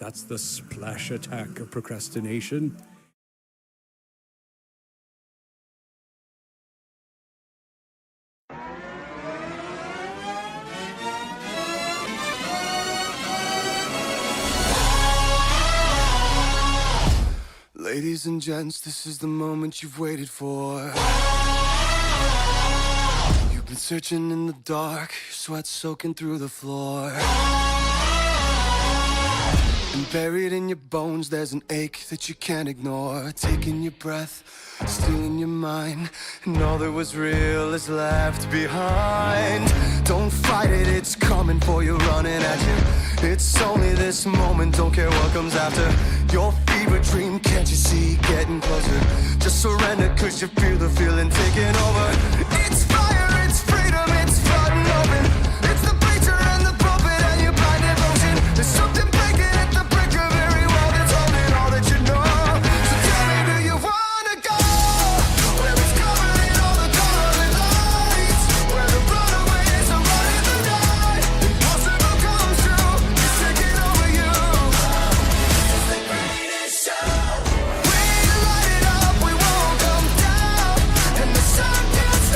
That's the splash attack of procrastination. Ladies and gents, this is the moment you've waited for. You've been searching in the dark, your sweat soaking through the floor. And buried in your bones, there's an ache that you can't ignore. Taking your breath, stealing your mind, and all that was real is left behind. Don't fight it, it's coming for you, running at you. It's only this moment, don't care what comes after. Your fever dream, can't you see, getting closer? Just surrender, cause you feel the feeling taking over. It's fire, it's freedom, it's flooding open. It's the preacher and the prophet and your blind devotion. There's something breaking at the brink of every wall that's holding all that you know. So tell me, do you wanna go? Where it's covering all the coloring lights, where the runaways are running the night. Impossible comes true, it's taking over you. It's the greatest show. We light it up, we won't come down, and the sun gets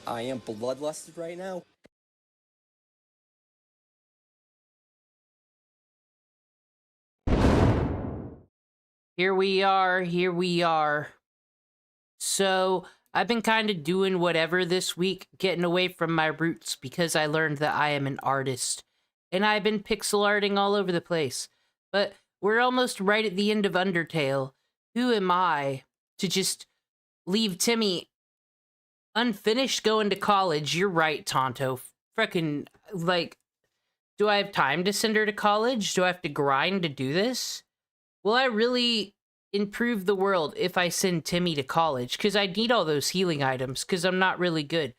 I am bloodlusted right now. Here we are. So, I've been kind of doing whatever this week, getting away from my roots because I learned that I am an artist. And I've been pixel arting all over the place. But we're almost right at the end of Undertale. Who am I to just leave Timmy unfinished going to college? You're right, Tonto. Frickin', like, do I have time to send her to college? Do I have to grind to do this? Will I really improve the world if I send Timmy to college? Because I need all those healing items, because I'm not really good.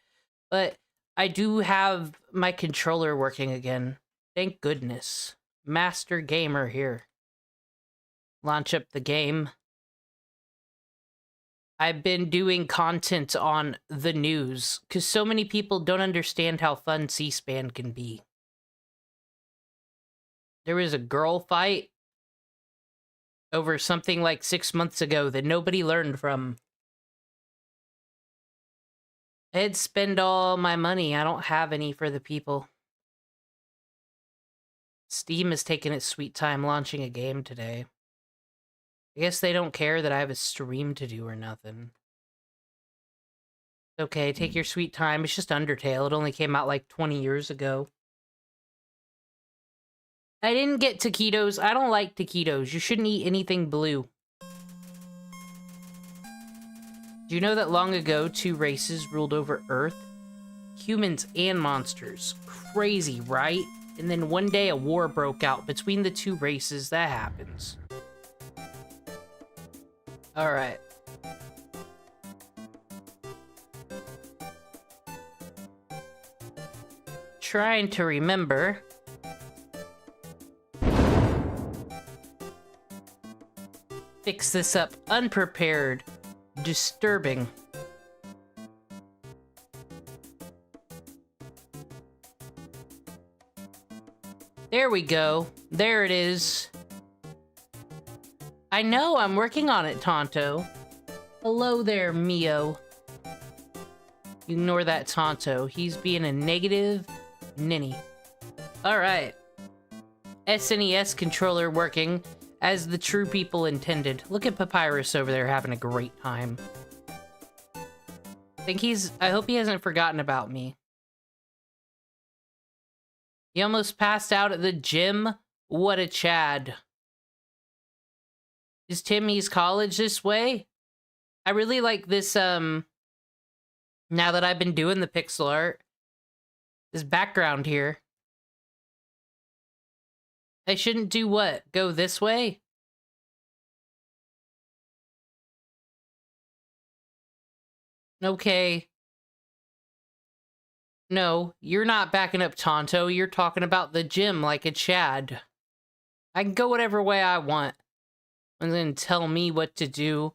But I do have my controller working again. Thank goodness. Master gamer here. Launch up the game. I've been doing content on the news, because so many people don't understand how fun C-SPAN can be. There was a girl fight over something like 6 months ago that nobody learned from. I'd spend all my money. I don't have any for the people. Steam is taking its sweet time launching a game today. I guess they don't care that I have a stream to do or nothing. Okay, take your sweet time. It's just Undertale. It only came out like 20 years ago. I didn't get taquitos. I don't like taquitos. You shouldn't eat anything blue. Do you know that long ago, 2 races ruled over Earth? Humans and monsters. Crazy, right? And then one day a war broke out between the 2 races. That happens. Alright. Trying to remember. Fix this up. Unprepared. Disturbing. There we go. There it is. I know, I'm working on it, Tonto. Hello there, Mio. Ignore that Tonto. He's being a negative ninny. Alright. SNES controller working as the true people intended. Look at Papyrus over there having a great time. I hope he hasn't forgotten about me. He almost passed out at the gym? What a Chad. Is Timmy's college this way? I really like this, now that I've been doing the pixel art. This background here. I shouldn't do what? Go this way? Okay. No, you're not backing up Tonto. You're talking about the gym like a Chad. I can go whatever way I want. And then tell me what to do.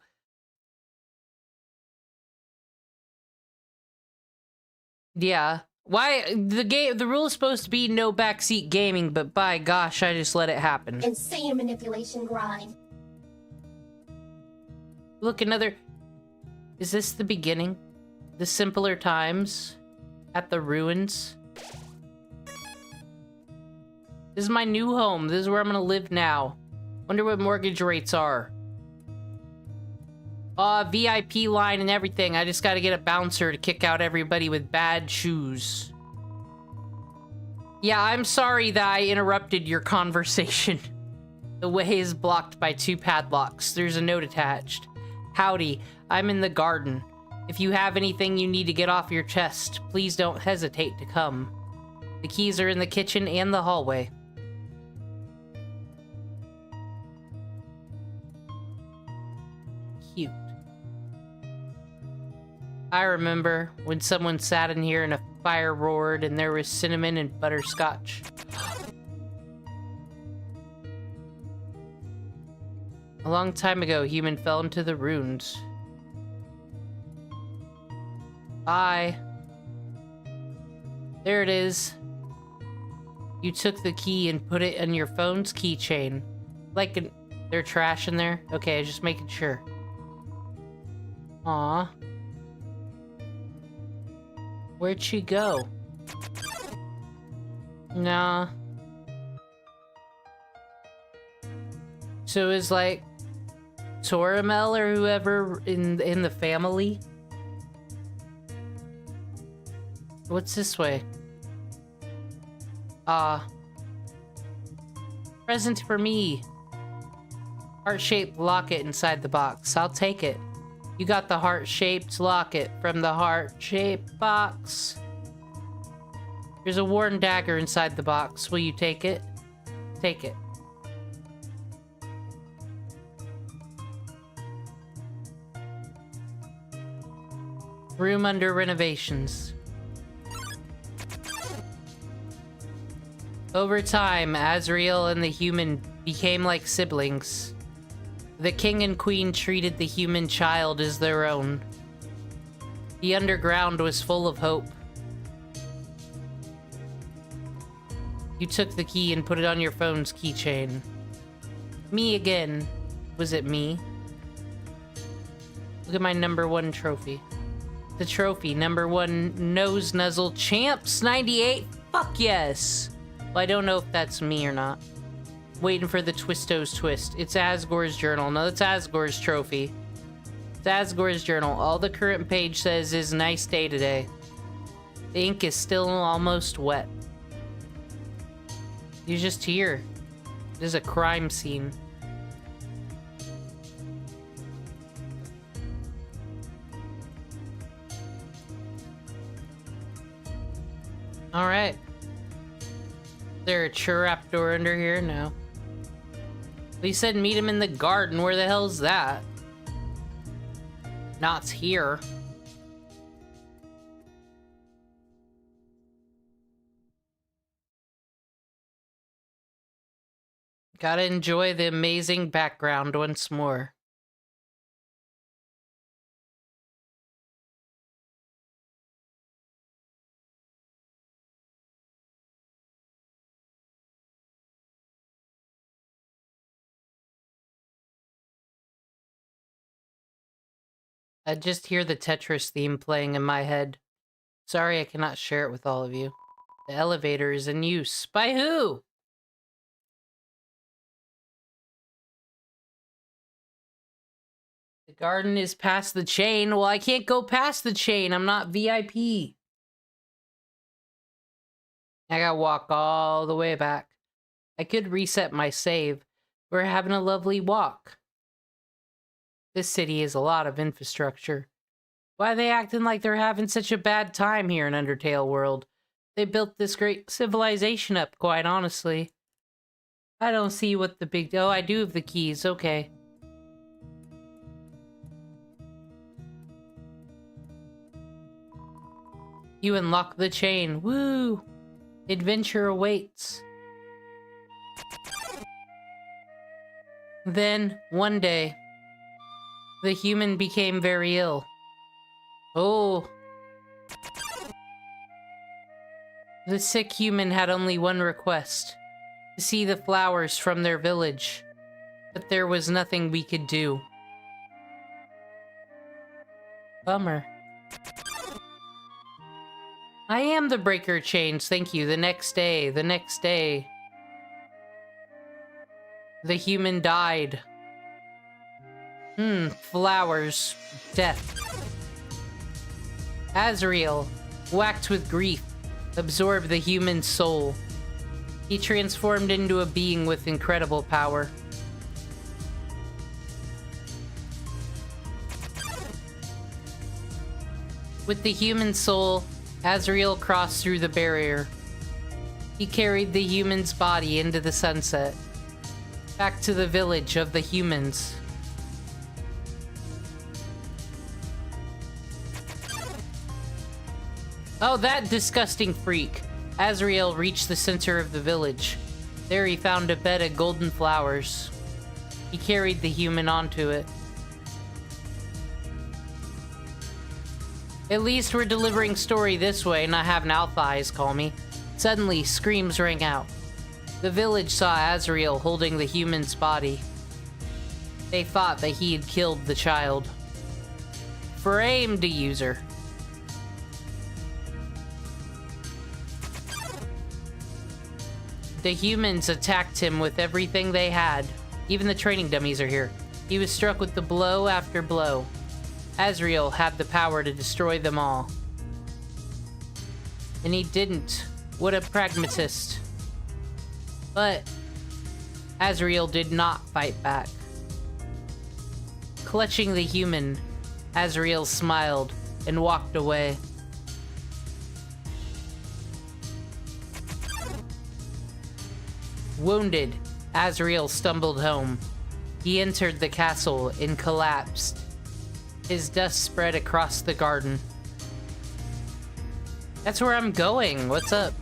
Yeah. Why the rule is supposed to be no backseat gaming, but by gosh, I just let it happen. Insane manipulation grind. Look, another. Is this the beginning? The simpler times at the ruins? This is my new home. This is where I'm gonna live now. Wonder what mortgage rates are. VIP line and everything. I just gotta get a bouncer to kick out everybody with bad shoes. Yeah, I'm sorry that I interrupted your conversation. The way is blocked by 2 padlocks. There's a note attached. Howdy, I'm in the garden. If you have anything you need to get off your chest, please don't hesitate to come. The keys are in the kitchen and the hallway. Cute. I remember when someone sat in here and a fire roared and there was cinnamon and butterscotch. A long time ago, human fell into the ruins. Bye. There it is. You took the key and put it on your phone's keychain. Like, there's trash in there? Okay, just making sure. Aw. Where'd she go? Nah. So is like Toramel or whoever in the family? What's this way? Present for me. Heart-shaped locket inside the box. I'll take it. You got the heart-shaped locket from the heart-shaped box. There's a worn dagger inside the box. Will you take it? Take it. Room under renovations. Over time, Azrael and the human became like siblings. The king and queen treated the human child as their own. The underground was full of hope. You took the key and put it on your phone's keychain. Me again. Was it me? Look at my #1 trophy. The trophy, #1 Nose Nuzzle Champs 98. Fuck yes! Well, I don't know if that's me or not. Waiting for the Twistos twist. It's Asgore's journal. No, it's Asgore's trophy. It's Asgore's journal. All the current page says is nice day today. The ink is still almost wet. He's just here. This is a crime scene. Alright. Is there a Chiraptor under here? No. He said meet him in the garden. Where the hell's that? Not here. Gotta enjoy the amazing background once more. I just hear the Tetris theme playing in my head. Sorry I cannot share it with all of you. The elevator is in use. By who? The garden is past the chain. Well, I can't go past the chain. I'm not VIP. I gotta walk all the way back. I could reset my save. We're having a lovely walk. This city is a lot of infrastructure. Why are they acting like they're having such a bad time here in Undertale World? They built this great civilization up, quite honestly. I don't see what the big... Oh, I do have the keys. Okay. You unlock the chain. Woo! Adventure awaits. Then, one day... the human became very ill. Oh. The sick human had only one request. To see the flowers from their village. But there was nothing we could do. Bummer. I am the breaker chains, thank you. The next day. The human died. Flowers. Death. Azrael, whacked with grief, absorbed the human soul. He transformed into a being with incredible power. With the human soul, Azrael crossed through the barrier. He carried the human's body into the sunset. Back to the village of the humans. Oh, that disgusting freak. Azrael reached the center of the village. There he found a bed of golden flowers. He carried the human onto it. At least we're delivering story this way, not having Alphys call me. Suddenly, screams rang out. The village saw Azrael holding the human's body. They thought that he had killed the child. Framed user. The humans attacked him with everything they had. Even the training dummies are here. He was struck with the blow after blow. Azrael had the power to destroy them all. And he didn't. What a pragmatist. But Azrael did not fight back. Clutching the human, Azrael smiled and walked away. Wounded, Azrael stumbled home. He entered the castle and collapsed. His dust spread across the garden. That's where I'm going. What's up?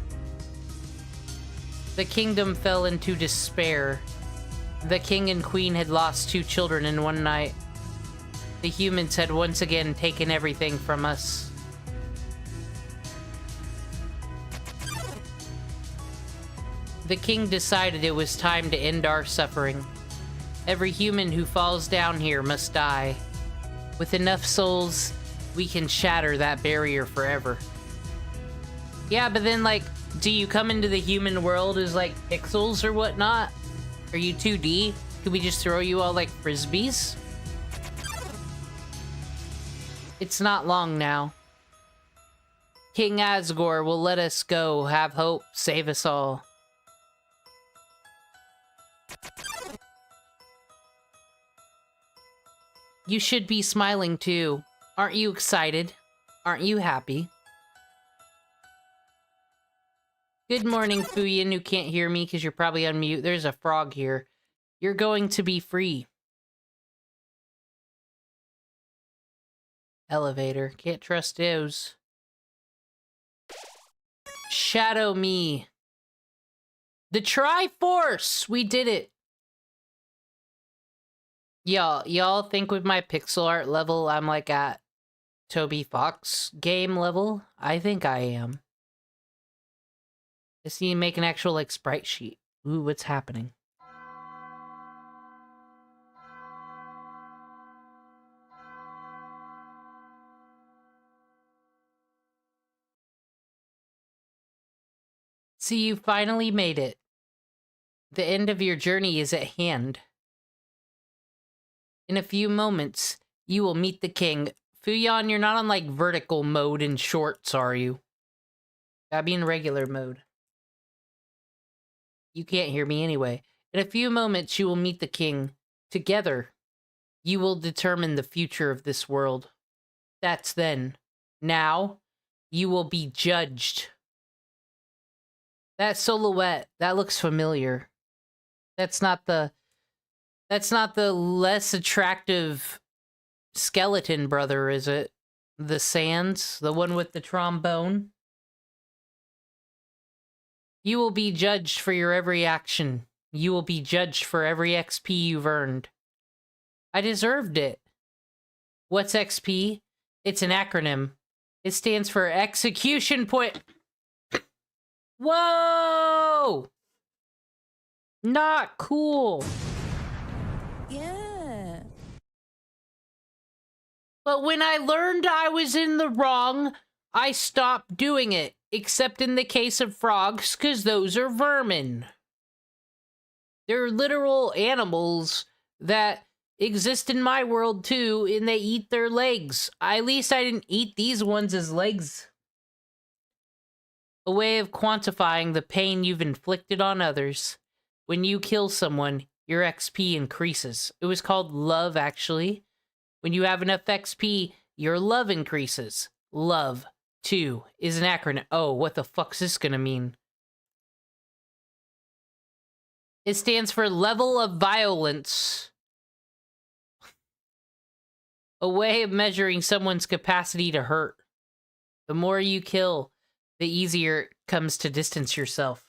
The kingdom fell into despair. The king and queen had lost 2 children in one night. The humans had once again taken everything from us. The king decided it was time to end our suffering. Every human who falls down here must die. With enough souls, we can shatter that barrier forever. Yeah, but then, like, do you come into the human world as, like, pixels or whatnot? Are you 2D? Could we just throw you all like frisbees? It's not long now. King Asgore will let us go. Have hope. Save us all. You should be smiling too. Aren't you excited? Aren't you happy? Good morning, Fuyin, who can't hear me because you're probably on mute. There's a frog here. You're going to be free. Elevator. Can't trust those. Shadow me. The Triforce! We did it. Y'all think with my pixel art level, I'm like at Toby Fox game level? I think I am. I see you make an actual, like, sprite sheet. Ooh, what's happening? See, you finally made it. The end of your journey is at hand. In a few moments, you will meet the king. Fuyon, you're not on, like, vertical mode in shorts, are you? Gotta be in regular mode. You can't hear me anyway. In a few moments, you will meet the king. Together, you will determine the future of this world. That's then. Now, you will be judged. That silhouette, that looks familiar. That's not the less attractive skeleton brother, is it? The Sands? The one with the trombone? You will be judged for your every action. You will be judged for every XP you've earned. I deserved it. What's XP? It's an acronym. It stands for Execution Point. Whoa! Not cool. Yeah. But when I learned I was in the wrong, I stopped doing it. Except in the case of frogs, because those are vermin. They're literal animals that exist in my world too, and they eat their legs. At least I didn't eat these ones as legs. A way of quantifying the pain you've inflicted on others. When you kill someone, your XP increases. It was called love, actually. When you have enough XP, your love increases. Love. 2 is an acronym. Oh, what the fuck's this gonna mean? It stands for level of violence. A way of measuring someone's capacity to hurt. The more you kill, the easier it comes to distance yourself.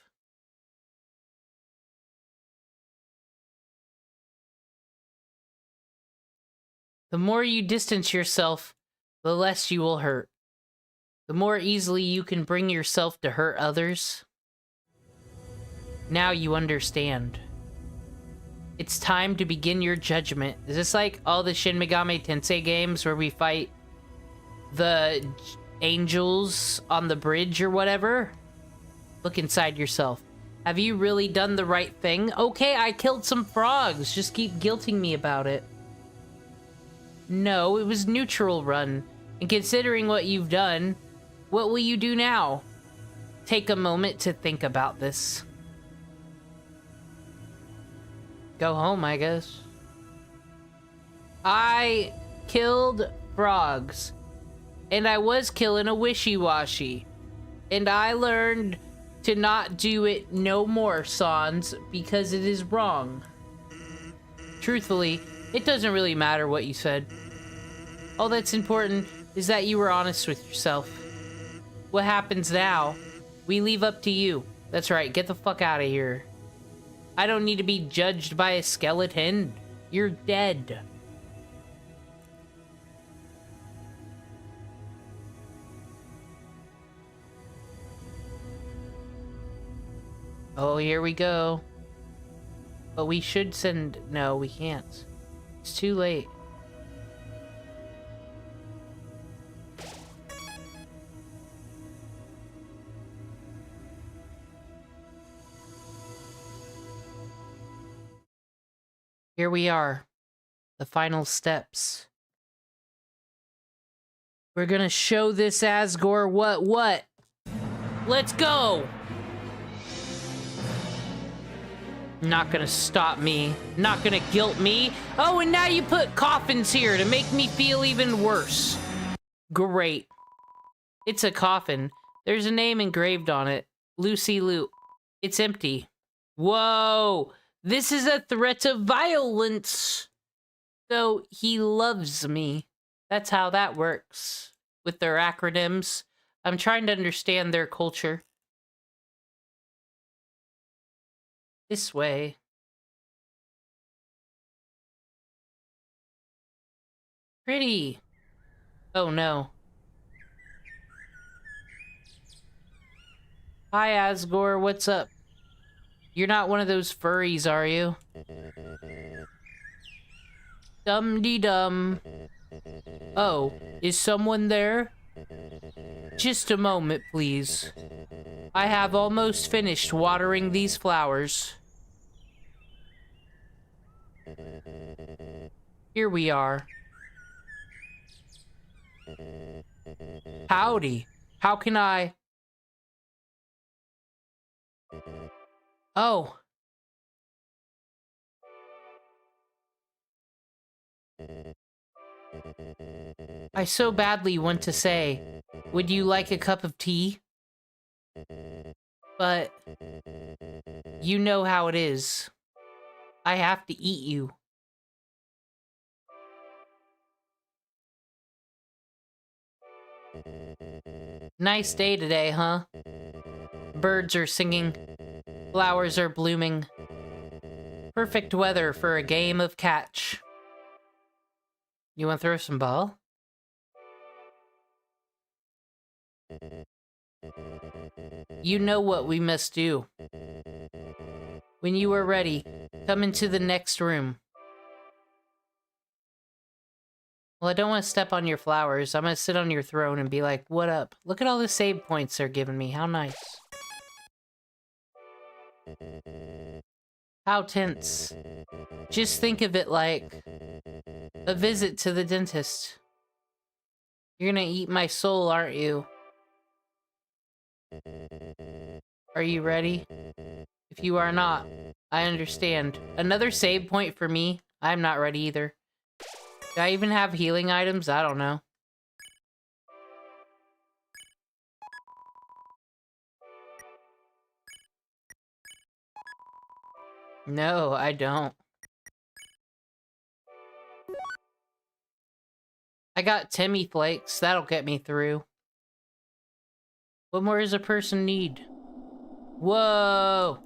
The more you distance yourself, the less you will hurt. The more easily you can bring yourself to hurt others. Now you understand. It's time to begin your judgment. Is this like all the Shin Megami Tensei games where we fight the angels on the bridge or whatever? Look inside yourself. Have you really done the right thing? Okay, I killed some frogs. Just keep guilting me about it. No, it was neutral run. And considering what you've done, what will you do now? Take a moment to think about this. Go home, I guess. I killed frogs. And I was killing a wishy-washy. And I learned to not do it no more, Sans, because it is wrong. Truthfully, it doesn't really matter what you said. All that's important is that you were honest with yourself. What happens now, we leave up to you. That's right, get the fuck out of here. I don't need to be judged by a skeleton. You're dead. Oh, here we go. But we should send... No, we can't. It's too late. Here we are. The final steps. We're gonna show this Asgore what? Let's go! Not gonna stop me. Not gonna guilt me. Oh, and now you put coffins here to make me feel even worse. Great. It's a coffin. There's a name engraved on it. Lucy Lou. It's empty. Whoa! This is a threat of violence. So he loves me. That's how that works. With their acronyms. I'm trying to understand their culture. This way. Pretty. Oh no. Hi Asgore, what's up? You're not one of those furries, are you? Dum-de-dum. Oh, is someone there? Just a moment, please. I have almost finished watering these flowers. Here we are. Howdy. How can I... Oh. I so badly want to say, would you like a cup of tea? But you know how it is. I have to eat you. Nice day today, huh? Birds are singing. Flowers are blooming. Perfect weather for a game of catch. You want to throw some ball? You know what we must do. When you are ready, come into the next room. Well, I don't want to step on your flowers. I'm going to sit on your throne and be like, what up? Look at all the save points they're giving me. How nice. How tense. Just think of it like a visit to the dentist. You're gonna eat my soul, aren't you? Are you ready? If you are not, I understand. Another save point for me. I'm not ready either. Do I even have healing items? I don't know. No, I don't. I got Timmy Flakes. That'll get me through. What more does a person need? Whoa!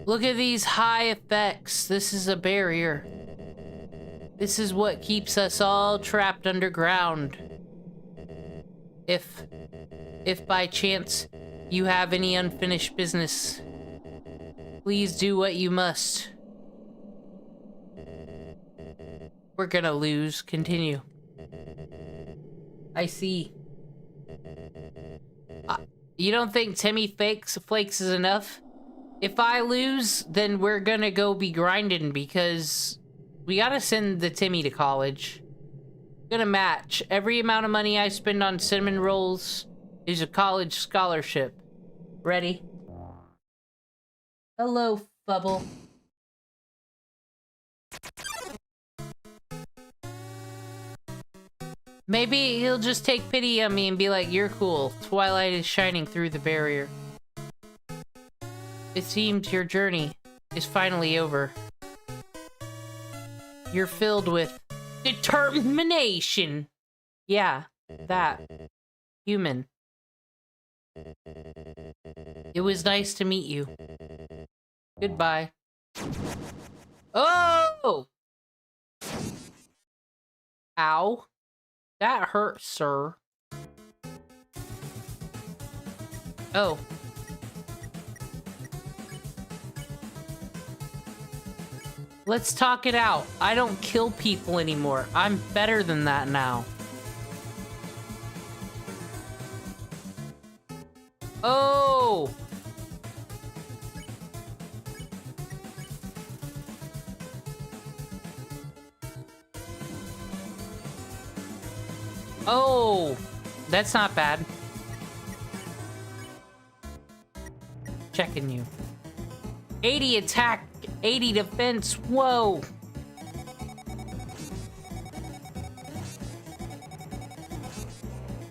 Look at these high effects. This is a barrier. This is what keeps us all trapped underground. If by chance you have any unfinished business, please do what you must. We're gonna lose. Continue. I see. You don't think Timmy Flakes is enough? If I lose, then we're gonna go be grinding because we gotta send the Timmy to college. Gonna match. Every amount of money I spend on cinnamon rolls is a college scholarship. Ready? Hello, Bubble. Maybe he'll just take pity on me and be like, you're cool. Twilight is shining through the barrier. It seems your journey is finally over. You're filled with determination. Yeah, that. Human. It was nice to meet you. Goodbye. Oh! Ow. That hurt, sir. Oh. Let's talk it out. I don't kill people anymore. I'm better than that now. Oh! Oh! That's not bad. Checking you. 80 attack, 80 defense. Whoa!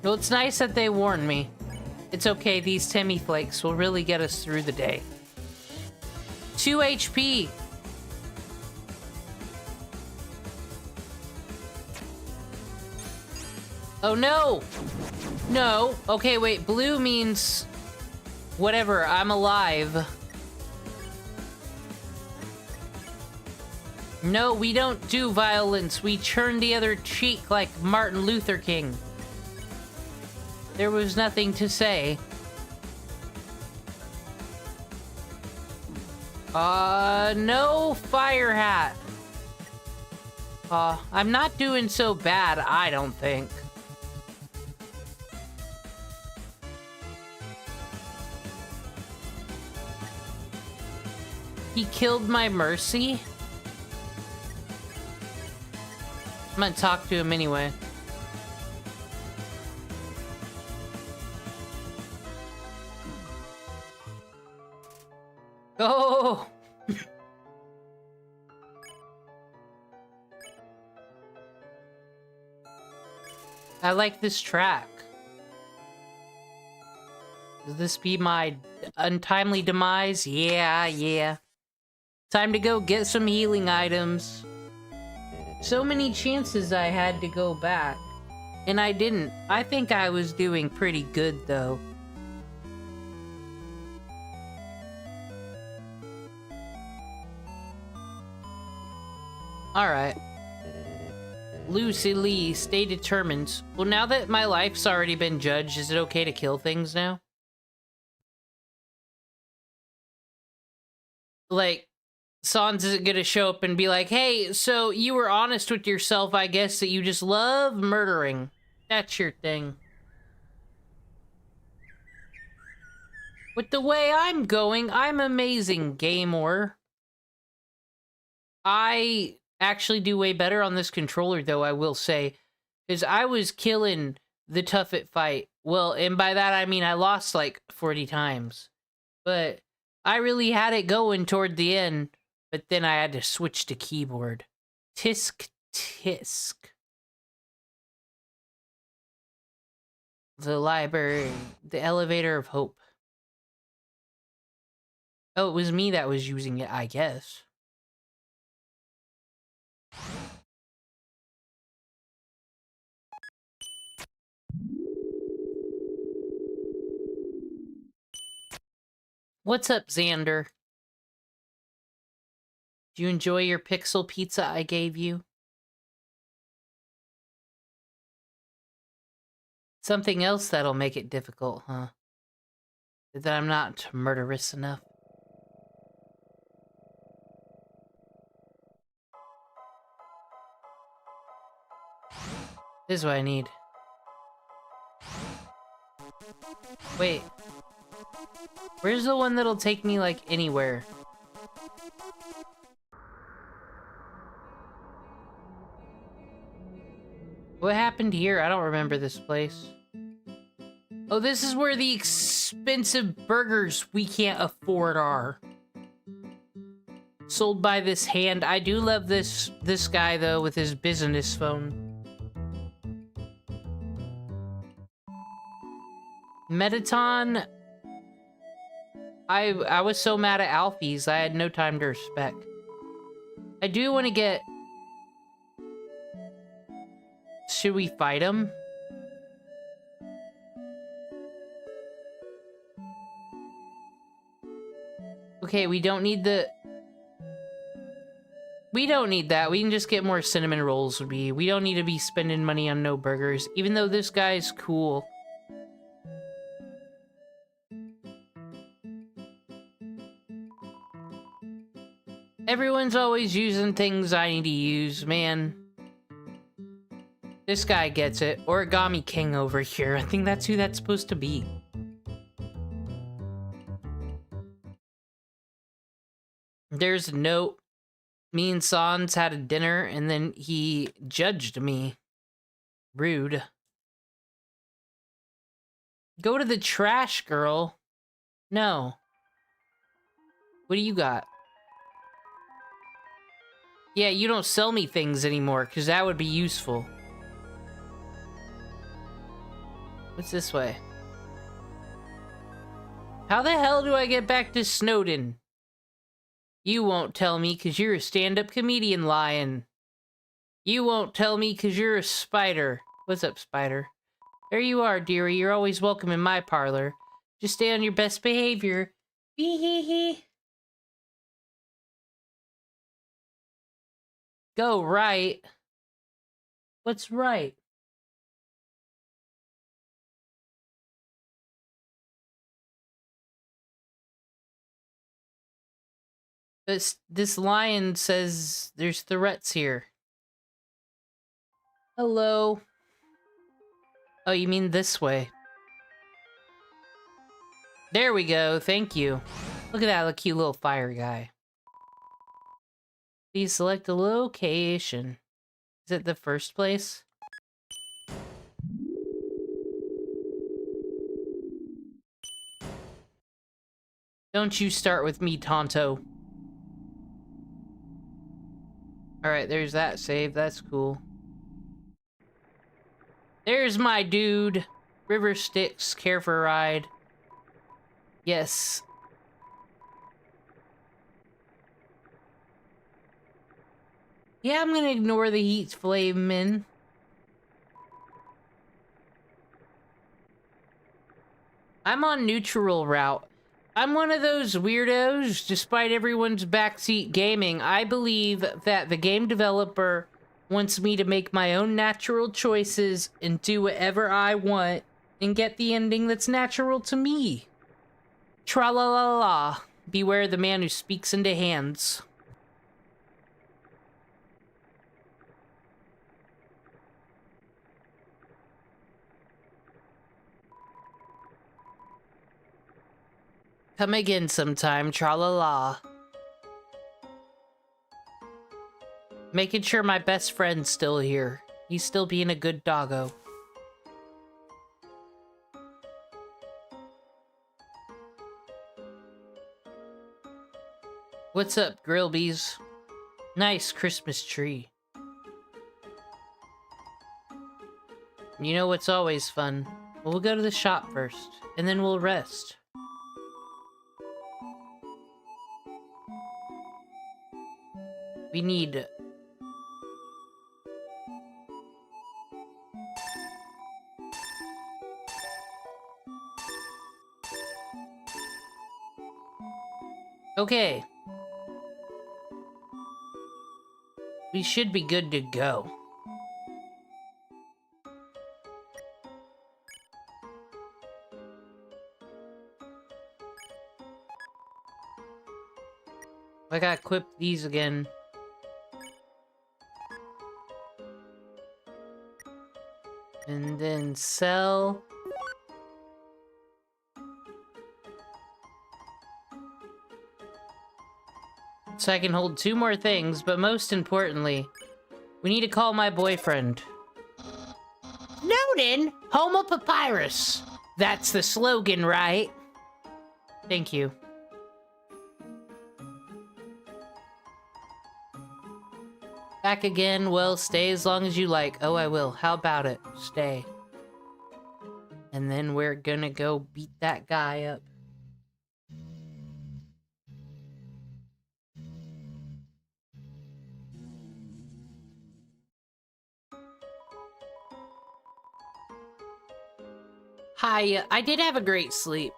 Well, it's nice that they warned me. It's okay, these Timmy Flakes will really get us through the day. 2 HP! Oh no! No. Okay, wait, blue means... whatever, I'm alive. No, we don't do violence. We turn the other cheek like Martin Luther King. There was nothing to say. No fire hat. I'm not doing so bad, I don't think. He killed my Mercy? I'm gonna talk to him anyway. Oh! I like this track. Does this be my untimely demise? Yeah. Time to go get some healing items. So many chances I had to go back. And I didn't. I think I was doing pretty good, though. Alright. Lucy Lee, stay determined. Well, now that my life's already been judged, is it okay to kill things now? Like, Sans isn't gonna show up and be like, hey, so you were honest with yourself, I guess, that you just love murdering. That's your thing. With the way I'm going, I'm amazing, gamer. I actually do way better on this controller, though, I will say. Because I was killing the Tuffet fight. Well, and by that I mean I lost like 40 times. But I really had it going toward the end. But then I had to switch to keyboard. Tisk tisk. The library. The elevator of hope. Oh, it was me that was using it, I guess. What's up, Xander? Do you enjoy your pixel pizza I gave you? Something else that'll make it difficult, huh? That I'm not murderous enough. This is what I need. Wait, Where's the one that'll take me, like, anywhere? What happened here? I don't remember this place. Oh, this is where the expensive burgers we can't afford are. Sold by this hand. I do love this guy, though, with his business phone. Metaton. I was so mad at Alfie's, I had no time to respect. I do want to get... Should we fight him? Okay, we don't need the... We don't need that. We can just get more cinnamon rolls. We don't need to be spending money on no burgers, even though this guy's cool. Everyone's always using things I need to use, man. This guy gets it. Origami King over here. I think that's who that's supposed to be. There's a note. Me and Sans had a dinner, and then he judged me. Rude. Go to the trash, girl. No. What do you got? Yeah, you don't sell me things anymore, because that would be useful. What's this way? How the hell do I get back to Snowden? You won't tell me because you're a stand-up comedian lion. You won't tell me because you're a spider. What's up, spider? There you are, dearie. You're always welcome in my parlor. Just stay on your best behavior. Hee. Go right. What's right? This lion says there's threats here. Hello. Oh, you mean this way. There we go, thank you. Look at that cute little fire guy. Please select a location. Is it the first place? Don't you start with me, Tonto. Alright, there's that save. That's cool. There's my dude. River Styx, care for a ride. Yes. Yeah, I'm gonna ignore the heat flaming. I'm on neutral route. I'm one of those weirdos, despite everyone's backseat gaming. I believe that the game developer wants me to make my own natural choices and do whatever I want and get the ending that's natural to me. Tra-la-la-la. Beware the man who speaks into hands. Come again sometime, tra-la-la. Making sure my best friend's still here. He's still being a good doggo. What's up, Grillbees? Nice Christmas tree. You know what's always fun? Well, we'll go to the shop first, and then we'll rest. We need... Okay. We should be good to go. I gotta equip these again. And then sell. So I can hold 2 more things, but most importantly, we need to call my boyfriend. Snowden, Homo Papyrus. That's the slogan, right? Thank you. Back again, well, stay as long as you like. Oh, I will. How about it? Stay. And then we're gonna go beat that guy up. Hi, I did have a great sleep.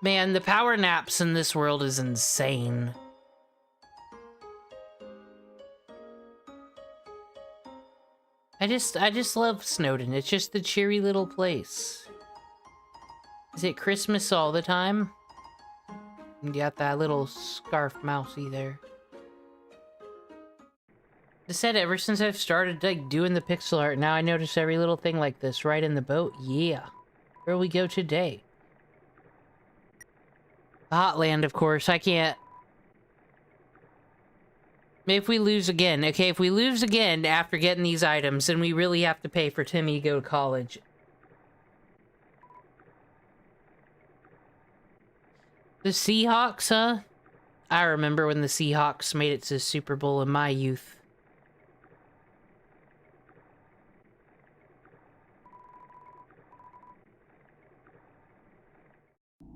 Man, the power naps in this world is insane. I just love Snowden. It's just the cheery little place. Is it Christmas all the time? You got that little scarf mousey there. I said ever since I've started like doing the pixel art, now I notice every little thing like this right in the boat. Yeah. Where we go today? The Hotland, of course. I can't. If we lose again. Okay, if we lose again after getting these items, then we really have to pay for Timmy to go to college. The Seahawks, huh? I remember when the Seahawks made it to the Super Bowl in my youth.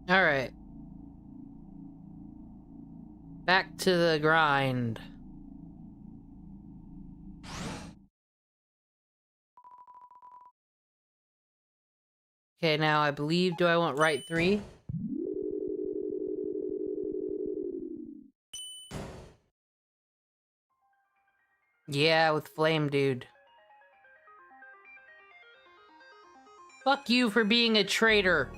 Alright. Back to the grind. Okay, now I believe, do I want right 3? Yeah, with Flame Dude. Fuck you for being a traitor.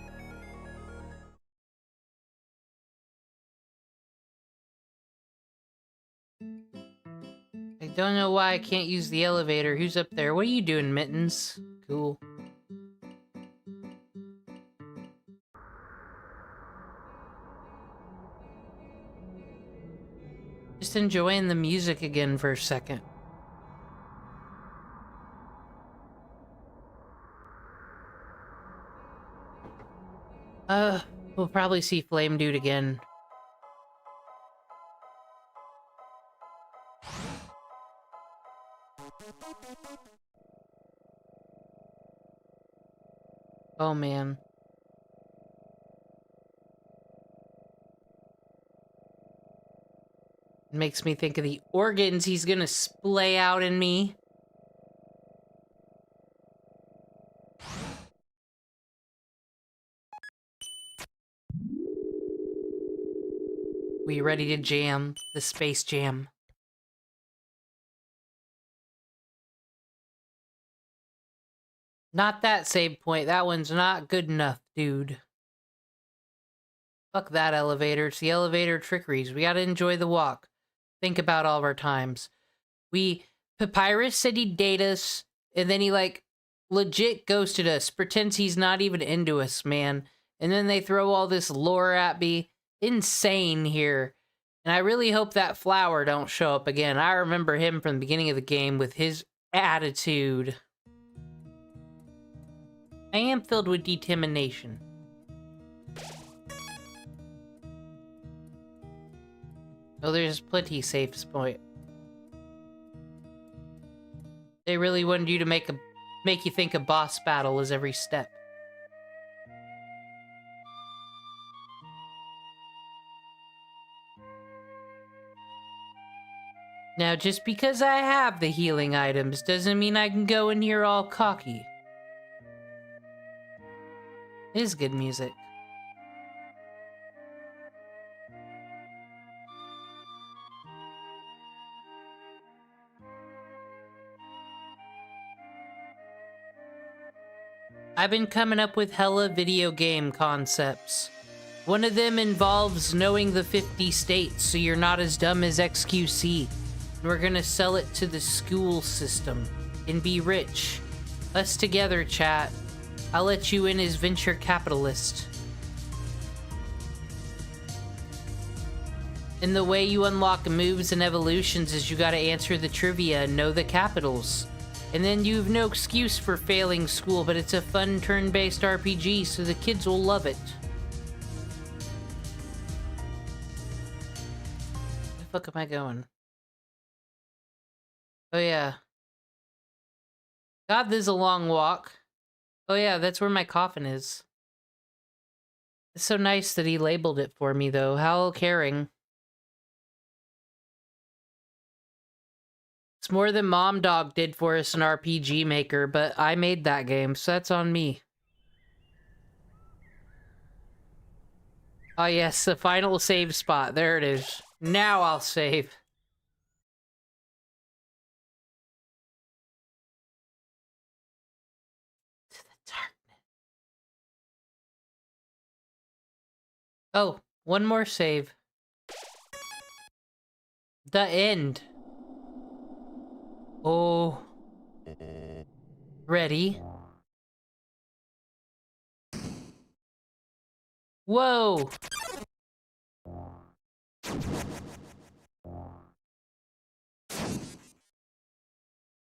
I don't know why I can't use the elevator. Who's up there? What are you doing, Mittens? Cool. Just enjoying the music again for a second. We'll probably see Flame Dude again. Oh man. It makes me think of the organs he's gonna splay out in me. We ready to jam the space jam? Not that save point. That one's not good enough, dude. Fuck that elevator. It's the elevator trickeries. We gotta enjoy the walk. Think about all of our times. Papyrus said he'd date us, and then he, like, legit ghosted us. Pretends he's not even into us, man. And then they throw all this lore at me. Insane here. And I really hope that flower don't show up again. I remember him from the beginning of the game with his attitude. I am filled with determination. Oh, there's plenty safe point. They really wanted you to make you think a boss battle is every step. Now, just because I have the healing items doesn't mean I can go in here all cocky. It is good music. I've been coming up with hella video game concepts. One of them involves knowing the 50 states so you're not as dumb as XQC. And we're gonna sell it to the school system and be rich. Us together, chat. I'll let you in as venture capitalist. And the way you unlock moves and evolutions is you gotta answer the trivia and know the capitals. And then you've no excuse for failing school, but it's a fun turn-based RPG, so the kids will love it. Where the fuck am I going? Oh yeah. God, this is a long walk. Oh yeah, that's where my coffin is. It's so nice that he labeled it for me, though. How caring. It's more than Mom Dog did for us in RPG Maker, but I made that game, so that's on me. Oh yes, the final save spot. There it is. Now I'll save. To the darkness. Oh, one more save. The end. Oh. Ready? Whoa!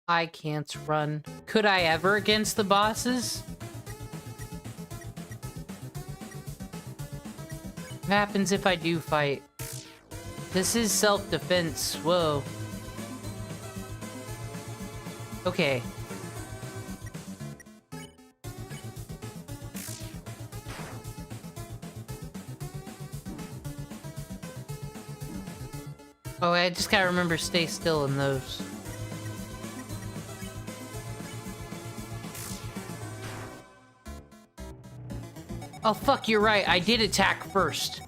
I can't run. Could I ever against the bosses? What happens if I do fight? This is self-defense. Whoa. Okay. Oh, I just gotta remember stay still in those. Oh fuck, you're right. I did attack first.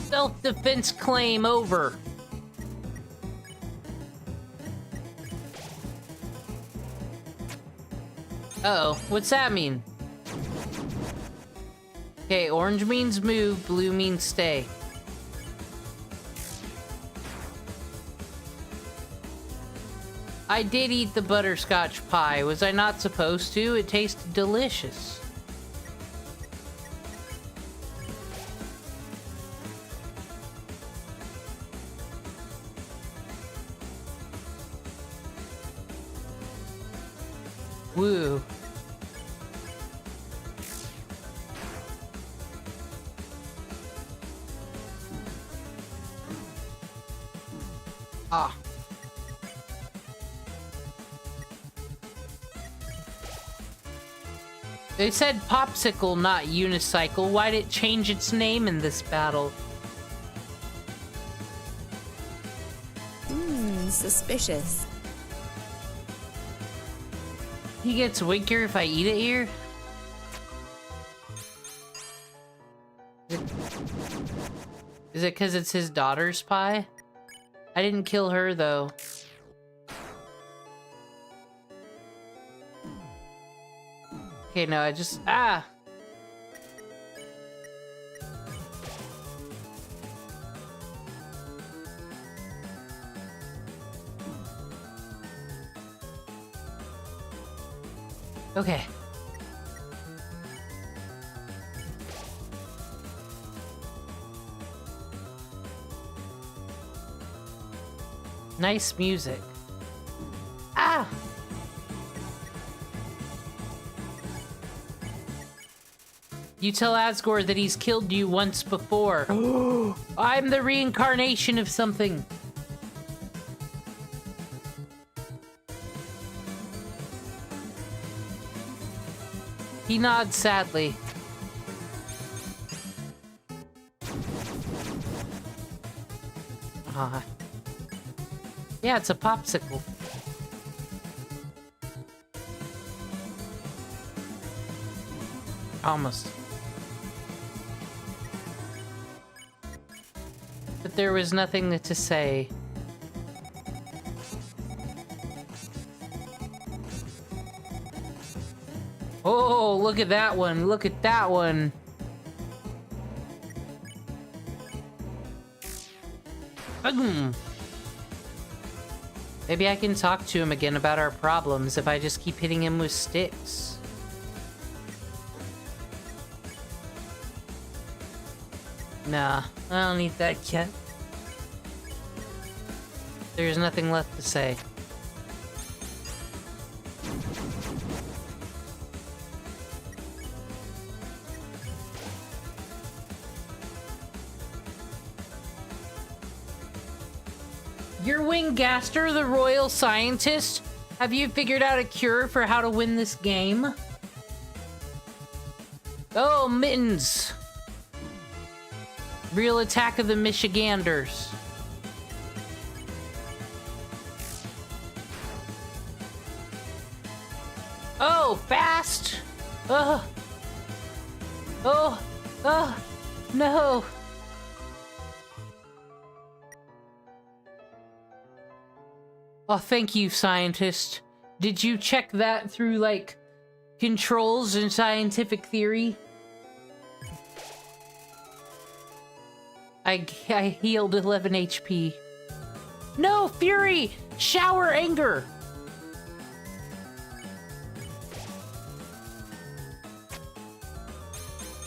Self-defense claim over. Uh-oh, what's that mean? Okay, orange means move, blue means stay. I did eat the butterscotch pie. Was I not supposed to? It tasted delicious. Woo. Ah. They said popsicle, not unicycle. Why'd it change its name in this battle? Suspicious. He gets weaker if I eat it here? Is it because it's his daughter's pie? I didn't kill her, though. Okay, no, I just... Ah! Okay. Nice music. Ah! You tell Asgore that he's killed you once before. I'm the reincarnation of something. He nods sadly. Yeah, it's a popsicle. Almost. But there was nothing to say. Oh, look at that one. Look at that one. Boom. Maybe I can talk to him again about our problems if I just keep hitting him with sticks. Nah, I don't need that yet. There's nothing left to say. You're Wingaster, the royal scientist? Have you figured out a cure for how to win this game? Oh, Mittens! Real attack of the Michiganders. Oh, fast! Oh, no! Oh, thank you, scientist. Did you check that through, like, controls and scientific theory? I healed 11 HP. No, Fury! Shower anger!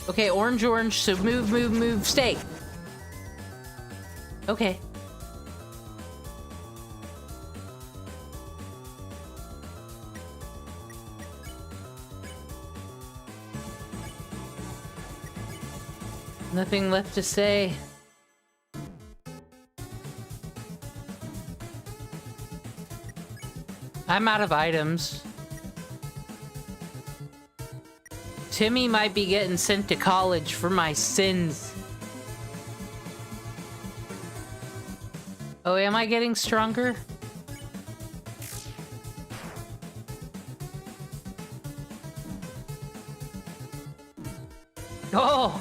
Okay, orange, orange, so move, stay. Okay. Nothing left to say. I'm out of items. Timmy might be getting sent to college for my sins. Oh, am I getting stronger? Oh!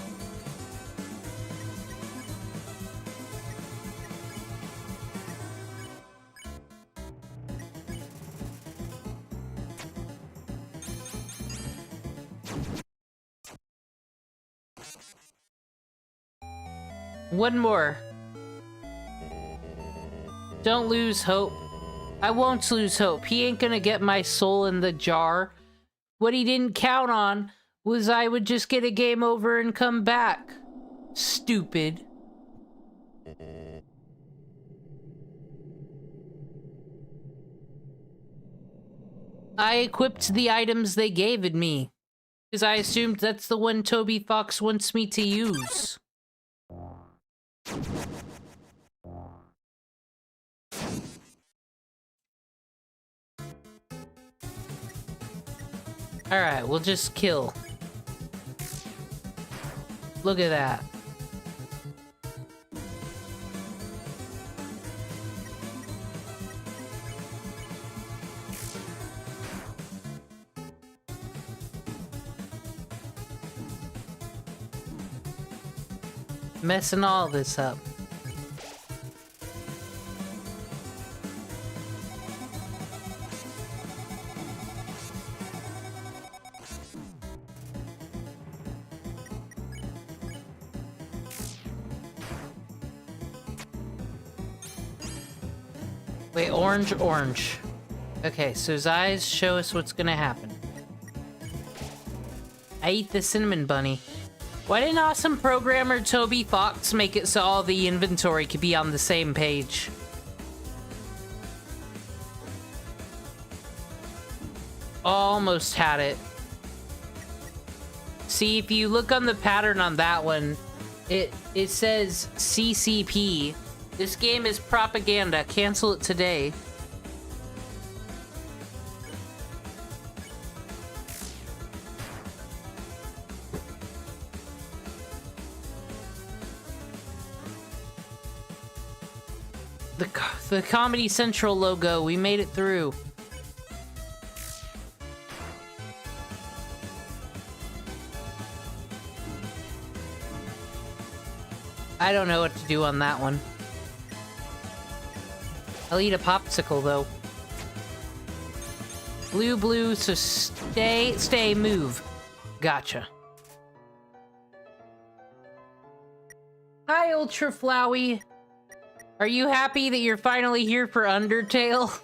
One more. Don't lose hope. I won't lose hope. He ain't gonna get my soul in the jar. What he didn't count on was I would just get a game over and come back. Stupid. I equipped the items they gave it me, because I assumed that's the one Toby Fox wants me to use. Alright, we'll just kill. Look at that. Messing all this up. Wait, orange, orange. Okay, so his eyes show us what's gonna happen. I eat the cinnamon bunny. Why didn't awesome programmer Toby Fox make it so all the inventory could be on the same page? Almost had it. See, if you look on the pattern on that one, it says CCP. This game is propaganda. Cancel it today. The Comedy Central logo, we made it through. I don't know what to do on that one. I'll eat a popsicle, though. Blue, blue, so stay, move. Gotcha. Hi, Ultra Flowey. Are you happy that you're finally here for Undertale?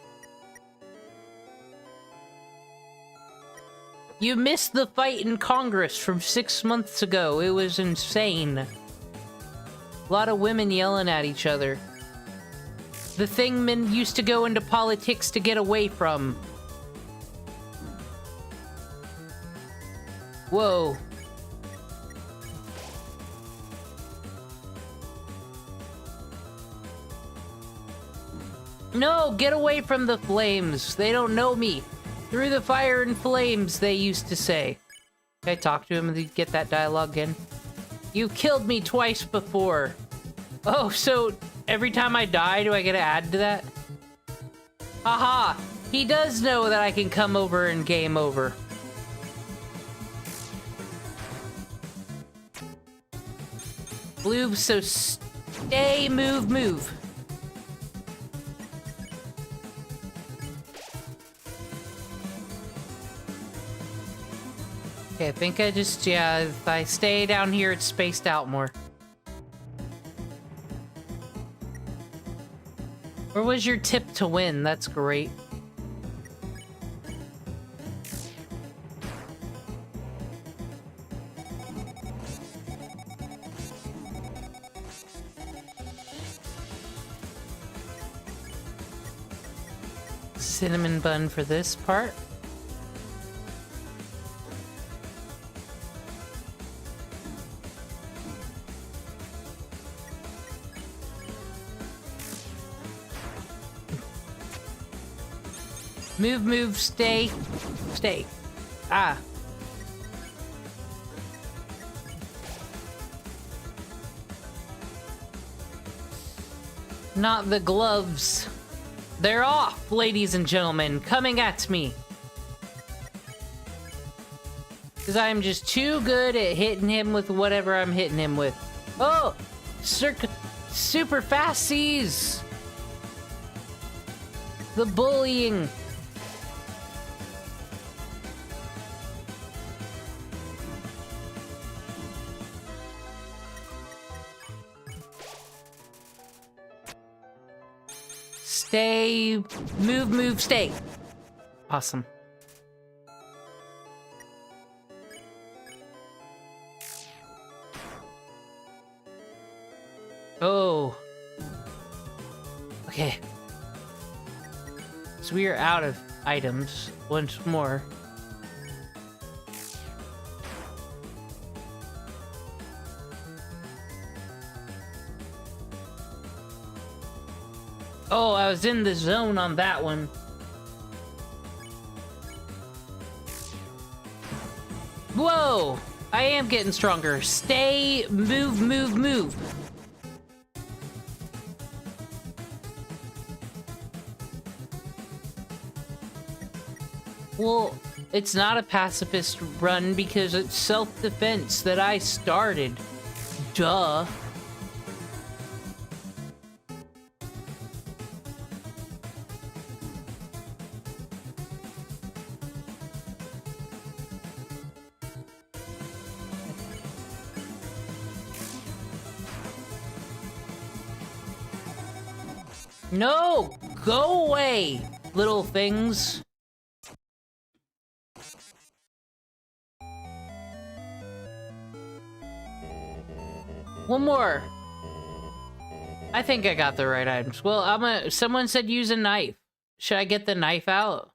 You missed the fight in Congress from 6 months ago. It was insane. A lot of women yelling at each other. The thing men used to go into politics to get away from. Whoa. No, get away from the flames. They don't know me. Through the fire and flames, they used to say. Can I talk to him and get that dialogue again? You killed me twice before. Oh, so every time I die, do I get to add to that? Haha, he does know that I can come over and game over. Blue, so stay, move, move. Okay, I think I just, yeah, if I stay down here, it's spaced out more. Where was your tip to win? That's great. Cinnamon bun for this part. Move, move, stay. Stay. Ah. Not the gloves. They're off, ladies and gentlemen, coming at me. Because I'm just too good at hitting him with whatever I'm hitting him with. Oh! Super fasties! The bullying. Stay, move, move, stay. Awesome. Oh. Okay. So we are out of items once more. Oh, I was in the zone on that one. Whoa! I am getting stronger. Stay, move, move, move. Well, it's not a pacifist run because it's self-defense that I started. Duh. No! Go away, little things. One more. I think I got the right items. Well, someone said use a knife. Should I get the knife out?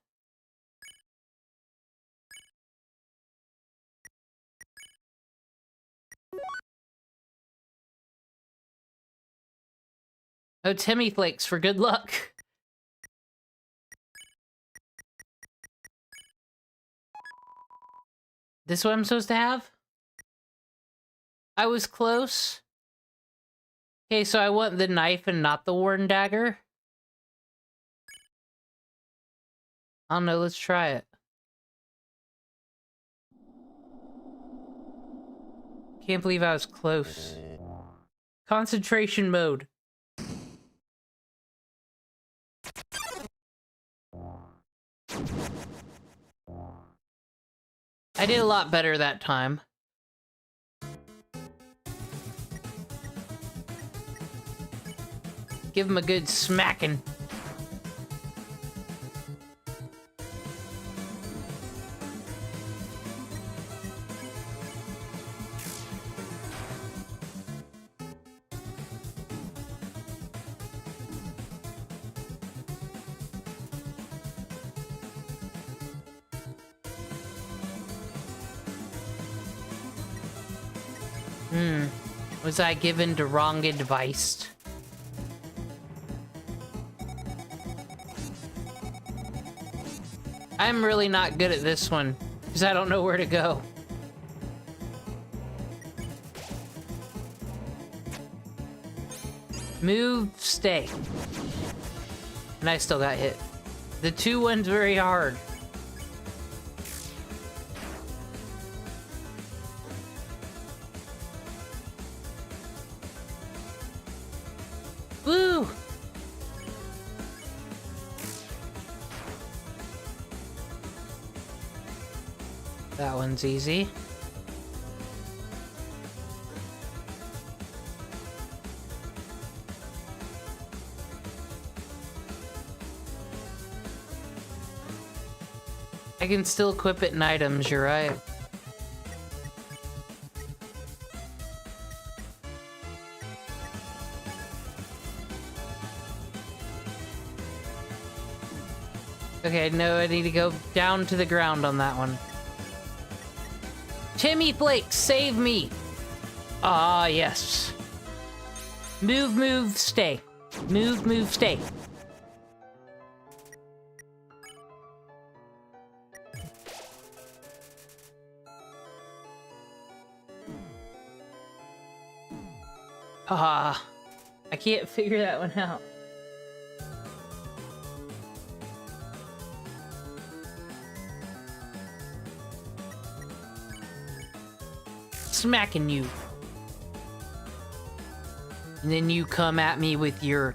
Oh, Timmy Flakes for good luck. This what I'm supposed to have? I was close. Okay, so I want the knife and not the worn dagger. I don't know, let's try it. Can't believe I was close. Concentration mode. I did a lot better that time. Give him a good smacking. Was I given the wrong advice? I'm really not good at this one, because I don't know where to go. Move, stay. And I still got hit. The 2 one's very hard. Woo! That one's easy. I can still equip it in items, you're right. Okay, no, I need to go down to the ground on that one. Timmy Flake, save me! Ah, yes. Move, move, stay. Move, move, stay. Ah, I can't figure that one out. Smacking you. And then you come at me with your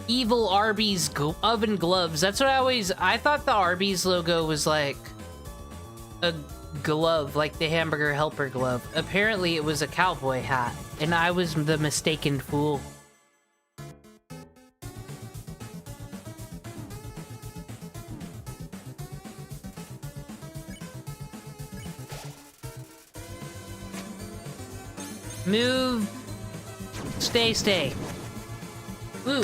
evil Arby's oven gloves. That's what I thought the Arby's logo was like a glove, like the hamburger helper glove. Apparently it was a cowboy hat, and I was the mistaken fool. Move. Stay, stay. Woo.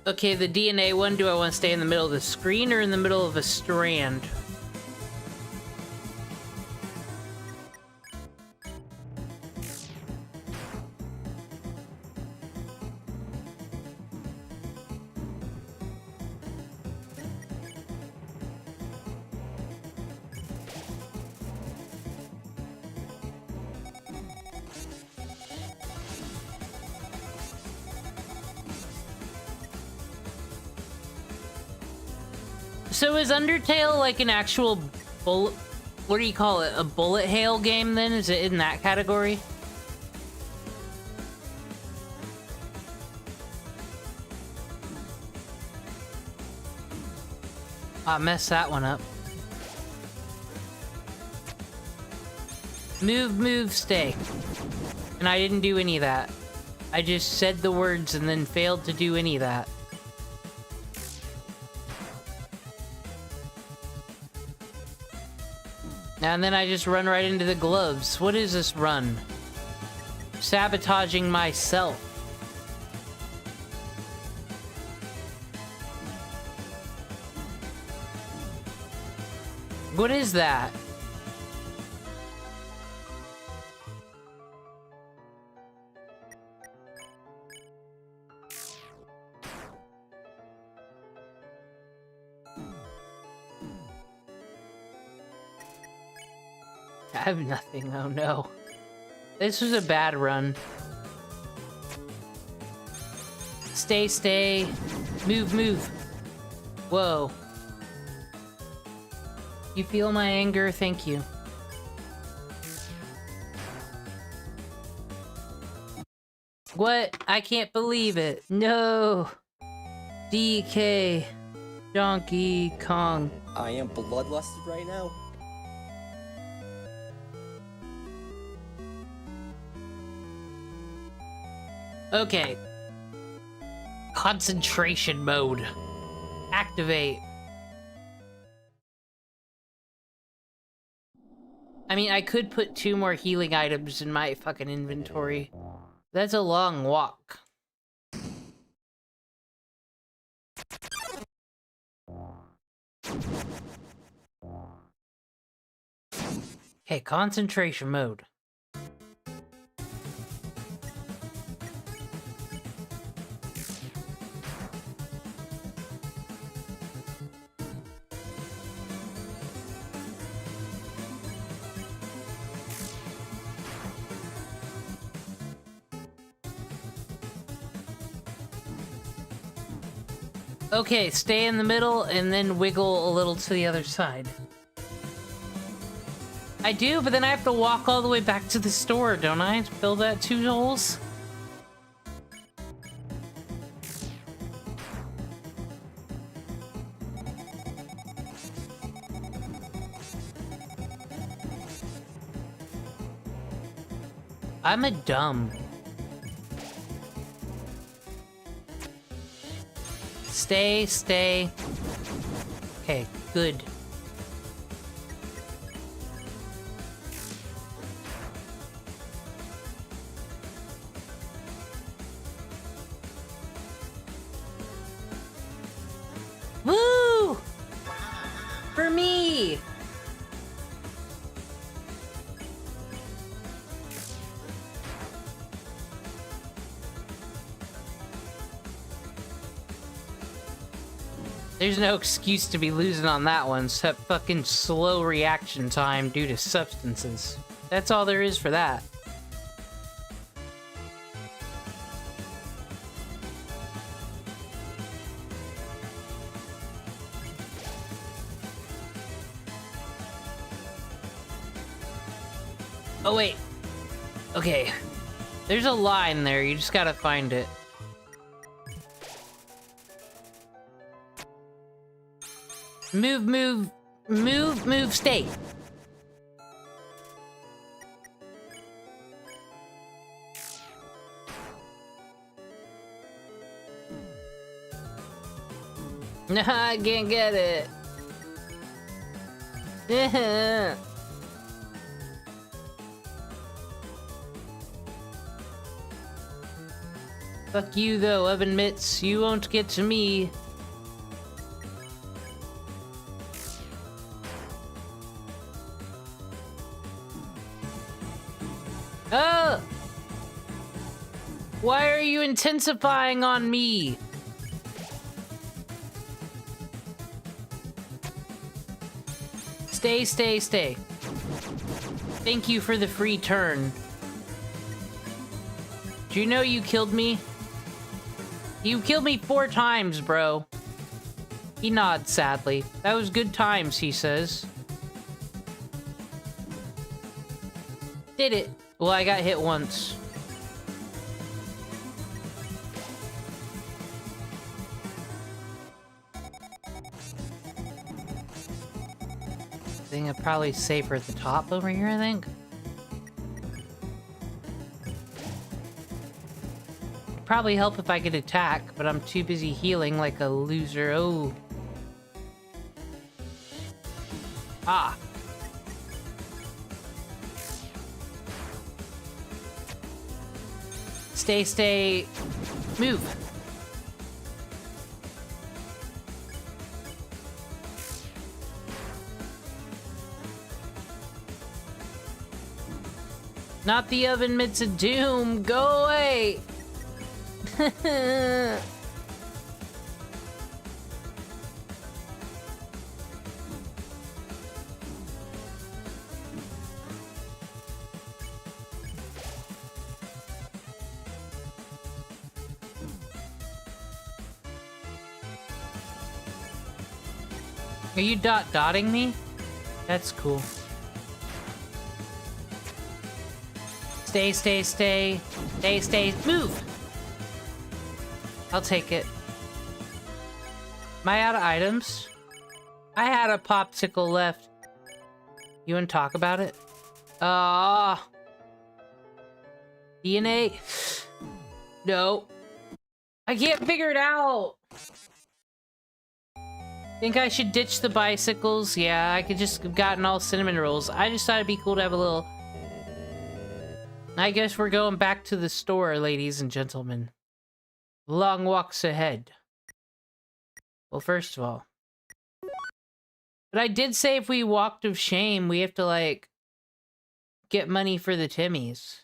Okay, the DNA one, do I want to stay in the middle of the screen or in the middle of a strand? So is Undertale like an actual bullet... What do you call it? A bullet hail game then? Is it in that category? I messed that one up. Move, move, stay. And I didn't do any of that. I just said the words and then failed to do any of that. And then I just run right into the gloves. What is this run? Sabotaging myself. What is that? I have nothing, oh no. This was a bad run. Stay, stay. Move, move. Whoa. You feel my anger? Thank you. What? I can't believe it. No. DK. Donkey Kong. I am bloodlusted right now. Okay. Concentration mode. Activate. I mean, I could put 2 more healing items in my fucking inventory. That's a long walk. Okay, concentration mode. Okay, stay in the middle and then wiggle a little to the other side. I do, but then I have to walk all the way back to the store, don't I? To fill that 2 holes? I'm a dumb. Stay, stay. Okay, good. Woo! For me! There's no excuse to be losing on that one, except fucking slow reaction time due to substances. That's all there is for that. Oh wait. Okay. There's a line there, you just gotta find it. Move, move, move, move, stay. Nah, I can't get it. Fuck you though, oven mitts. You won't get to me. Oh! Why are you intensifying on me? Stay, stay, stay. Thank you for the free turn. Do you know you killed me? You killed me 4 times, bro. He nods sadly. That was good times, he says. Did it. Well, I got hit once. I think I'm probably safer at the top over here, I think. It'd probably help if I could attack, but I'm too busy healing like a loser. Oh. Ah. Stay, stay. Move. Not the oven mitts of doom. Go away. Are you dotting me? That's cool. Stay, stay, stay. Stay, stay. Move! I'll take it. Am I out of items? I had a popsicle left. You wanna talk about it? DNA? No. I can't figure it out! Think I should ditch the bicycles? Yeah, I could just have gotten all cinnamon rolls. I just thought it'd be cool to have a little... I guess we're going back to the store, ladies and gentlemen. Long walks ahead. Well, first of all, But I did say if we walked of shame, we have to, like, get money for the Timmies.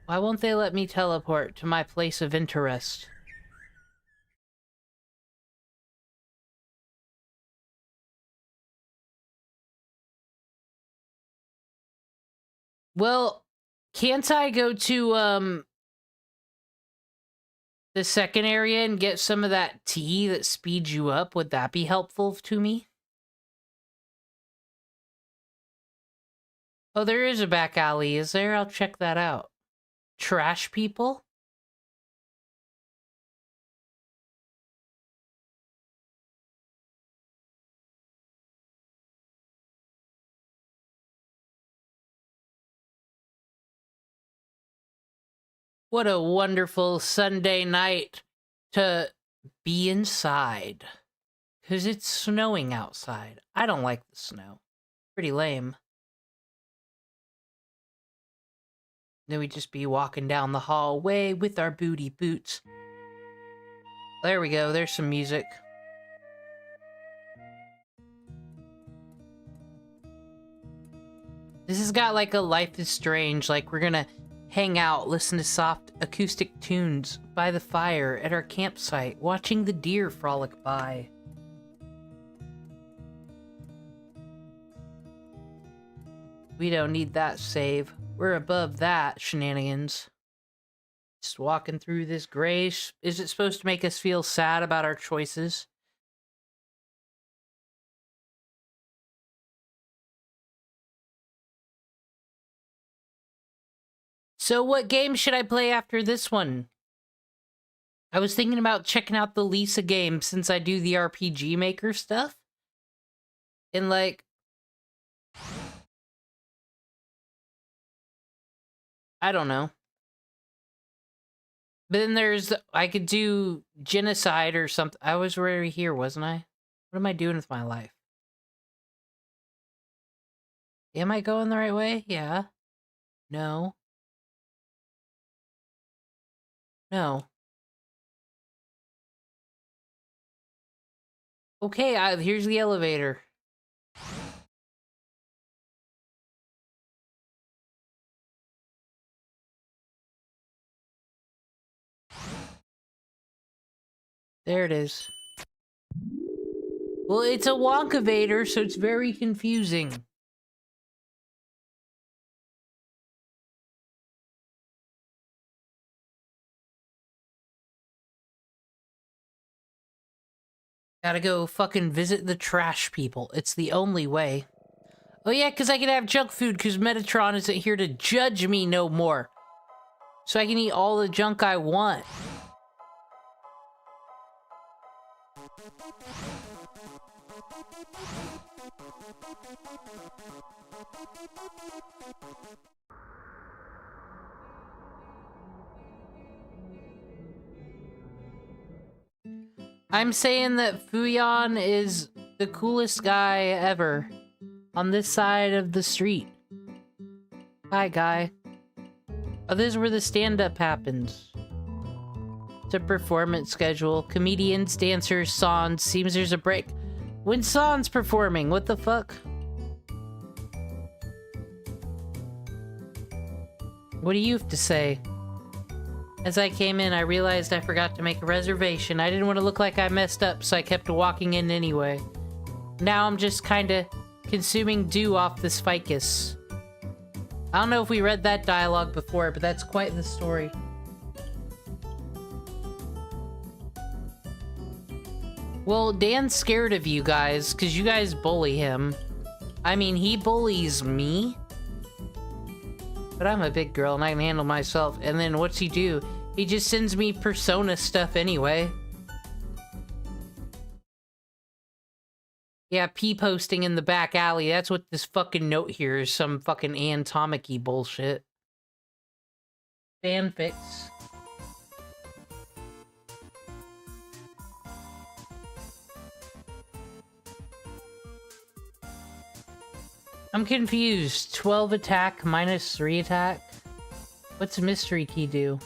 Why won't they let me teleport to my place of interest? Well, can't I go to, the second area and get some of that tea that speeds you up? Would that be helpful to me? Oh, there is a back alley, is there? I'll check that out. Trash people? What a wonderful Sunday night to be inside. Because it's snowing outside. I don't like the snow. Pretty lame. Then we'd just be walking down the hallway with our booty boots. There we go, there's some music. This has got like a Life is Strange, like we're gonna hang out, listen to soft acoustic tunes by the fire at our campsite, watching the deer frolic by. We don't need that save. We're above that shenanigans. Just walking through this gray... Is it supposed to make us feel sad about our choices? So what game should I play after this one? I was thinking about checking out the Lisa game since I do the RPG Maker stuff. And like... I don't know. But then there's... I could do Genocide or something. I was already here, wasn't I? What am I doing with my life? Am I going the right way? Yeah. No. No. Okay, here's the elevator. There it is. Well, it's a Wonkavator, so it's very confusing. Gotta go fucking visit the trash people. It's the only way. Oh yeah, because I can have junk food because Metatron isn't here to judge me no more. So I can eat all the junk I want. I'm saying that Fuyon is the coolest guy ever on this side of the street. Hi, guy. Oh, this is where the stand-up happens. It's a performance schedule. Comedians, dancers, songs. Seems there's a break. When Son's performing, what the fuck? What do you have to say? As I came in, I realized I forgot to make a reservation. I didn't want to look like I messed up, so I kept walking in anyway. Now I'm just kinda consuming dew off this ficus. I don't know if we read that dialogue before, but that's quite the story. Well, Dan's scared of you guys, because you guys bully him. I mean, he bullies me. But I'm a big girl and I can handle myself. And then what's he do? He just sends me Persona stuff anyway. Yeah, P-posting in the back alley. That's what this fucking note here is. Some fucking anatomic-y bullshit. Fanfics. I'm confused. 12 attack minus 3 attack? What's mystery key do?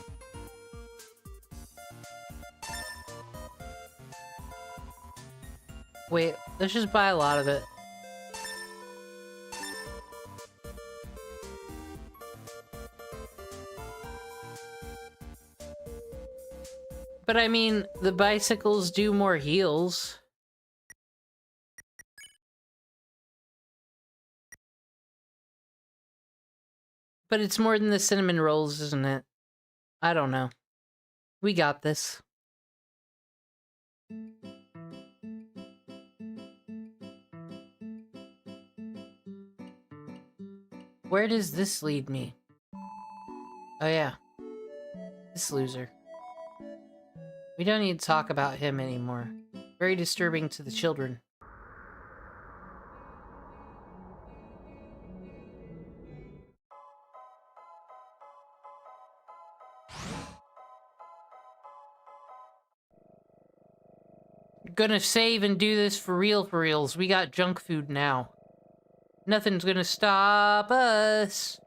Wait, let's just buy a lot of it. But I mean, the bicycles do more heals. But it's more than the cinnamon rolls, isn't it? I don't know. We got this. Where does this lead me? Oh yeah. This loser. We don't need to talk about him anymore. Very disturbing to the children. Gonna save and do this for reals. We got junk food now. Nothing's gonna stop us.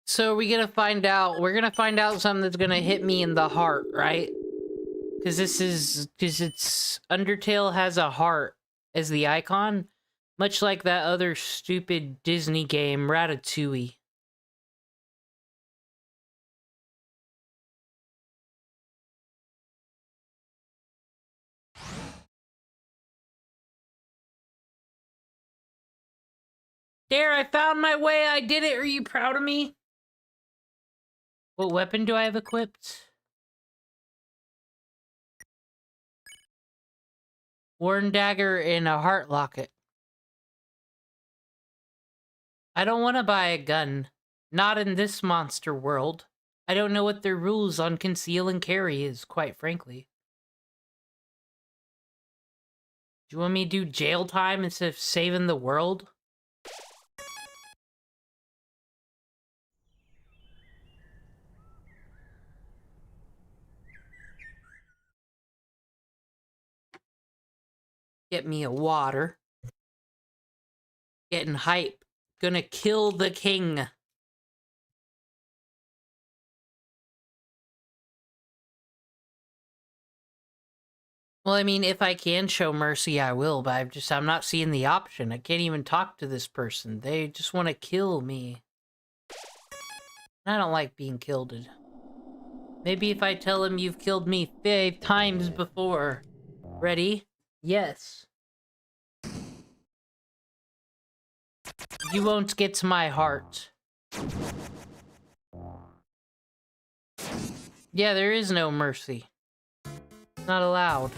So are we gonna find out? We're gonna find out something that's gonna hit me in the heart, right? Because it's Undertale has a heart as the icon, much like that other stupid Disney game, Ratatouille. There, I found my way. I did it. Are you proud of me? What weapon do I have equipped? Worn dagger and a heart locket. I don't want to buy a gun. Not in this monster world. I don't know what their rules on conceal and carry is, quite frankly. Do you want me to do jail time instead of saving the world? Get me a water. Getting hype. Gonna kill the king. Well, I mean, if I can show mercy, I will, but I'm not seeing the option. I can't even talk to this person. They just want to kill me. I don't like being killed. Maybe if I tell him you've killed me 5 times before. Ready? Yes. You won't get to my heart. Yeah, there is no mercy. Not allowed.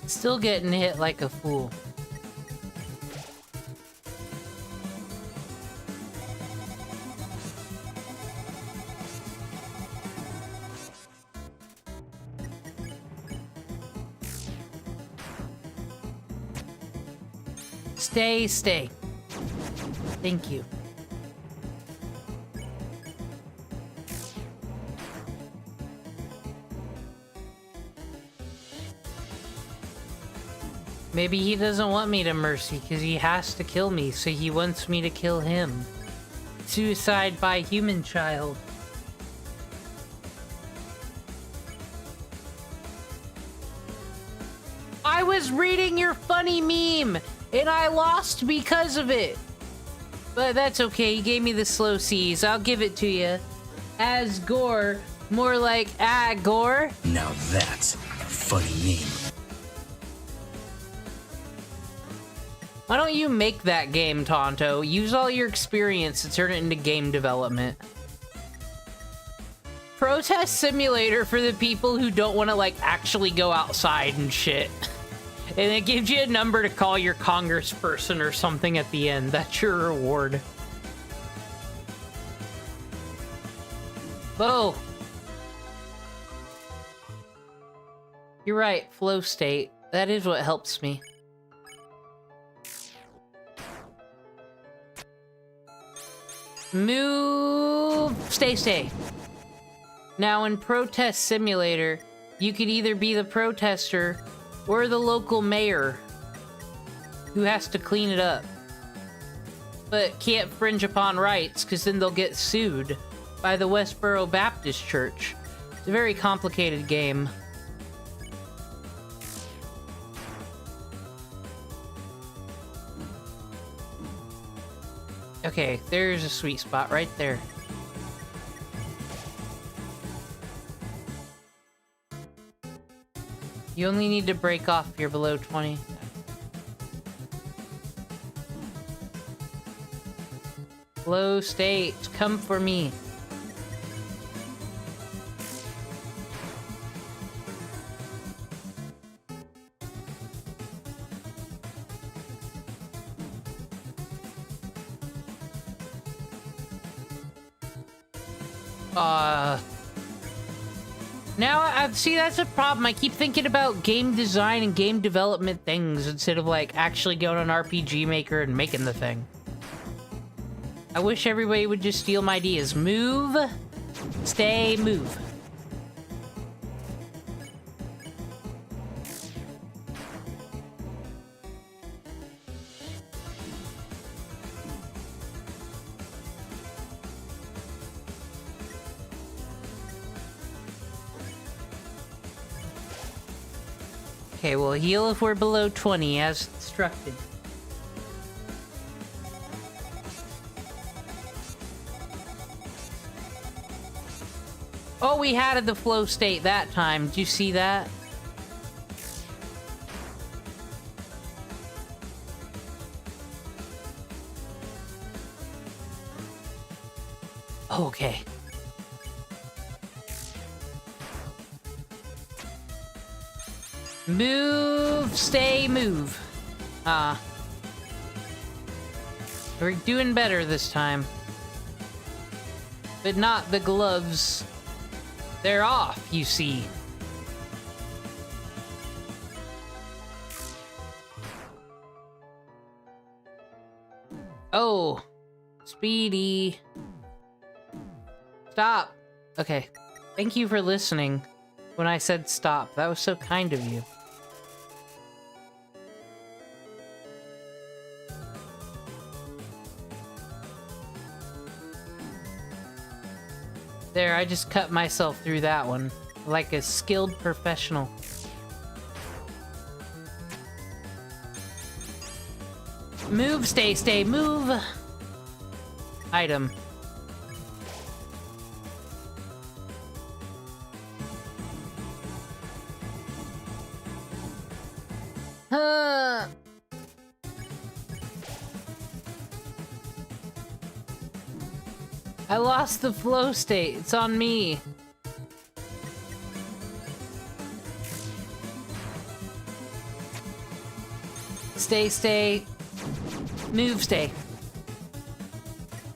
Still getting hit like a fool. Stay. Thank you. Maybe he doesn't want me to mercy because he has to kill me, so he wants me to kill him. Suicide by human child. I was reading your funny meme, and I lost because of it. But that's okay, you gave me the slow C's. I'll give it to you. As Gore, more like Gore. Now that's a funny name. Why don't you make that game, Tonto? Use all your experience to turn it into game development. Protest simulator for the people who don't want to, like, actually go outside and shit. And it gives you a number to call your congressperson or something at the end. That's your reward. Oh. You're right, flow state. That is what helps me. Move, stay. Now in Protest Simulator, you could either be the protester or the local mayor who has to clean it up. But can't fringe upon rights because then they'll get sued by the Westboro Baptist Church. It's a very complicated game. Okay, there's a sweet spot right there. You only need to break off if you're below 20. Flow state, come for me. Now I see that's a problem. I keep thinking about game design and game development things instead of like actually going on RPG Maker and making the thing. I wish everybody would just steal my ideas. Move, stay, move. Okay, we'll heal if we're below 20 as instructed. Oh, we had the flow state that time. Did you see that? Okay. Move, stay, move. We're doing better this time. But not the gloves. They're off, you see. Oh. Speedy. Stop. Okay. Thank you for listening when I said stop. That was so kind of you. There, I just cut myself through that one. Like a skilled professional. Move, stay, move! Item. Huh. I lost the flow state. It's on me. Stay. Move, stay.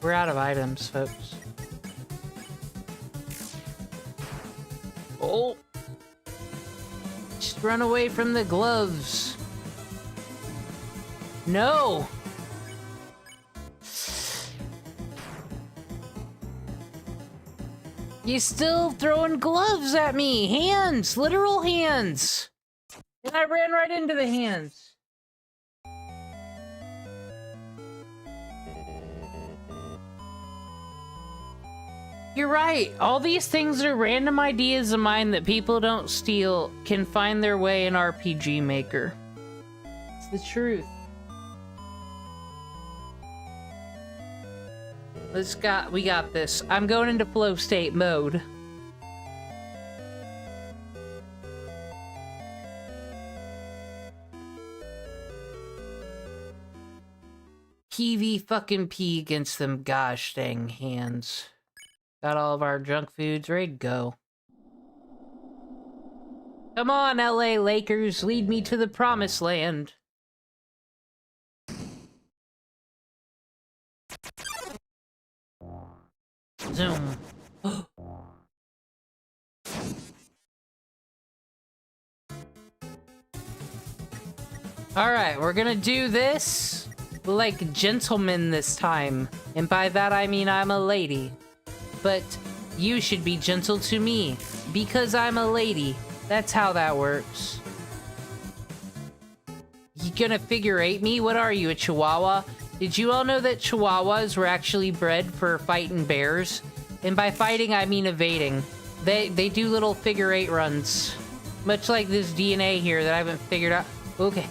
We're out of items, folks. Oh. Just run away from the gloves. No. You still throwing gloves at me. Hands. Literal hands. And I ran right into the hands. You're right. All these things are random ideas of mine that people don't steal can find their way in RPG Maker. It's the truth. We got this. I'm going into flow state mode. PvP against them gosh dang hands. Got all of our junk foods ready to go. Come on, LA Lakers, lead me to the promised land. Zoom. Alright, we're gonna do this. like gentleman this time. And by that I mean I'm a lady. But you should be gentle to me, because I'm a lady. That's how that works. You gonna figure eight me? What are you, a chihuahua? Did you all know that chihuahuas were actually bred for fighting bears? And by fighting, I mean evading. They do little figure eight runs. Much like this DNA here that I haven't figured out. Okay.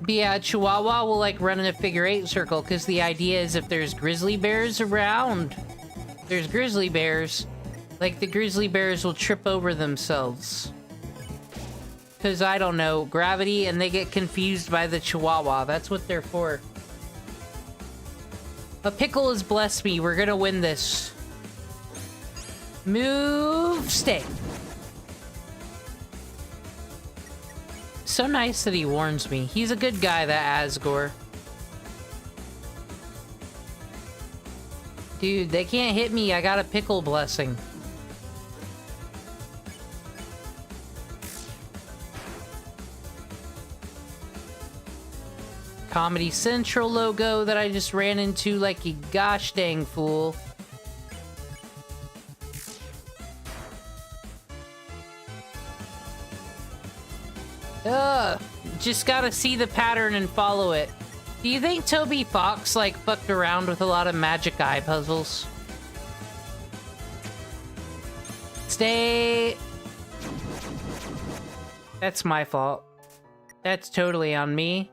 But yeah, a chihuahua will like run in a figure eight circle, because the idea is if there's grizzly bears around, there's grizzly bears, like the grizzly bears will trip over themselves. Because, I don't know, gravity, and they get confused by the chihuahua. That's what they're for. A pickle has blessed me. We're gonna win this. Move, stay. So nice that he warns me. He's a good guy, that Asgore. Dude, they can't hit me. I got a pickle blessing. Comedy Central logo that I just ran into like a gosh dang fool. Just gotta see the pattern and follow it. Do you think Toby Fox like fucked around with a lot of magic eye puzzles? Stay. That's my fault. That's totally on me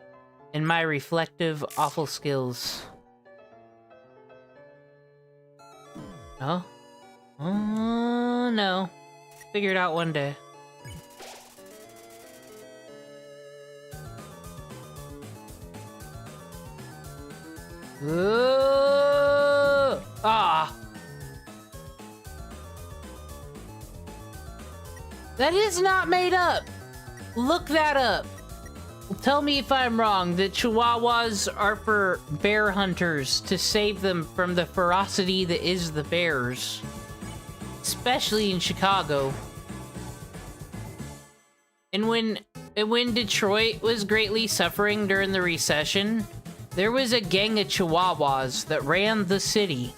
and my reflective awful skills. Oh? Oh no. Figure it out one day. Ah. That is not made up. Look that up. Tell me if I'm wrong. The Chihuahuas are for bear hunters to save them from the ferocity that is the bears. Especially in Chicago. And when Detroit was greatly suffering during the recession, there was a gang of Chihuahuas that ran the city.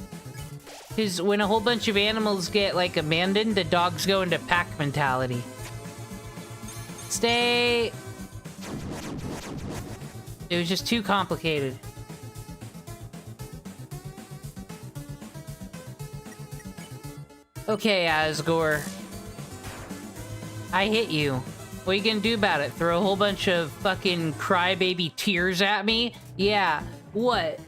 Because when a whole bunch of animals get, like, abandoned, the dogs go into pack mentality. Stay. It was just too complicated. Okay, Asgore. I hit you. What are you gonna do about it? Throw a whole bunch of fucking crybaby tears at me? Yeah, what?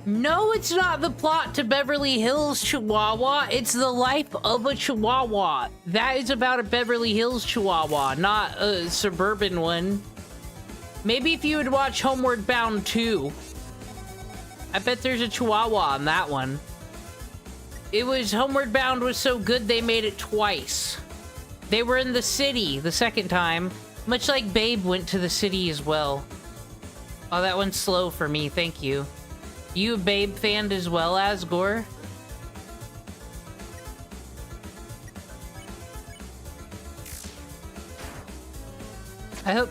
No, it's not the plot to Beverly Hills Chihuahua. It's the life of a Chihuahua. That is about a Beverly Hills Chihuahua, not a suburban one. Maybe if you would watch Homeward Bound 2. I bet there's a Chihuahua on that one. It was Homeward Bound was so good they made it twice. They were in the city the second time, much like Babe went to the city as well. Oh, that one's slow for me, thank you. You a Babe fan as well, Asgore? I hope...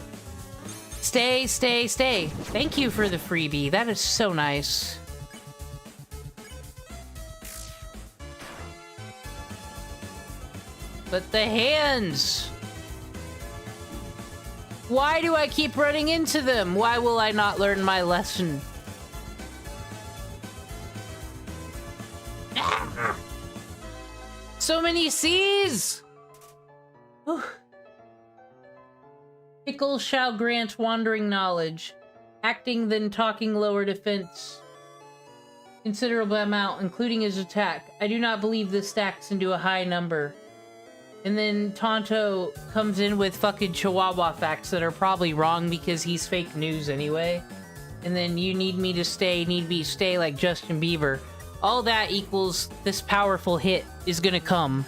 Stay, stay, stay. Thank you for the freebie. That is so nice. But the hands! Why do I keep running into them? Why will I not learn my lesson? So many C's! Whew. Pickle shall grant wandering knowledge. Acting then talking lower defense. Considerable amount, including his attack. I do not believe this stacks into a high number. And then Tonto comes in with fucking Chihuahua facts that are probably wrong because he's fake news anyway. And then you need me to stay like Justin Bieber. All that equals this powerful hit is gonna come.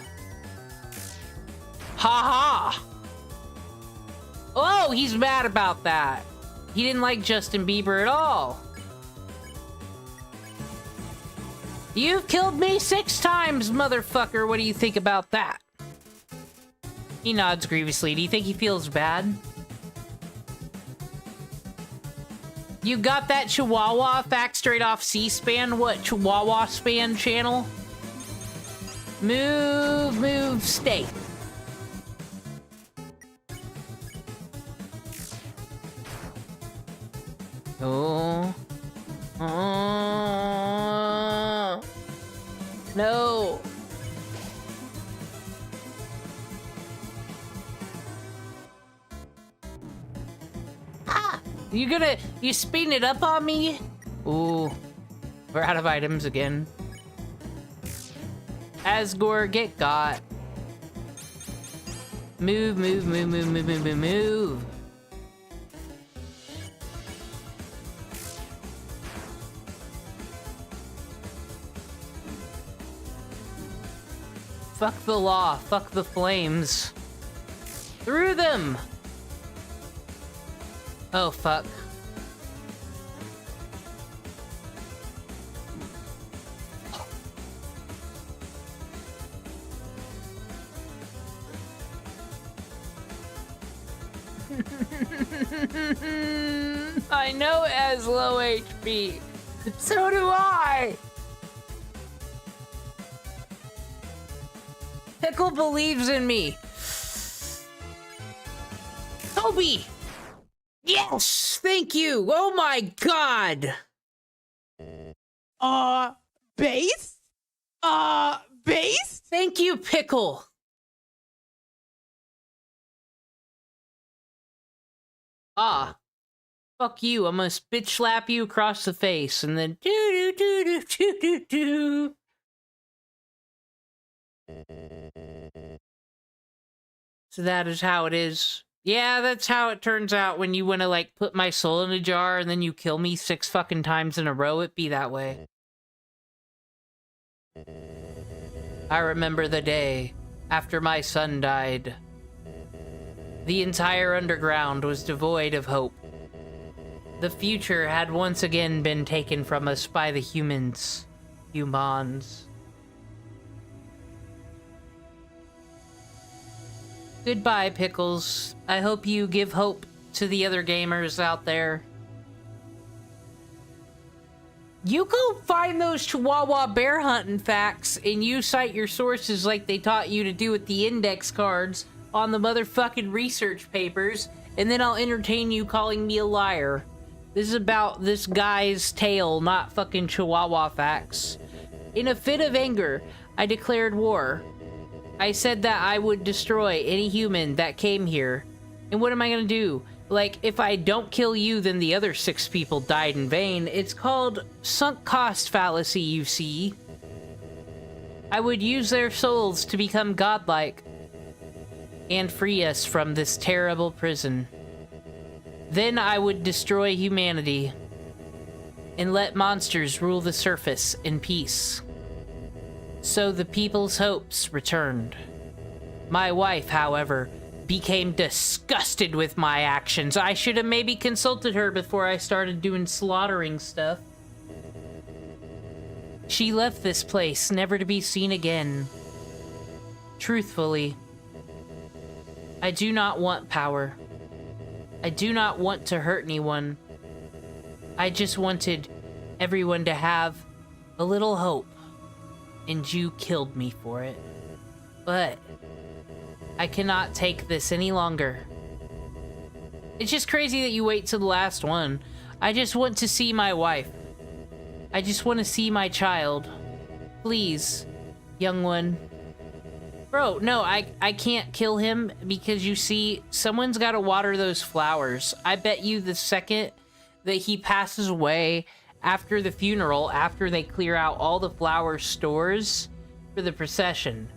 Ha ha! Oh, he's mad about that. He didn't like Justin Bieber at all. You've killed me 6 times, motherfucker. What do you think about that? He nods grievously. Do you think he feels bad? You got that Chihuahua fact straight off C-SPAN? What, Chihuahua Span channel? Move, stay. Oh. No. Ah! You speeding it up on me? Ooh. We're out of items again. Asgore, get got. Move. Fuck the law, fuck the flames. Through them! Oh, fuck. I know it has low HP. So do I! Pickle believes in me. Toby! Yes! Thank you! Oh my god! Base? Base? Thank you, Pickle! Ah. Fuck you, I'm gonna bitch slap you across the face, and then do. So that is how it is. Yeah, that's how it turns out when you want to, like, put my soul in a jar and then you kill me 6 fucking times in a row. It be that way. I remember the day after my son died. The entire underground was devoid of hope. The future had once again been taken from us by the humans. Humans. Goodbye, Pickles. I hope you give hope to the other gamers out there. You go find those Chihuahua bear hunting facts and you cite your sources like they taught you to do with the index cards on the motherfucking research papers, and then I'll entertain you calling me a liar. This is about this guy's tale, not fucking Chihuahua facts. In a fit of anger, I declared war. I said that I would destroy any human that came here. And what am I gonna do? Like, if I don't kill you, then the other 6 people died in vain. It's called sunk cost fallacy, you see. I would use their souls to become godlike and free us from this terrible prison. Then I would destroy humanity and let monsters rule the surface in peace. So the people's hopes returned. My wife, however, became disgusted with my actions. I should have maybe consulted her before I started doing slaughtering stuff. She left this place, never to be seen again. Truthfully, I do not want power. I do not want to hurt anyone. I just wanted everyone to have a little hope. And you killed me for it. But I cannot take this any longer. It's just crazy that you wait till the last one. I just want to see my wife. I just want to see my child. Please, young one. Bro, no, I can't kill him because, you see, someone's got to water those flowers. I bet you the second that he passes away after the funeral, after they clear out all the flower stores for the procession,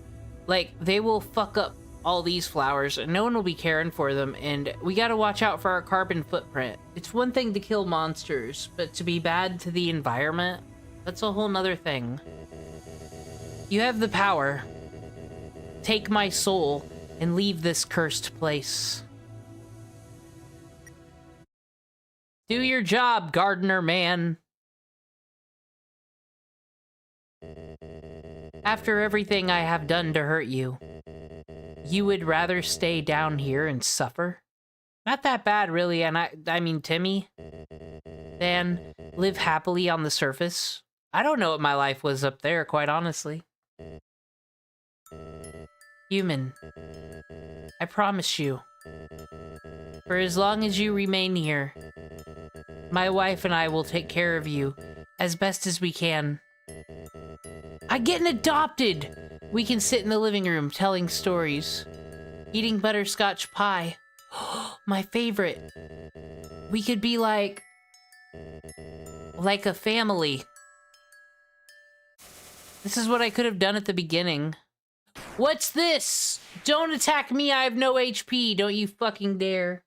like, they will fuck up all these flowers and no one will be caring for them, and we gotta watch out for our carbon footprint. It's one thing to kill monsters, but to be bad to the environment, that's a whole nother thing. You have the power. Take my soul and leave this cursed place. Do your job, gardener man. After everything I have done to hurt you, you would rather stay down here and suffer? Not that bad, really, and I mean Timmy, than live happily on the surface. I don't know what my life was up there, quite honestly. Human, I promise you, for as long as you remain here, my wife and I will take care of you as best as we can. I'm getting adopted! We can sit in the living room telling stories, eating butterscotch pie. My favorite. We could be like a family. This is what I could have done at the beginning. What's this? Don't attack me, I have no HP. Don't you fucking dare.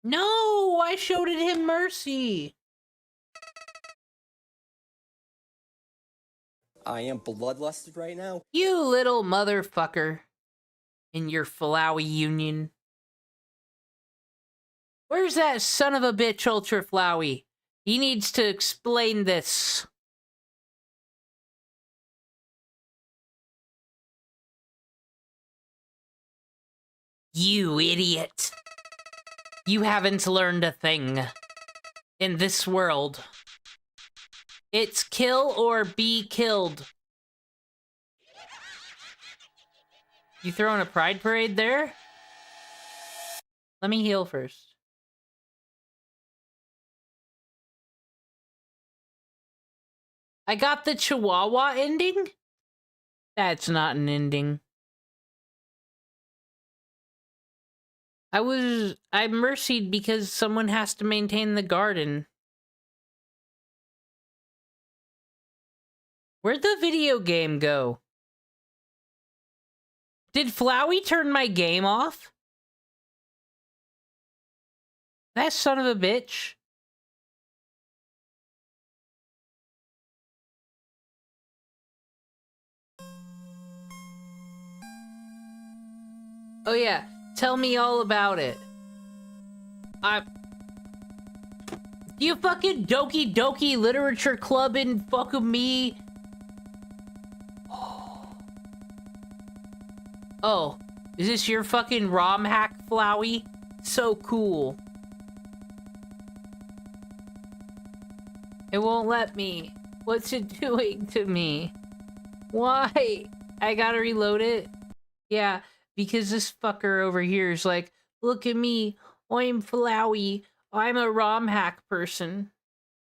No, I showed him mercy. I am bloodlusted right now. You little motherfucker. In your Flowey union. Where's that son of a bitch Ultra Flowey? He needs to explain this. You idiot. You haven't learned a thing. In this world. It's kill or be killed. You throwing a pride parade there? Let me heal first. I got the Chihuahua ending? That's not an ending. I mercied because someone has to maintain the garden. Where'd the video game go? Did Flowey turn my game off? That son of a bitch. Oh yeah, tell me all about it. You fucking Doki Doki Literature Club in fucking me. Oh, is this your fucking ROM hack, Flowey? So cool. It won't let me. What's it doing to me? Why? I gotta reload it? Yeah, because this fucker over here is like, look at me, I'm Flowey, I'm a ROM hack person.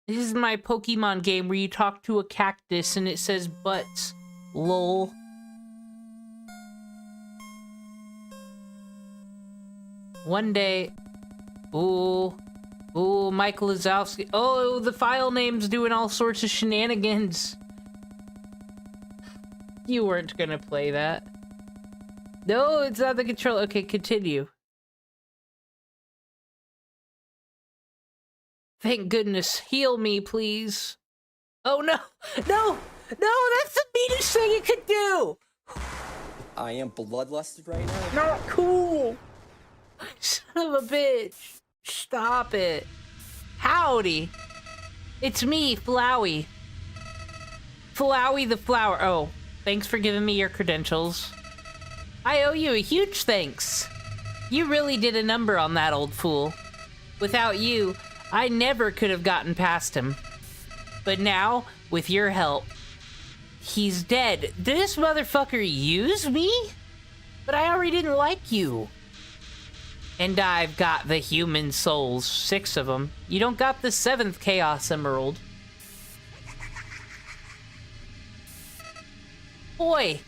This is my Pokemon game where you talk to a cactus and it says butts. Lol. One day... Ooh, Mike Lazowski. Oh, the file name's doing all sorts of shenanigans. You weren't gonna play that. No, it's not the controller. Okay, continue. Thank goodness. Heal me, please. Oh, no. No! No, that's the meanest thing you could do! I am bloodlusted right now. Not cool! Son of a bitch. Stop it. Howdy. It's me, Flowey. Flowey the Flower. Oh, thanks for giving me your credentials. I owe you a huge thanks. You really did a number on that old fool. Without you, I never could have gotten past him. But now, with your help, he's dead. Did this motherfucker use me? But I already didn't like you. And I've got the human souls, 6 of them. You don't got the 7th Chaos Emerald. Boy,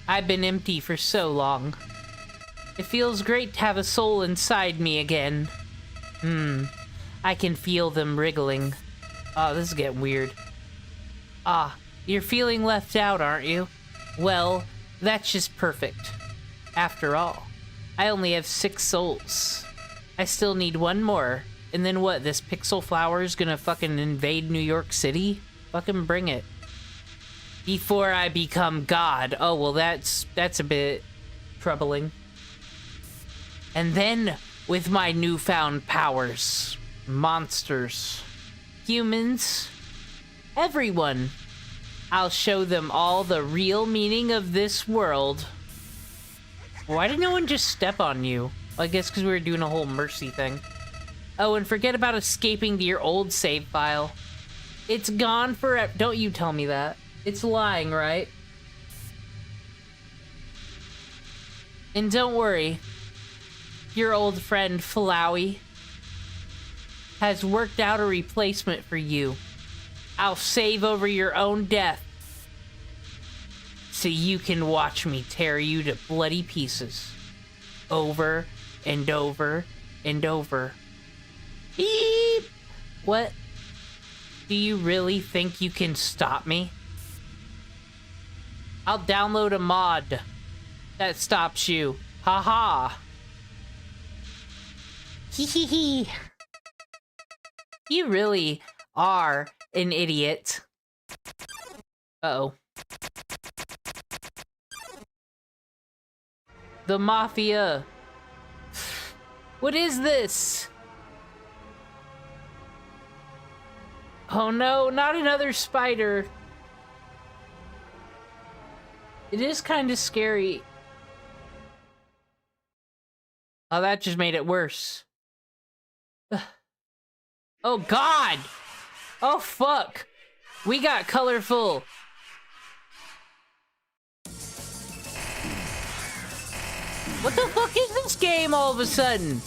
I've been empty for so long. It feels great to have a soul inside me again. I can feel them wriggling. Oh, this is getting weird. Ah, you're feeling left out, aren't you? Well, that's just perfect. After all, I only have 6 souls. I still need 1 more. And then what, this pixel flower is gonna fucking invade New York City? Fucking bring it. Before I become God. Oh, well, that's a bit troubling. And then, with my newfound powers, monsters, humans, everyone. I'll show them all the real meaning of this world. Why did no one just step on you? Well, I guess because we were doing a whole mercy thing. Oh, and forget about escaping to your old save file. It's gone forever. Don't you tell me that. It's lying, right? And don't worry. Your old friend, Flowey, has worked out a replacement for you. I'll save over your own death. So you can watch me tear you to bloody pieces. Over and over and over. Beep! What? Do you really think you can stop me? I'll download a mod that stops you. Haha. Hee hee hee. You really are an idiot. Uh-oh. The Mafia. What is this? Oh no, not another spider. It is kind of scary. Oh, that just made it worse. Oh god! Oh fuck! We got colorful. What the fuck is this game all of a sudden?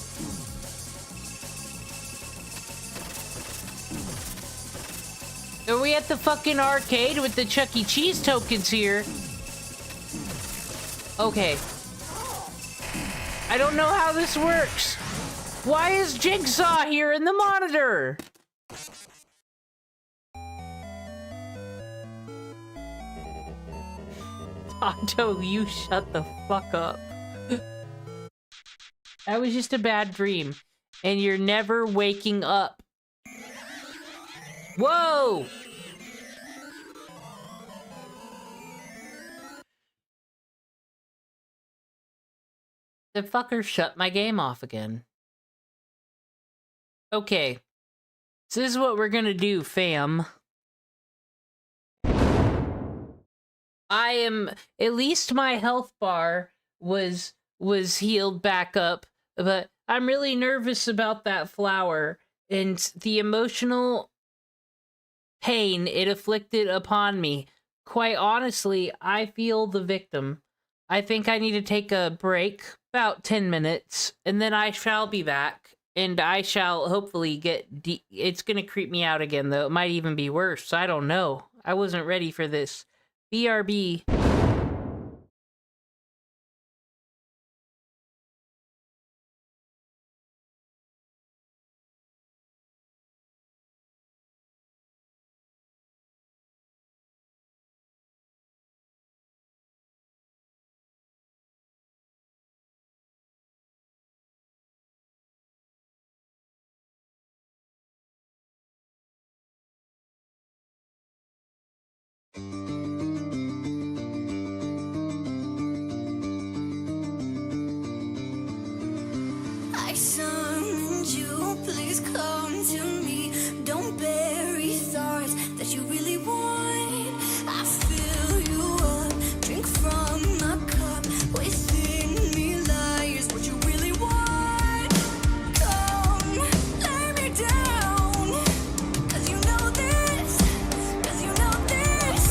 Are we at the fucking arcade with the Chuck E. Cheese tokens here? Okay. I don't know how this works. Why is Jigsaw here in the monitor? Tonto, you shut the fuck up. That was just a bad dream. And you're never waking up. Whoa! The fucker shut my game off again. Okay. So this is what we're gonna do, fam. At least my health bar was healed back up, but I'm really nervous about that flower and the emotional pain it afflicted upon me. Quite honestly, I feel the victim. I think I need to take a break, about 10 minutes, and then I shall be back, and I shall hopefully get it's gonna creep me out again, though. It might even be worse. I don't know. I wasn't ready for this. BRB. I summoned you, please come to me. Don't bury thoughts that you really want. I fill you up, drink from my cup. Within me lies what you really want. Come, lay me down, 'cause you know this, 'cause you know this.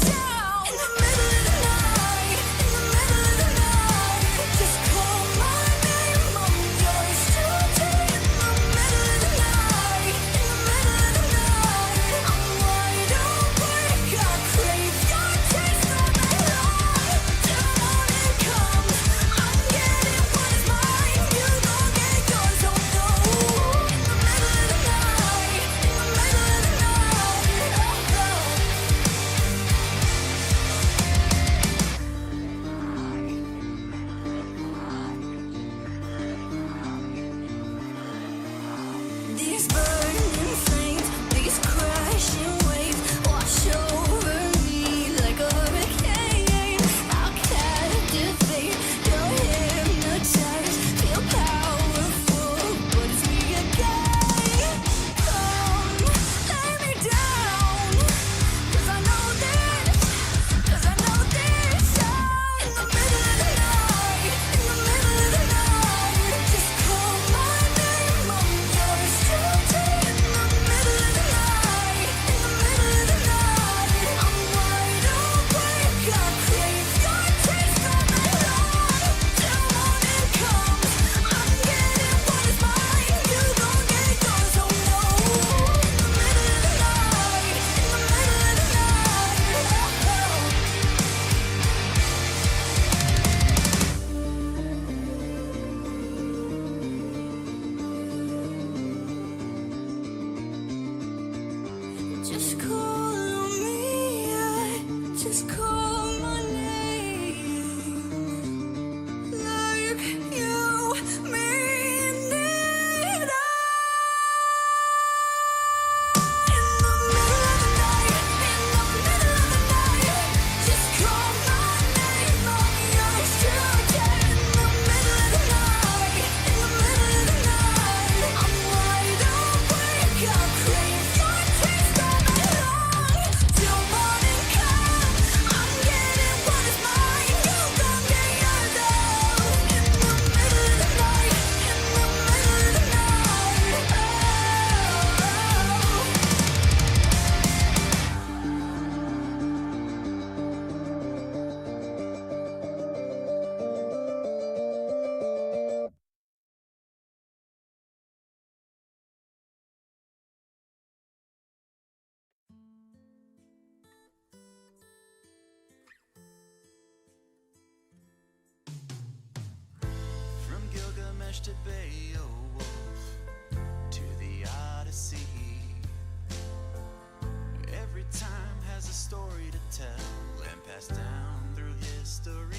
banished at Beowulf to the Odyssey. Every time has a story to tell and pass down through history.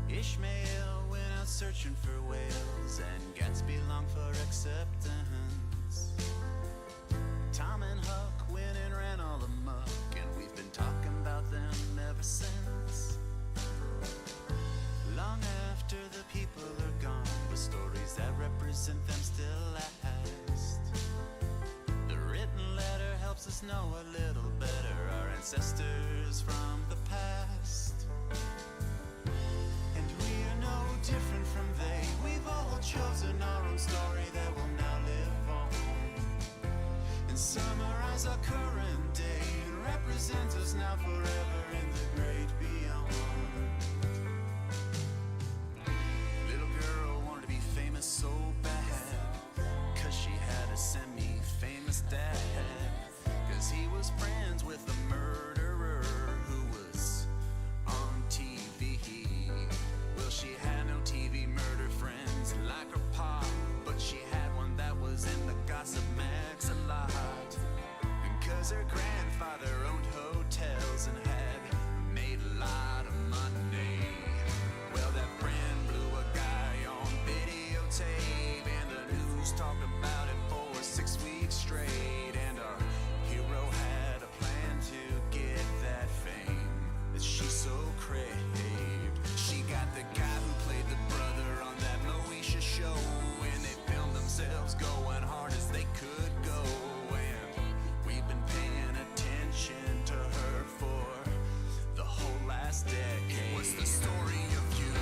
Ishmael went out searching for whales, and Gatsby longed for acceptance. Tom and Huck went and ran all amok, and we've been talking about them ever since. Long after the people are gone, the stories that represent them still last. The written letter helps us know a little better our ancestors from the past. And we are no different from they. We've all chosen our own story that will now live on, and summarize our current day and represent us now forever in the great beyond. Little girl wanted to be famous so bad, 'cause she had a semi-famous dad. 'Cause he was friends with a murderer who was on TV. Well, she had no TV murder friends like her pop, but she had one that was in the gossip mags a lot. And 'cause her grandfather owned hotels and had made a lot of money. Well, that friend blew a guy on videotape, and the news talked about it for 6 weeks straight. And our hero had a plan to get that fame that she so craved. She got the guy who played the brother on that Moesha show, and they filmed themselves going hard as they could go. And we've been paying attention to her for the whole last decade. It was the story of you.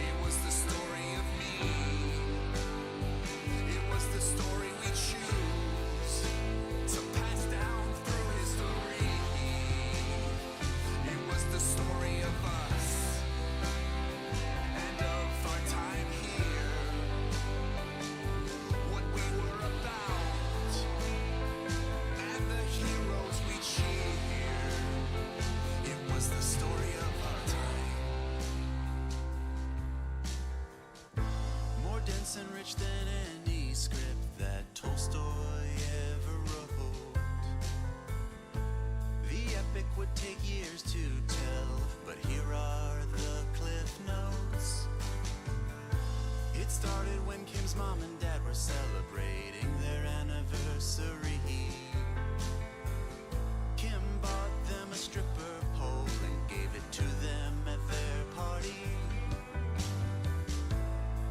It was the story of me. It was the story we choose to pass down through history. It was the story of us and of our time here, what we were about, and the heroes we cheer. It was the story of our time. More dense and rich than any script that Tolstoy ever wrote. The epic would take years to tell, but here are the cliff notes. It started when Kim's mom and dad were celebrating their anniversary. Kim bought them a stripper pole and gave it to them at their party.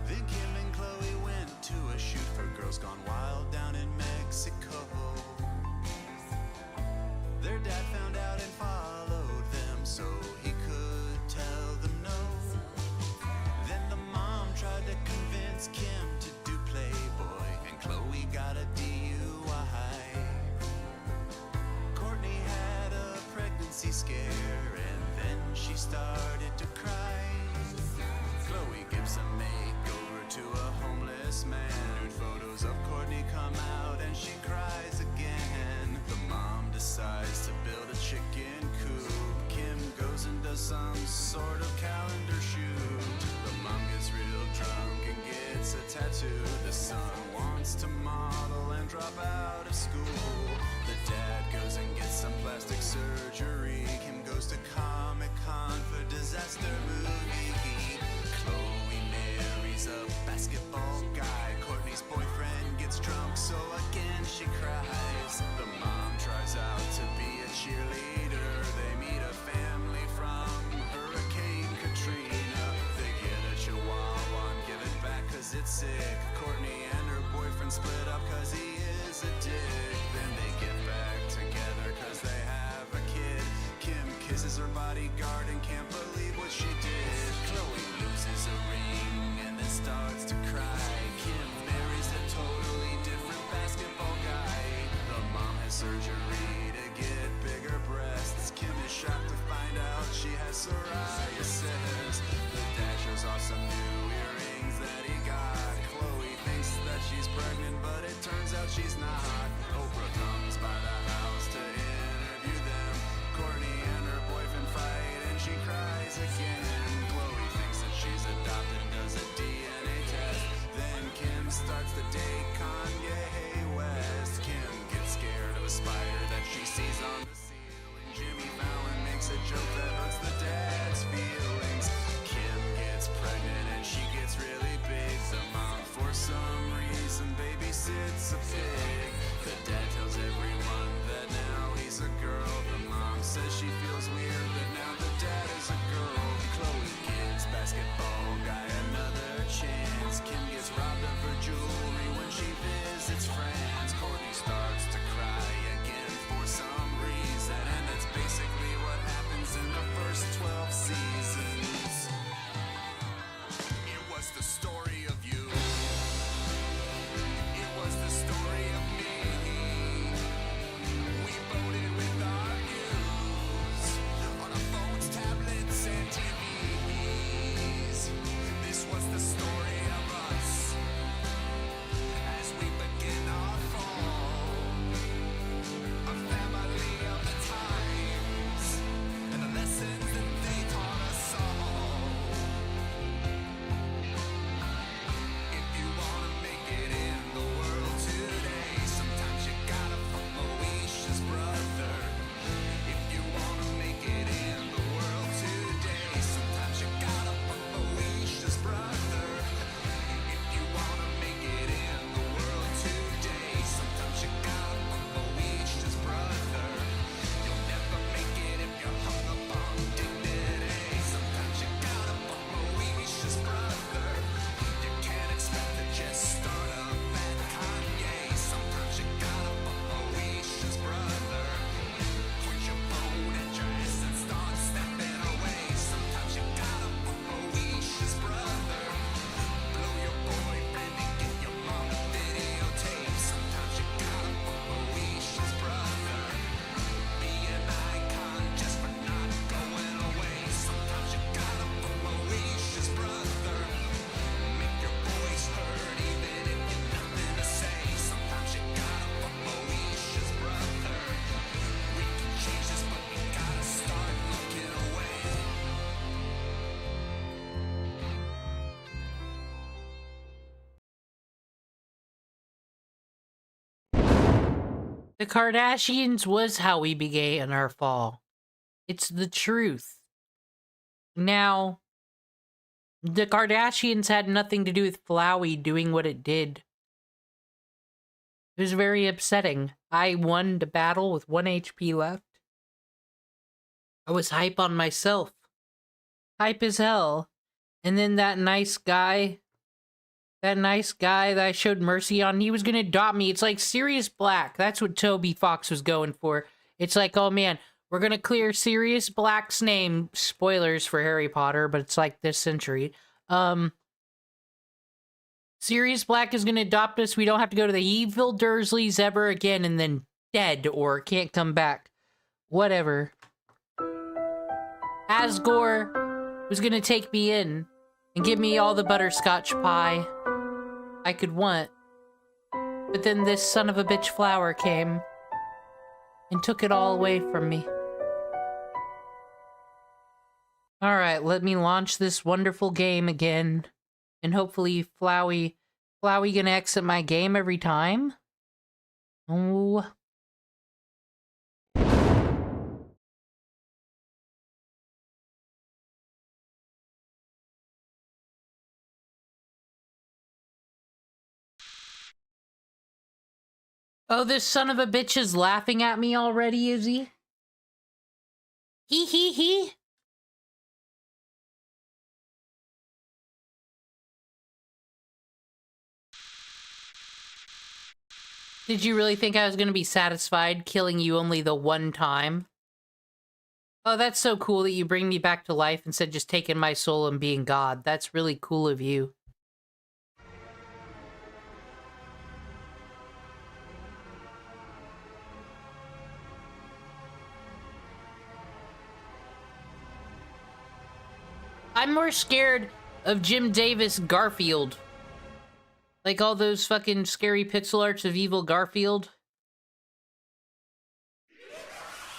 Then Kim and Chloe went to a shoot for Girls Gone Wild down in Mexico. Their dad found out and followed them so he could tell them no. Then the mom tried to convince Kim to do Playboy, and Chloe got a DUI. Courtney had a pregnancy scare, and then she started to cry. Chloe gives a makeover to a homeless man. Nude photos of Courtney come out and she cries again. The mom decides to build a chicken coop. Kim goes and does some sort of calendar shoot. The mom gets real drunk and gets a tattoo. The son wants to model and drop out of school. The dad goes and gets some plastic surgery. Kim goes to Comic-Con for disaster movie. Chloe marries a basketball guy. Courtney's boyfriend gets drunk, so again she cries. The mom tries out to be a cheerleader. They meet a family from Hurricane Katrina. They get a chihuahua and give it back 'cause it's sick. Courtney and her boyfriend split up 'cause he is a dick. Then they get back together 'cause they have a kid. Kim kisses her bodyguard and can't believe what she did. Chloe loses a ring and then starts to cry. Kim marries a totally different basketball guy. The mom has surgery to get bigger breasts. Kim is shocked to find out she has psoriasis. The dad shows off some new earrings that he got. Chloe thinks that she's pregnant, but it turns out she's not. Oprah comes by the house to interview them. Courtney and her boyfriend fight and she cries again. Chloe thinks that she The Kardashians was how we began our fall. It's the truth. Now, the Kardashians had nothing to do with Flowey doing what it did. It was very upsetting. I won the battle with 1 HP left. I was hype on myself. Hype as hell. And then that nice guy that I showed mercy on, he was gonna adopt me. It's like Sirius Black. That's what Toby Fox was going for. It's like, oh man, we're gonna clear Sirius Black's name. Spoilers for Harry Potter, but it's like this century. Sirius Black is gonna adopt us. We don't have to go to the evil Dursleys ever again, and then dead or can't come back. Whatever. Asgore was gonna take me in and give me all the butterscotch pie I could want. But then this son of a bitch flower came and took it all away from me. Alright, let me launch this wonderful game again. And hopefully Flowey gonna exit my game every time? Oh. Oh, this son of a bitch is laughing at me already, is he? He. Did you really think I was gonna be satisfied killing you only the one time? Oh, that's so cool that you bring me back to life instead of just taking my soul and being God. That's really cool of you. I'm more scared of Jim Davis Garfield. Like all those fucking scary pixel arts of evil Garfield.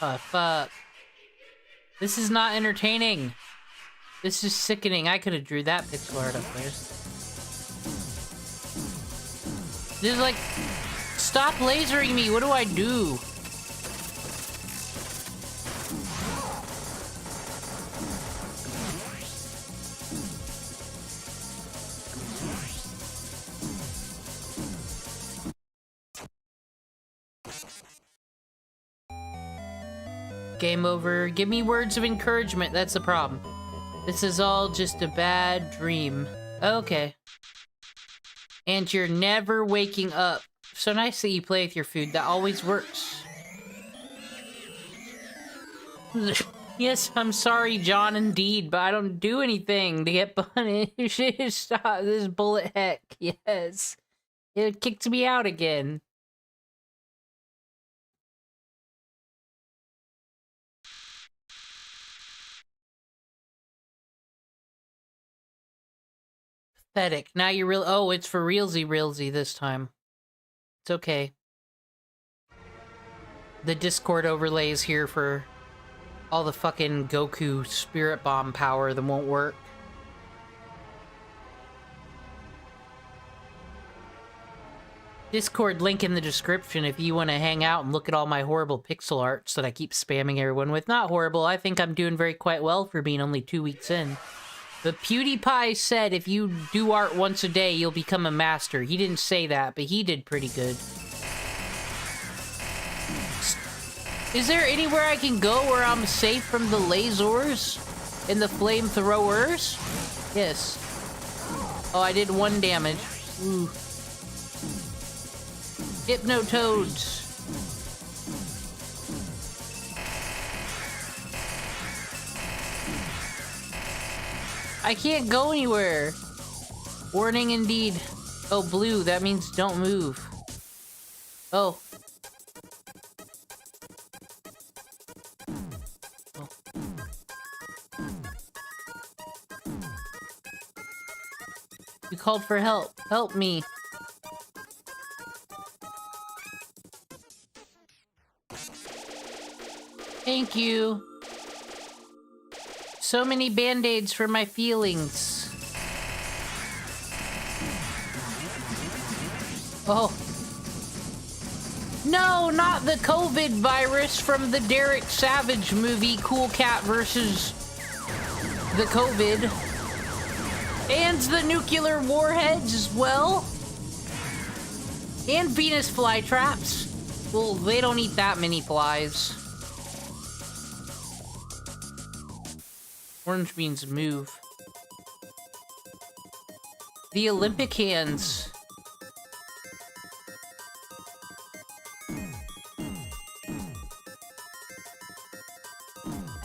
Oh, fuck. This is not entertaining. This is sickening. I could have drew that pixel art up there. This is like... Stop lasering me! What do I do? Game over. Give me words of encouragement. That's the problem. This is all just a bad dream. Okay. And you're never waking up. So nice that you play with your food. That always works. Yes, I'm sorry, John, indeed, but I don't do anything to get punished. Stop this bullet heck. Yes. It kicked me out again. Pathetic. Now you're real. Oh, it's for realsy this time. It's okay. The Discord overlay is here for all the fucking Goku Spirit Bomb power that won't work. Discord link in the description if you want to hang out and look at all my horrible pixel arts that I keep spamming everyone with. Not horrible. I think I'm doing very quite well for being only 2 weeks in. But PewDiePie said if you do art once a day, you'll become a master. He didn't say that, but he did pretty good. Is there anywhere I can go where I'm safe from the lasers and the flamethrowers? Yes. Oh, I did 1 damage. Ooh. Hypnotoads. I can't go anywhere. Warning indeed. Oh, blue. That means don't move. Oh. Oh. You called for help. Help me. Thank you. So many band-aids for my feelings. Oh. No, not the COVID virus from the Derek Savage movie, Cool Cat versus the COVID. And the nuclear warheads as well. And Venus flytraps. Well, they don't eat that many flies. Orange beans move. The Olympic hands.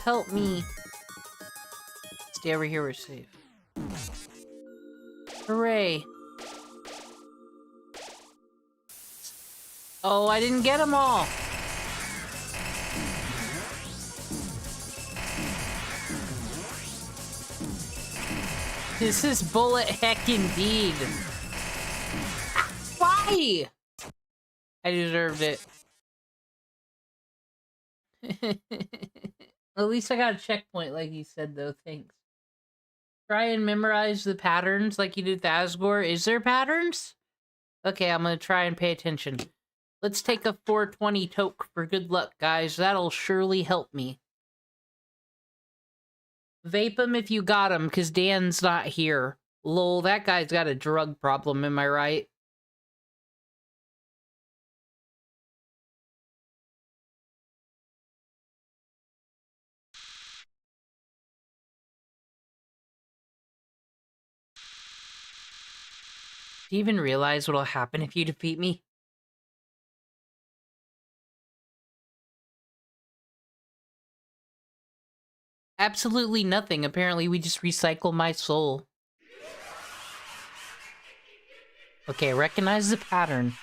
Help me. Stay over here, we're safe. Hooray. Oh, I didn't get them all. This is bullet heck indeed. Why? I deserved it. At least I got a checkpoint like you said though, thanks. Try and memorize the patterns like you did with Asgore. Is there patterns? Okay, I'm gonna try and pay attention. Let's take a 420 toke for good luck, guys. That'll surely help me. Vape him if you got him, because Dan's not here. Lol, that guy's got a drug problem, am I right? Do you even realize what'll happen if you defeat me? Absolutely nothing. Apparently we just recycle my soul. Okay, recognize the pattern.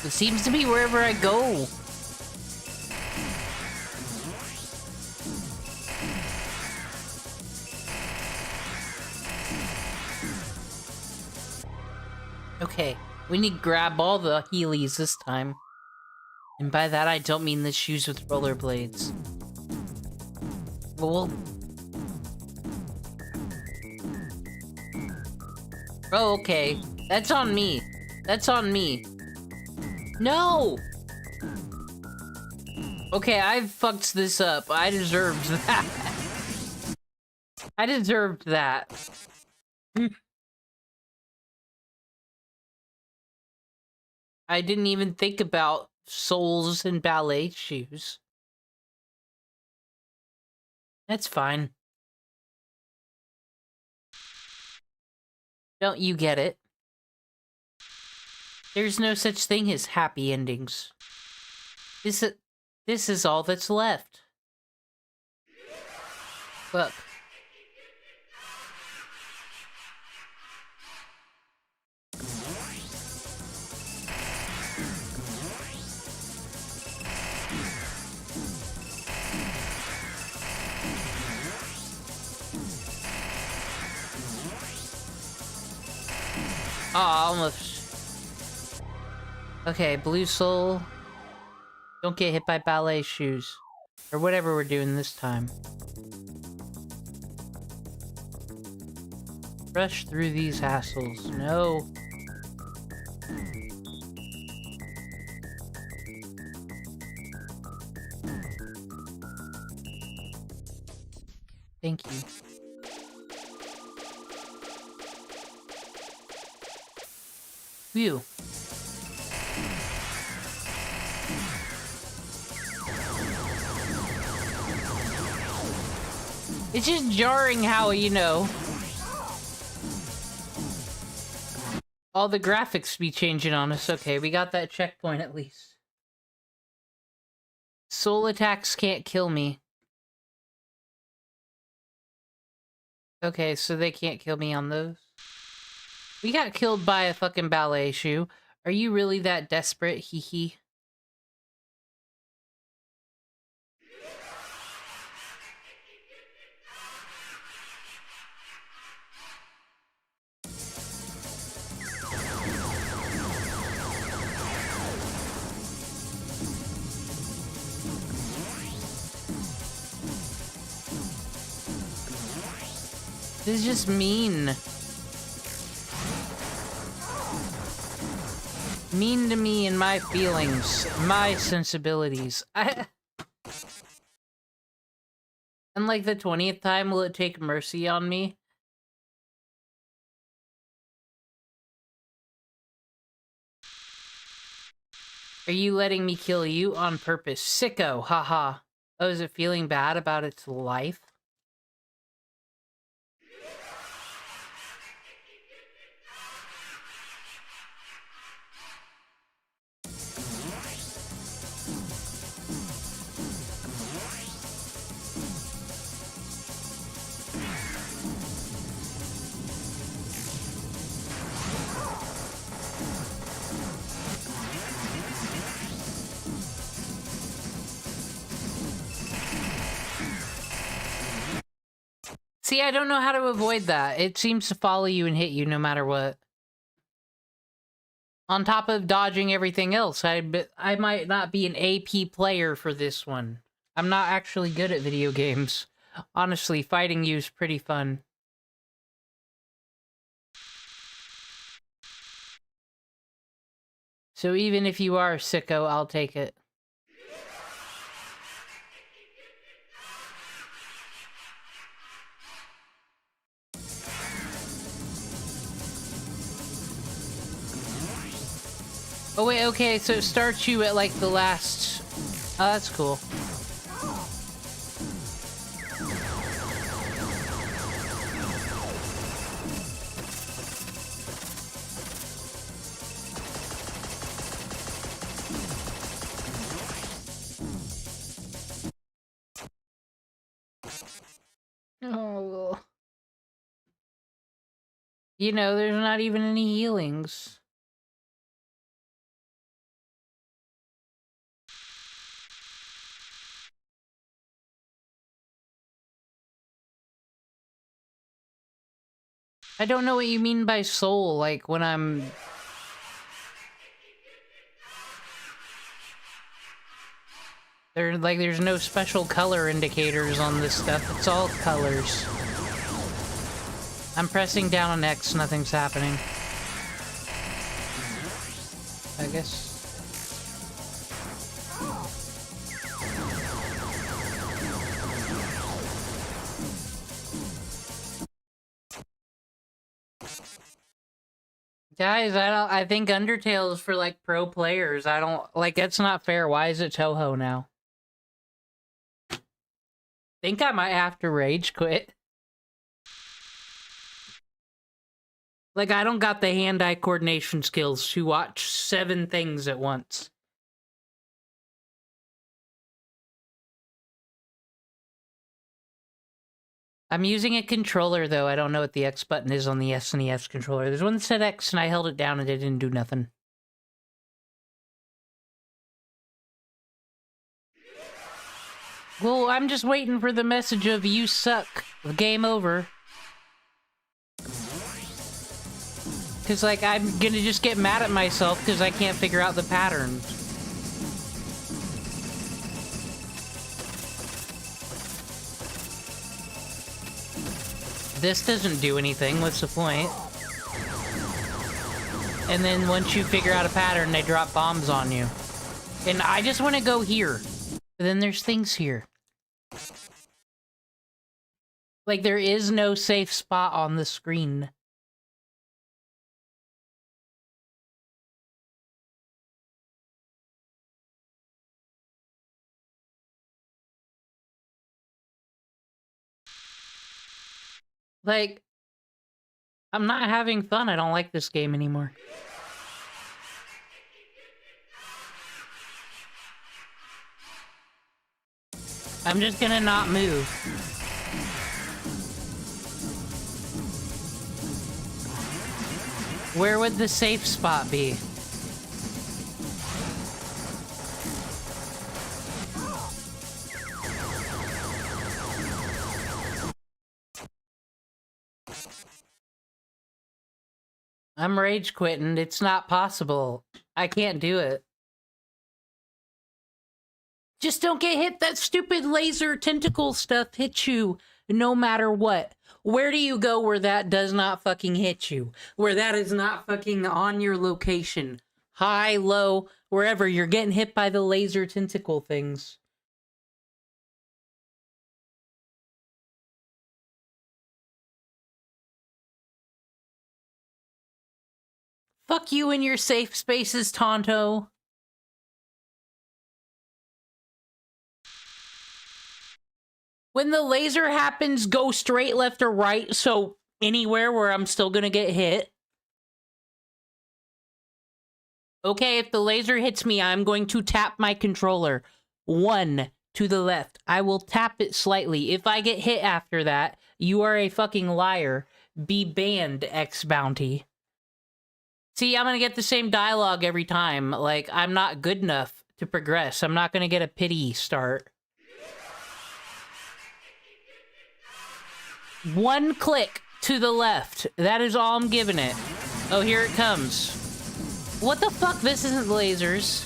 It seems to be wherever I go. Okay, we need to grab all the Heelys this time. And by that I don't mean the shoes with rollerblades. Well... Oh, okay. That's on me. That's on me. No! Okay, I've fucked this up. I deserved that. I deserved that. I didn't even think about soles and ballet shoes. That's fine. Don't you get it? There's no such thing as happy endings. This is all that's left. Look. Aw, almost. Okay, blue soul. Don't get hit by ballet shoes. Or whatever we're doing this time. Rush through these hassles. No. Thank you. Phew. It's just jarring how, you know, all the graphics be changing on us. Okay, we got that checkpoint at least. Soul attacks can't kill me. Okay, so they can't kill me on those. We got killed by a fucking ballet shoe. Are you really that desperate? Hee hee. This is just mean. Mean to me and my feelings, my sensibilities. And like the 20th time, will it take mercy on me? Are you letting me kill you on purpose? Sicko, haha. Oh, is it feeling bad about its life? See, I don't know how to avoid that. It seems to follow you and hit you no matter what. On top of dodging everything else, I might not be an AP player for this one. I'm not actually good at video games. Honestly, fighting you is pretty fun. So even if you are a sicko, I'll take it. Oh wait, okay, so it starts you at like the last... Oh, that's cool. Oh. You know, there's not even any healings. I don't know what you mean by soul, like when I'm... There's no special color indicators on this stuff, it's all colors. I'm pressing down on X, nothing's happening. I guess. Guys, I think Undertale is for, like, pro players. I don't... Like, that's not fair. Why is it Toho now? Think I might have to rage quit. Like, I don't got the hand-eye coordination skills to watch 7 things at once. I'm using a controller, though. I don't know what the X button is on the SNES controller. There's one that said X, and I held it down, and it didn't do nothing. Well, I'm just waiting for the message of, you suck. Game over. Because, like, I'm gonna just get mad at myself because I can't figure out the pattern. This doesn't do anything, what's the point? And then once you figure out a pattern, they drop bombs on you. And I just want to go here. But then there's things here. Like, there is no safe spot on the screen. Like, I'm not having fun. I don't like this game anymore. I'm just gonna not move. Where would the safe spot be? I'm rage quitting. It's not possible. I can't do it. Just don't get hit. That stupid laser tentacle stuff hits you. no matter what. Where do you go where that does not fucking hit you? Where that is not fucking on your location? High, low, wherever, you're getting hit by the laser tentacle things. Fuck you in your safe spaces, Tonto. When the laser happens, go straight, left, or right, so anywhere where I'm still gonna get hit. Okay, if the laser hits me, I'm going to tap my controller. 1 to the left. I will tap it slightly. If I get hit after that, you are a fucking liar. Be banned, X Bounty. See, I'm gonna get the same dialogue every time. Like, I'm not good enough to progress. I'm not gonna get a pity start. 1 click to the left. That is all I'm giving it. Oh, here it comes. What the fuck? This isn't lasers.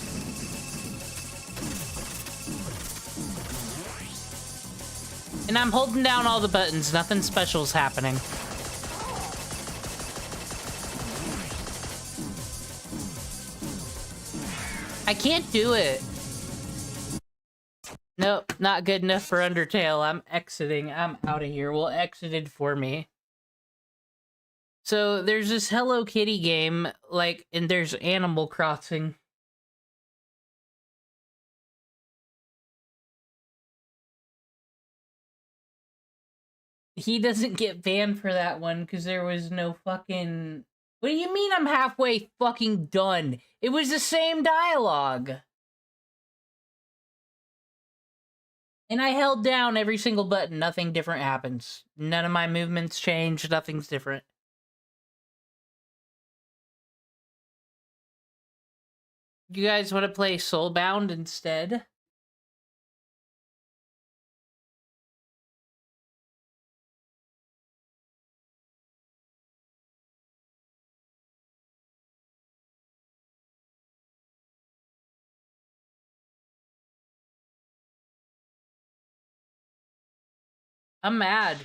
And I'm holding down all the buttons. Nothing special's happening. I can't do it. Nope, not good enough for Undertale. I'm exiting. I'm out of here. Well, exited for me. So, there's this Hello Kitty game, like, and there's Animal Crossing. He doesn't get banned for that one, because there was no fucking... What do you mean I'm halfway fucking done? It was the same dialogue. And I held down every single button. Nothing different happens. None of my movements change. Nothing's different. You guys want to play Soulbound instead? I'm mad.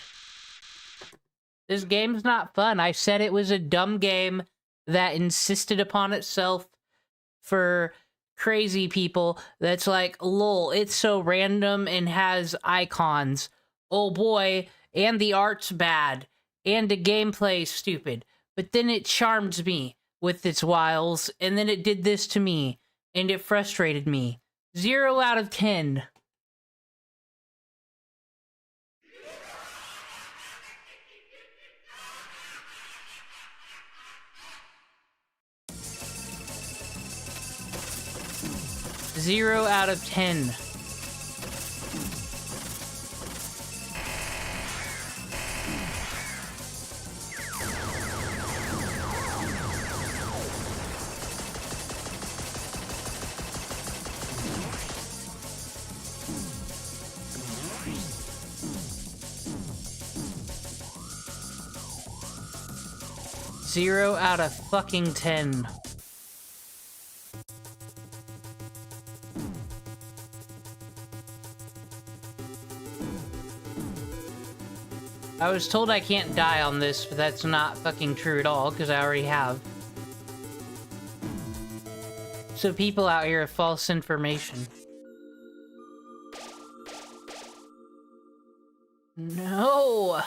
This game's not fun. I said it was a dumb game that insisted upon itself for crazy people. That's like, lol, it's so random and has icons. Oh boy, and the art's bad. And the gameplay's stupid. But then it charmed me with its wiles, and then it did this to me, and it frustrated me. 0 out of 10. Zero out of 10. Zero out of fucking 10. I was told I can't die on this, but that's not fucking true at all, because I already have. So people out here have false information. No!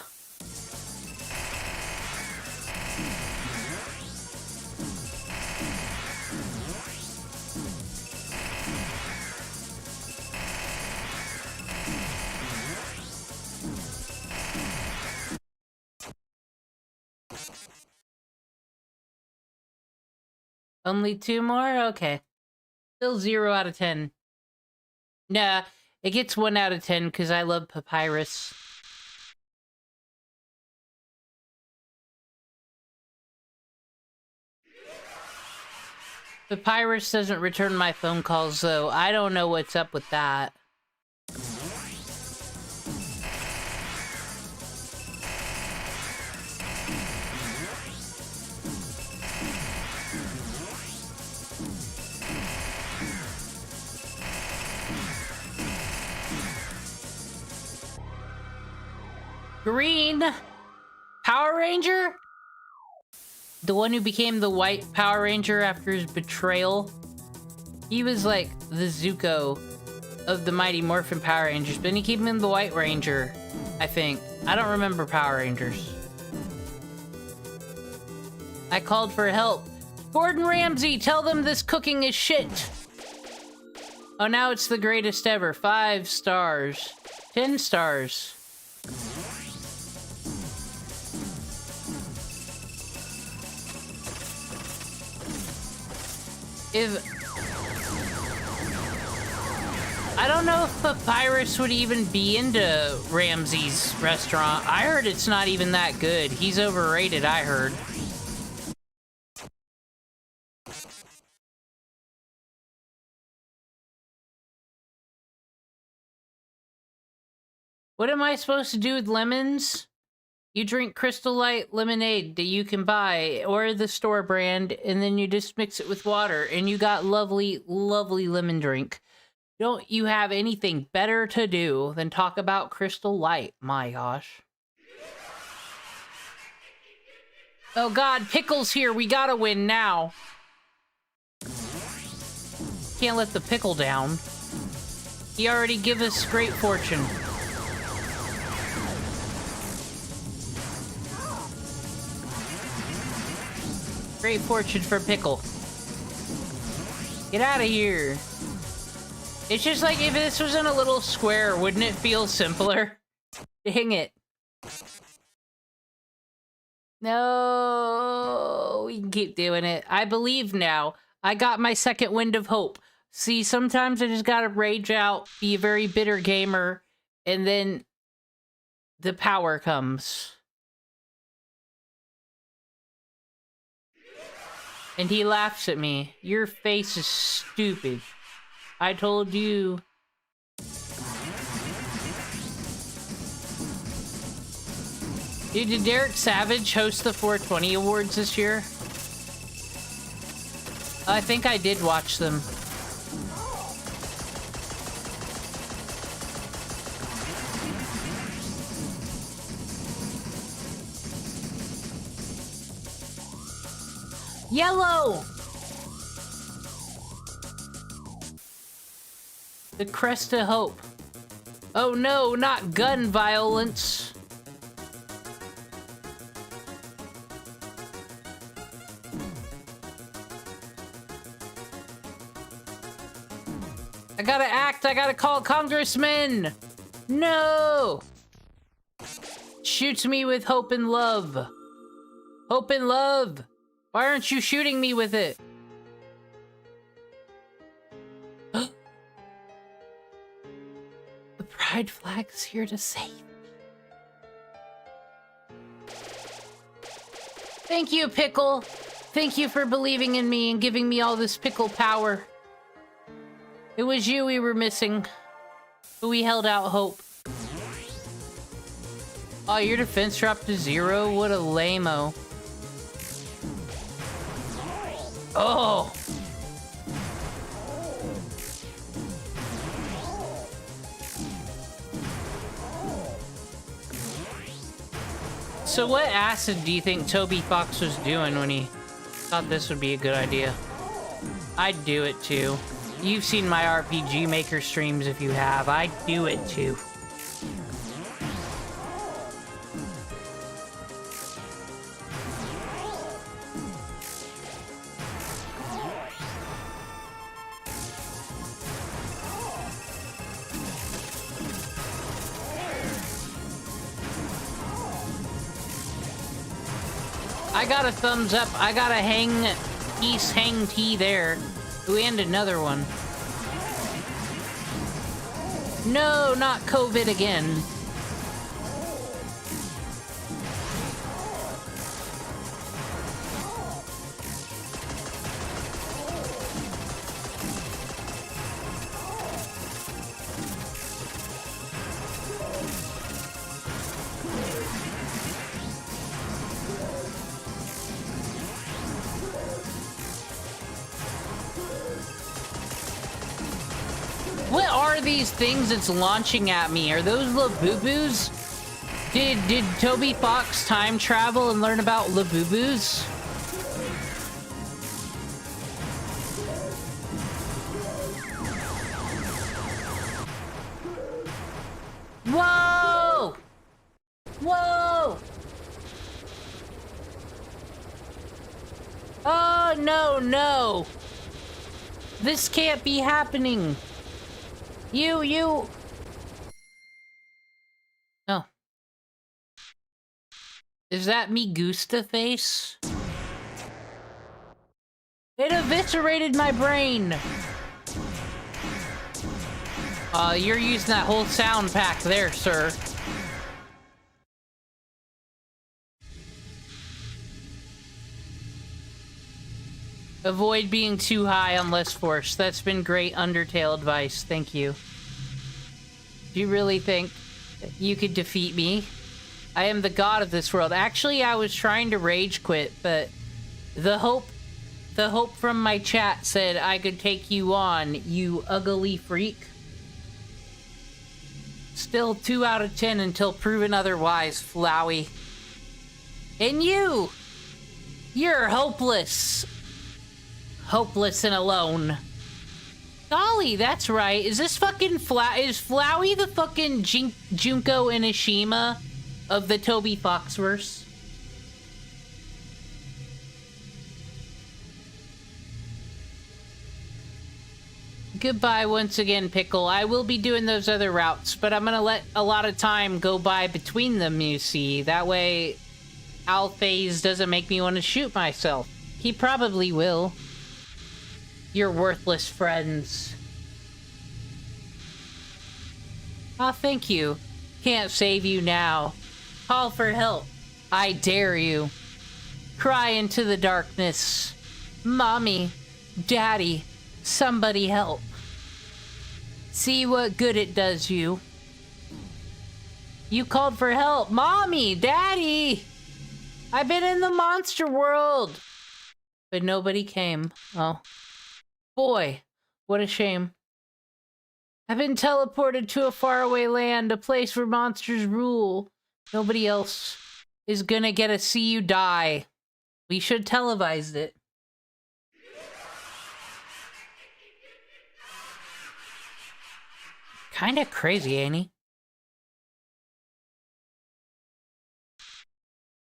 Only 2 more? Okay. Still 0 out of 10. Nah, it gets 1 out of 10 because I love Papyrus. Papyrus doesn't return my phone calls, though. I don't know what's up with that. Green Power Ranger? The one who became the white Power Ranger after his betrayal? He was like the Zuko of the Mighty Morphin Power Rangers, but then he became the White Ranger, I think. I don't remember Power Rangers. I called for help. Gordon Ramsay, tell them this cooking is shit. Oh, now it's the greatest ever. 5 stars. 10 stars. I don't know if Papyrus would even be into Ramsay's restaurant. I heard it's not even that good. He's overrated, I heard. What am I supposed to do with lemons? You drink Crystal Light lemonade that you can buy, or the store brand, and then you just mix it with water, and you got lovely, lovely lemon drink. Don't you have anything better to do than talk about Crystal Light? My gosh. Oh god, Pickle's here. We gotta win now. Can't let the Pickle down. He already give us great fortune. Great fortune for Pickle. Get out of here. It's just like if this was in a little square, wouldn't it feel simpler? Dang it. No, we can keep doing it. I believe now. I got my second wind of hope. See, sometimes I just gotta rage out, be a very bitter gamer, and then the power comes. And he laughs at me. Your face is stupid. I told you. Dude, did Derek Savage host the 420 Awards this year? I think I did watch them. Yellow! The crest of hope. Oh no, not gun violence. I gotta act, I gotta call Congressman! No! Shoots me with hope and love. Hope and love! Why aren't you shooting me with it? The pride flag's here to save. Thank you, Pickle. Thank you for believing in me and giving me all this pickle power. It was you we were missing. But we held out hope. Oh, your defense dropped to 0? What a lame-o. Oh! So what acid do you think Toby Fox was doing when he thought this would be a good idea? I'd do it too. You've seen my RPG Maker streams if you have. I'd do it too. I got a thumbs up. I got a hang T there. Ooh, and another one. No, not COVID again. What are these things it's launching at me? Are those little boo-boos? Did Toby Fox time travel and learn about Labubus? Whoa! Whoa! Oh, no, no! This can't be happening! You... Oh. Is that me Gusta face? It eviscerated my brain! You're using that whole sound pack there, sir. Avoid being too high on less force. That's been great Undertale advice. Thank you. Do you really think you could defeat me? I am the god of this world. Actually, I was trying to rage quit, but the hope from my chat said I could take you on, you ugly freak. Still 2 out of 10 until proven otherwise, Flowey. And you're hopeless. Hopeless and alone. Golly, that's right. Is this fucking is Flowey the fucking Junko Inishima of the Toby Foxverse? Goodbye once again, Pickle. I will be doing those other routes, but I'm gonna let a lot of time go by between them, you see. That way, Alphase doesn't make me want to shoot myself. He probably will. You're worthless friends. Aw, thank you. Can't save you now. Call for help. I dare you. Cry into the darkness. Mommy, Daddy, somebody help. See what good it does you. You called for help. Mommy, Daddy! I've been in the monster world! But nobody came. Oh. Boy, what a shame. I've been teleported to a faraway land, a place where monsters rule. Nobody else is gonna get to see you die. We should televise it. Kinda crazy, ain't he?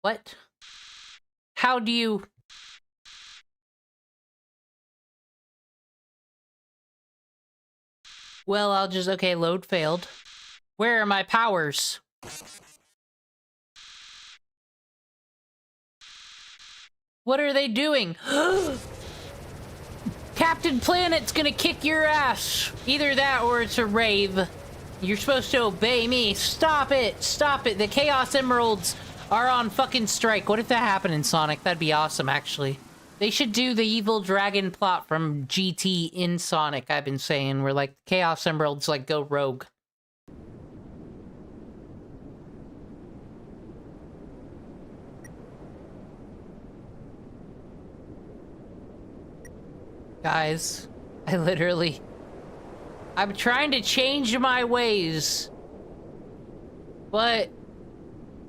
What? How do you... Well, I'll just... Okay, load failed. Where are my powers? What are they doing? Captain Planet's gonna kick your ass! Either that or it's a rave. You're supposed to obey me. Stop it! Stop it! The Chaos Emeralds are on fucking strike. What if that happened in Sonic? That'd be awesome, actually. They should do the evil dragon plot from GT in Sonic, I've been saying, where, like, Chaos Emeralds, like, go rogue. Guys, I'm trying to change my ways. But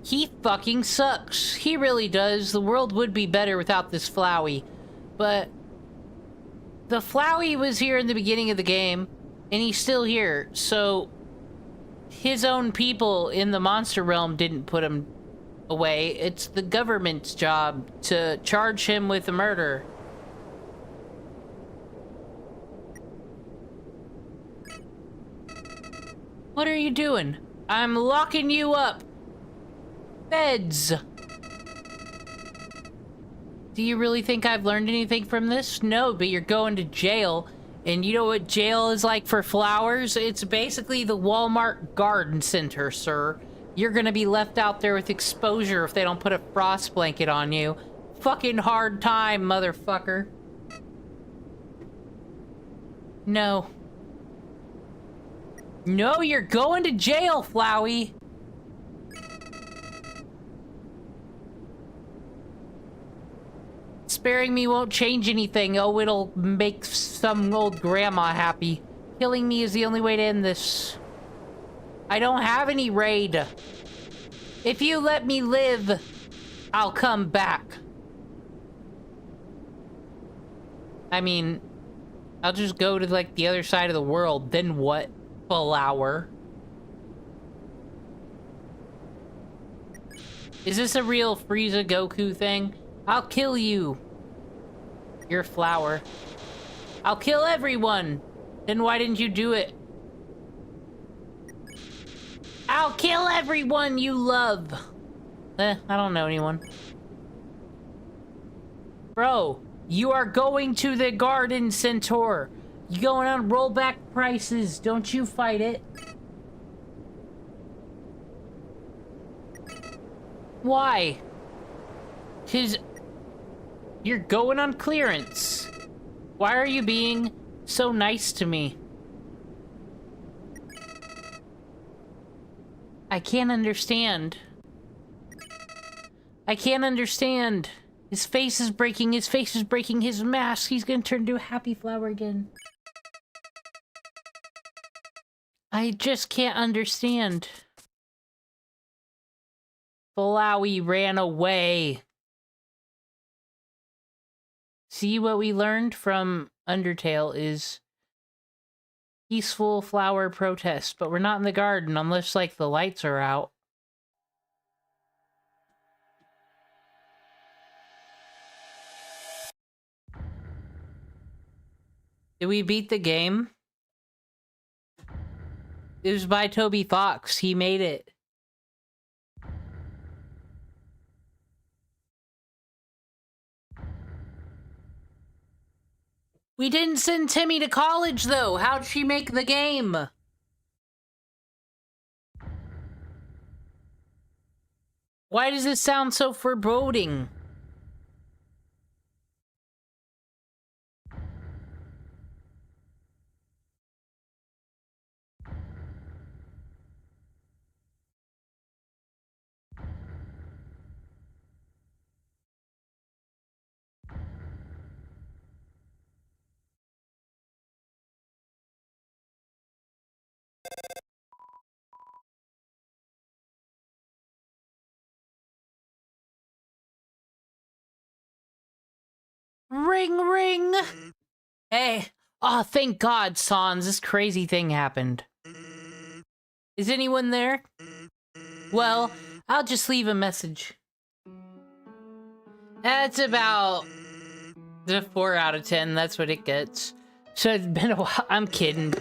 he fucking sucks. He really does. The world would be better without this Flowey. But the Flowey was here in the beginning of the game, and he's still here. So his own people in the monster realm didn't put him away. It's the government's job to charge him with murder. What are you doing? I'm locking you up. Beds. Do you really think I've learned anything from this? No, but you're going to jail. And you know what jail is like for flowers? It's basically the Walmart garden center, sir. You're gonna be left out there with exposure if they don't put a frost blanket on you. Fucking hard time, motherfucker. No. No, you're going to jail, Flowey. Sparing me won't change anything. Oh, it'll make some old grandma happy. Killing me is the only way to end this. I don't have any raid. If you let me live, I'll come back. I mean, I'll just go to, like, the other side of the world. Then what? Flower. Is this a real Frieza Goku thing? I'll kill you. You're flower. I'll kill everyone. Then why didn't you do it? I'll kill everyone you love. I don't know anyone. Bro, you are going to the Garden Centaur. You going on rollback prices. Don't you fight it. Why? 'Cause you're going on clearance. Why are you being so nice to me? I can't understand. I can't understand. His face is breaking. His face is breaking. His mask. He's gonna turn into a happy flower again. I just can't understand. Flowey ran away. See, what we learned from Undertale is peaceful flower protest, but we're not in the garden unless, like, the lights are out. Did we beat the game? It was by Toby Fox. He made it. We didn't send Timmy to college, though. How'd she make the game? Why does this sound so foreboding? Ring, ring! Hey. Oh, thank God, Sans. This crazy thing happened. Is anyone there? Well, I'll just leave a message. That's about the 4 out of 10. That's what it gets. So it's been a while. I'm kidding.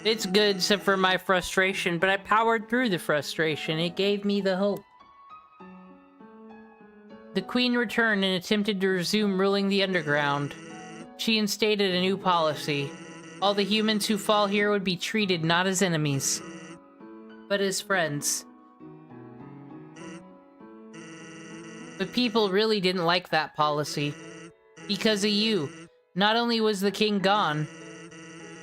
It's good, except for my frustration, but I powered through the frustration. It gave me the hope. The Queen returned and attempted to resume ruling the underground. She instated a new policy. All the humans who fall here would be treated not as enemies, but as friends. But people really didn't like that policy. Because of you, not only was the king gone,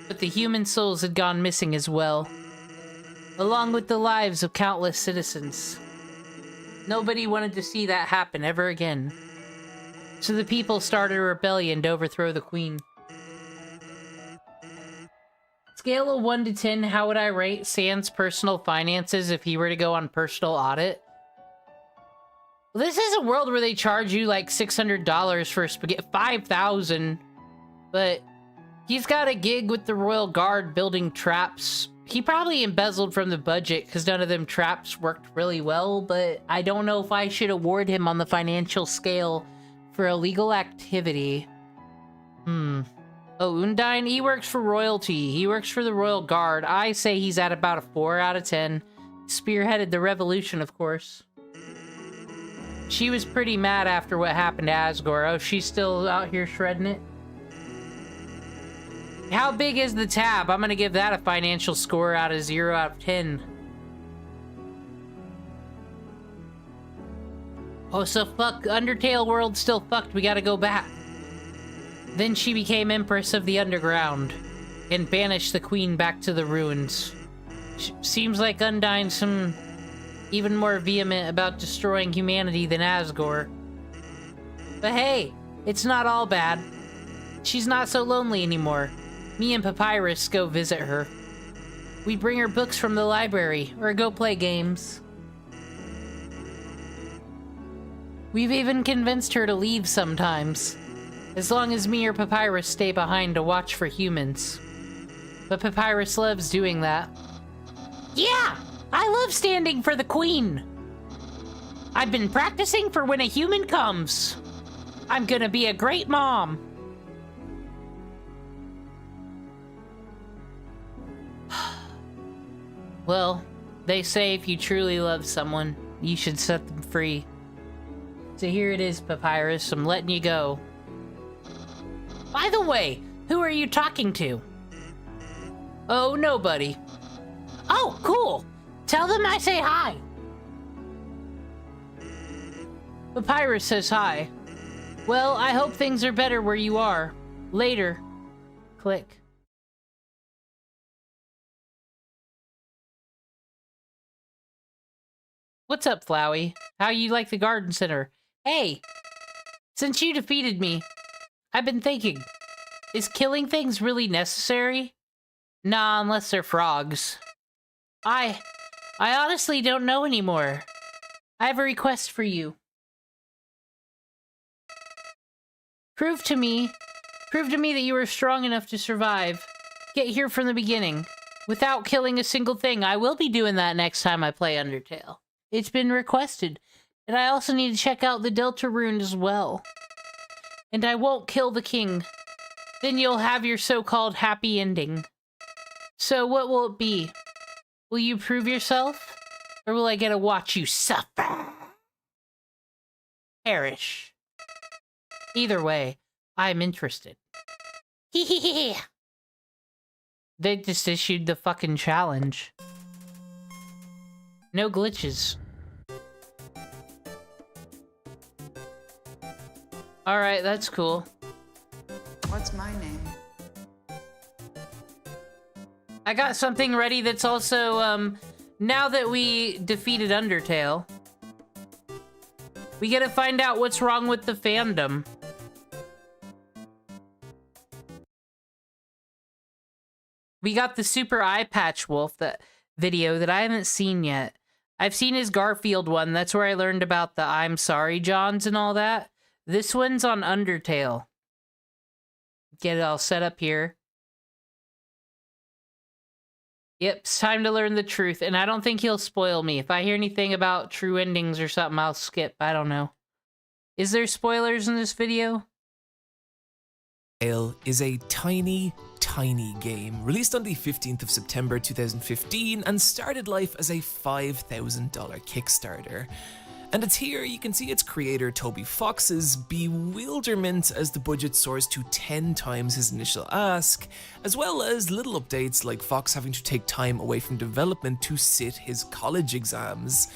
but the human souls had gone missing as well, along with the lives of countless citizens. Nobody wanted to see that happen ever again. So the people started a rebellion to overthrow the queen. Scale of 1 to 10, how would I rate Sans' personal finances if he were to go on personal audit? Well, this is a world where they charge you like $600 for spaghetti, $5,000, but he's got a gig with the Royal Guard building traps. He probably embezzled from the budget because none of them traps worked really well, but I don't know if I should award him on the financial scale for illegal activity. Oh, Undine, he works for royalty. He works for the Royal Guard. I say he's at about a 4 out of 10. Spearheaded the revolution, of course. She was pretty mad after what happened to Asgore. Oh, she's still out here shredding it? How big is the tab? I'm gonna give that a financial score out of 0 out of 10. Oh, so fuck, Undertale world still fucked. We gotta go back. Then she became Empress of the Underground and banished the queen back to the ruins. Seems like Undine's some even more vehement about destroying humanity than Asgore. But hey, it's not all bad. She's not so lonely anymore. Me and Papyrus go visit her. We bring her books from the library, or go play games. We've even convinced her to leave sometimes, as long as me or Papyrus stay behind to watch for humans. But Papyrus loves doing that. Yeah, I love standing for the queen. I've been practicing for when a human comes. I'm gonna be a great mom. Well, they say if you truly love someone, you should set them free. So here it is, Papyrus. I'm letting you go. By the way, who are you talking to? Oh, nobody. Oh, cool. Tell them I say hi. Papyrus says hi. Well, I hope things are better where you are. Later. Click. What's up, Flowey? How you like the garden center? Hey, since you defeated me, I've been thinking, is killing things really necessary? Nah, unless they're frogs. I honestly don't know anymore. I have a request for you. Prove to me that you are strong enough to survive. Get here from the beginning, without killing a single thing. I will be doing that next time I play Undertale. It's been requested, and I also need to check out the Delta Rune as well. And I won't kill the king. Then you'll have your so-called happy ending. So what will it be? Will you prove yourself? Or will I get to watch you suffer? Perish. Either way, I'm interested. Hee. They just issued the fucking challenge. No glitches. Alright, that's cool. What's my name? I got something ready that's also, now that we defeated Undertale, we gotta find out what's wrong with the fandom. We got the Super Eye Patch Wolf video that I haven't seen yet. I've seen his Garfield one. That's where I learned about the I'm Sorry Johns and all that. This one's on Undertale. Get it all set up here. Yep, it's time to learn the truth, and I don't think he'll spoil me. If I hear anything about true endings or something, I'll skip. I don't know. Is there spoilers in this video? Undertale is a tiny game released on the 15th of September 2015 and started life as a $5,000 Kickstarter. And it's here you can see its creator Toby Fox's bewilderment as the budget soars to 10 times his initial ask, as well as little updates like Fox having to take time away from development to sit his college exams.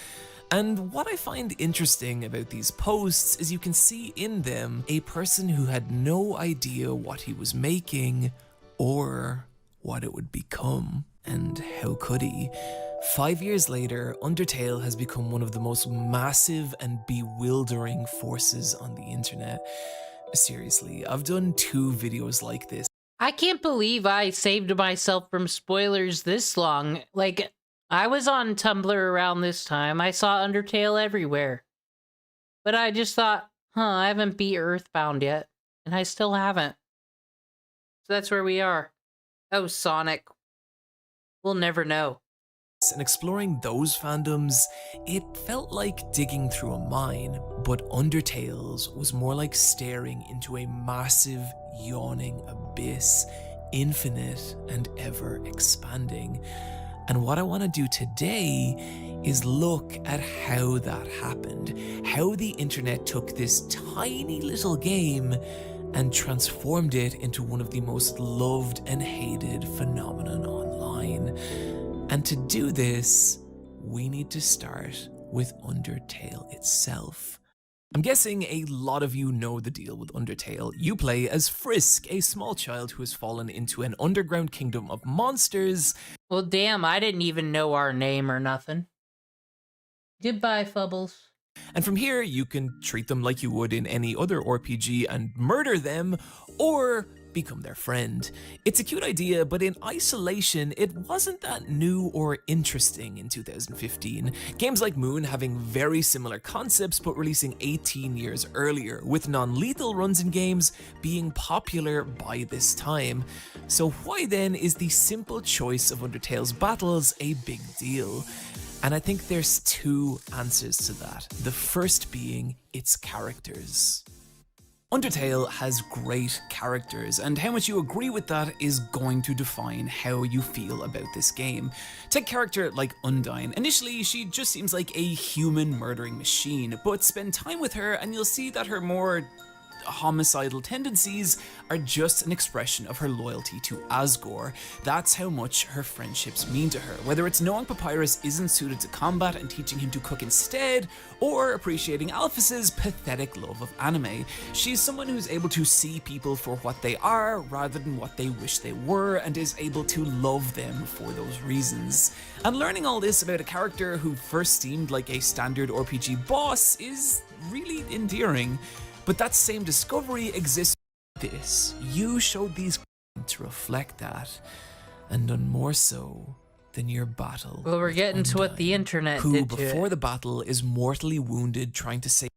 And what I find interesting about these posts is you can see in them a person who had no idea what he was making or what it would become. And how could he? 5 years later, Undertale has become one of the most massive and bewildering forces on the internet. Seriously, I've done 2 videos like this. I can't believe I saved myself from spoilers this long. Like, I was on Tumblr around this time. I saw Undertale everywhere. But I just thought, I haven't beat Earthbound yet. And I still haven't. So that's where we are. Oh, Sonic. We'll never know. And exploring those fandoms, it felt like digging through a mine, but Undertale's was more like staring into a massive, yawning abyss, infinite and ever expanding. And what I want to do today is look at how that happened, how the internet took this tiny little game and transformed it into one of the most loved and hated phenomenon online. And to do this, we need to start with Undertale itself. I'm guessing a lot of you know the deal with Undertale. You play as Frisk, a small child who has fallen into an underground kingdom of monsters. Well, damn, I didn't even know our name or nothing. Goodbye, Fubbles. And from here, you can treat them like you would in any other RPG and murder them, or become their friend. It's a cute idea, but in isolation, it wasn't that new or interesting in 2015. Games like Moon having very similar concepts but releasing 18 years earlier, with non-lethal runs in games being popular by this time. So why then is the simple choice of Undertale's battles a big deal? And I think there's two answers to that. The first being its characters. Undertale has great characters, and how much you agree with that is going to define how you feel about this game. Take a character like Undyne. Initially, she just seems like a human murdering machine, but spend time with her and you'll see that her more homicidal tendencies are just an expression of her loyalty to Asgore. That's how much her friendships mean to her, whether it's knowing Papyrus isn't suited to combat and teaching him to cook instead, or appreciating Alphys's pathetic love of anime. She's someone who's able to see people for what they are rather than what they wish they were, and is able to love them for those reasons. And learning all this about a character who first seemed like a standard RPG boss is really endearing. But that same discovery exists with this. You showed these to reflect that, and done more so than your battle. Well, we're getting to what the internet who, did to before it. the battle, is mortally wounded trying to save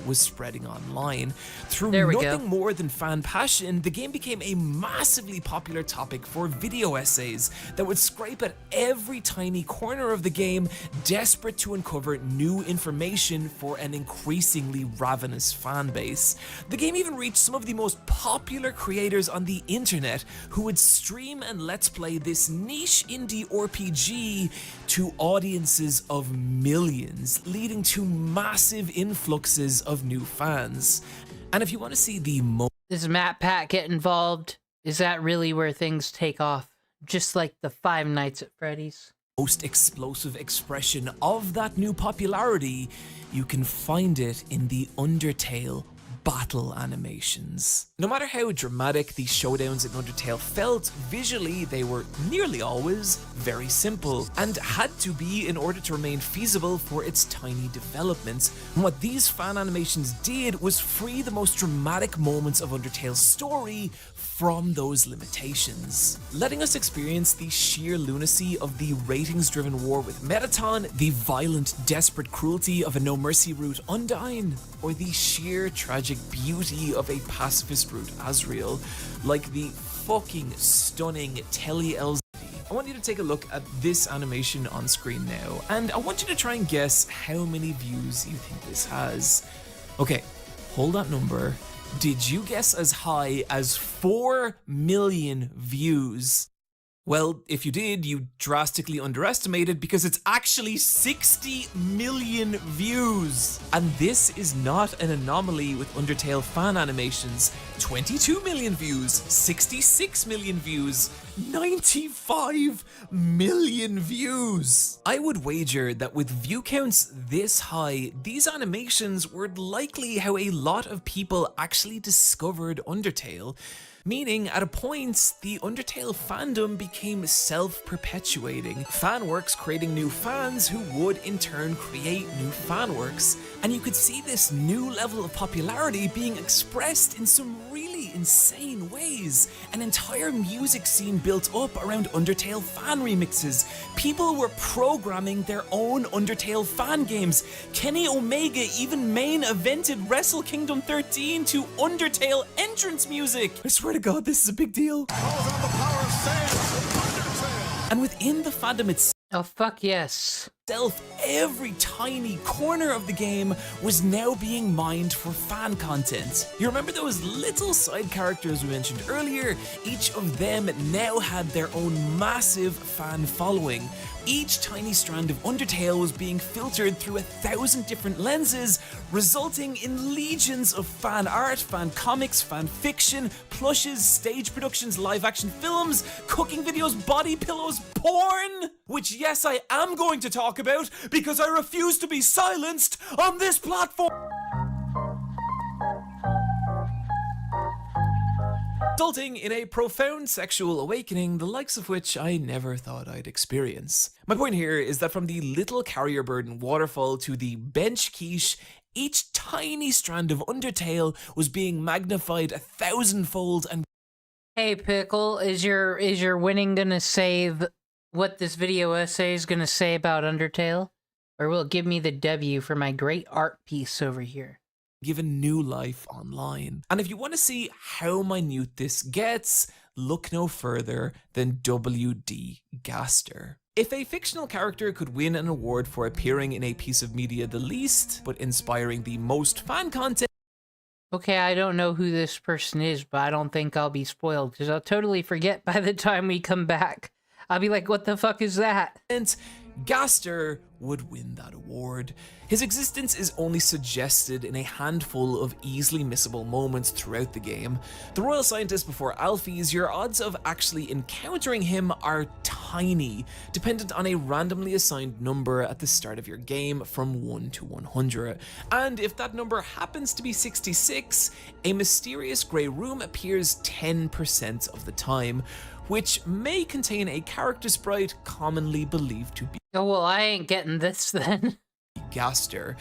was spreading online. Through There we nothing go. more than fan passion, the game became a massively popular topic for video essays that would scrape at every tiny corner of the game, desperate to uncover new information for an increasingly ravenous fan base. The game even reached some of the most popular creators on the internet who would stream and let's play this niche indie RPG to audiences of millions, leading to massive influxes of new fans. And if you want to see the Does Matt Pat get involved? Is that really where things take off? Just like the Five Nights at Freddy's? most explosive expression of that new popularity, you can find it in the Undertale battle animations. No matter how dramatic the showdowns in Undertale felt, visually they were nearly always very simple, and had to be in order to remain feasible for its tiny development. And what these fan animations did was free the most dramatic moments of Undertale's story from those limitations, letting us experience the sheer lunacy of the ratings-driven war with Metaton, the violent, desperate cruelty of a no-mercy route Undyne, or the sheer tragic beauty of a pacifist route Asriel, like the fucking stunning Telly LZ. I want you to take a look at this animation on screen now, and I want you to try and guess how many views you think this has. Okay, hold that number. Did you guess as high as 4 million views? Well, if you did, you drastically underestimated, because it's actually 60 million views. And this is not an anomaly with Undertale fan animations. 22 million views, 66 million views, 95 million views. I would wager that with view counts this high, these animations were likely how a lot of people actually discovered Undertale. Meaning, at a point, the Undertale fandom became self-perpetuating, fanworks creating new fans who would in turn create new fanworks, and you could see this new level of popularity being expressed in some really insane ways. An entire music scene built up around Undertale fan remixes. People were programming their own Undertale fan games. Kenny Omega even main evented Wrestle Kingdom 13 to Undertale entrance music. I swear to God, this is a big deal. And within the fandom itself, Oh, fuck yes. every tiny corner of the game was now being mined for fan content. You remember those little side characters we mentioned earlier? Each of them now had their own massive fan following. Each tiny strand of Undertale was being filtered through 1,000 different lenses, resulting in legions of fan art, fan comics, fan fiction, plushes, stage productions, live action films, cooking videos, body pillows, porn! Which, yes, I am going to talk about, because I refuse to be silenced on this platform! Resulting in a profound sexual awakening, the likes of which I never thought I'd experience. My point here is that from the little carrier burden waterfall to the bench quiche, each tiny strand of Undertale was being magnified 1,000-fold and Hey Pickle, is your winning gonna save what this video essay is gonna say about Undertale? Or will it give me the W for my great art piece over here? Given new life online. And if you want to see how minute this gets, look no further than W.D. Gaster. If a fictional character could win an award for appearing in a piece of media the least, but inspiring the most fan content, Okay, I don't know who this person is, but I don't think I'll be spoiled, because I'll totally forget by the time we come back. I'll be like, what the fuck is that? Gaster would win that award. His existence is only suggested in a handful of easily missable moments throughout the game. The Royal Scientist before Alphys, your odds of actually encountering him are tiny, dependent on a randomly assigned number at the start of your game from 1 to 100. And if that number happens to be 66, a mysterious grey room appears 10% of the time, which may contain a character sprite commonly believed to be Oh, well, I ain't getting this then. Gaster,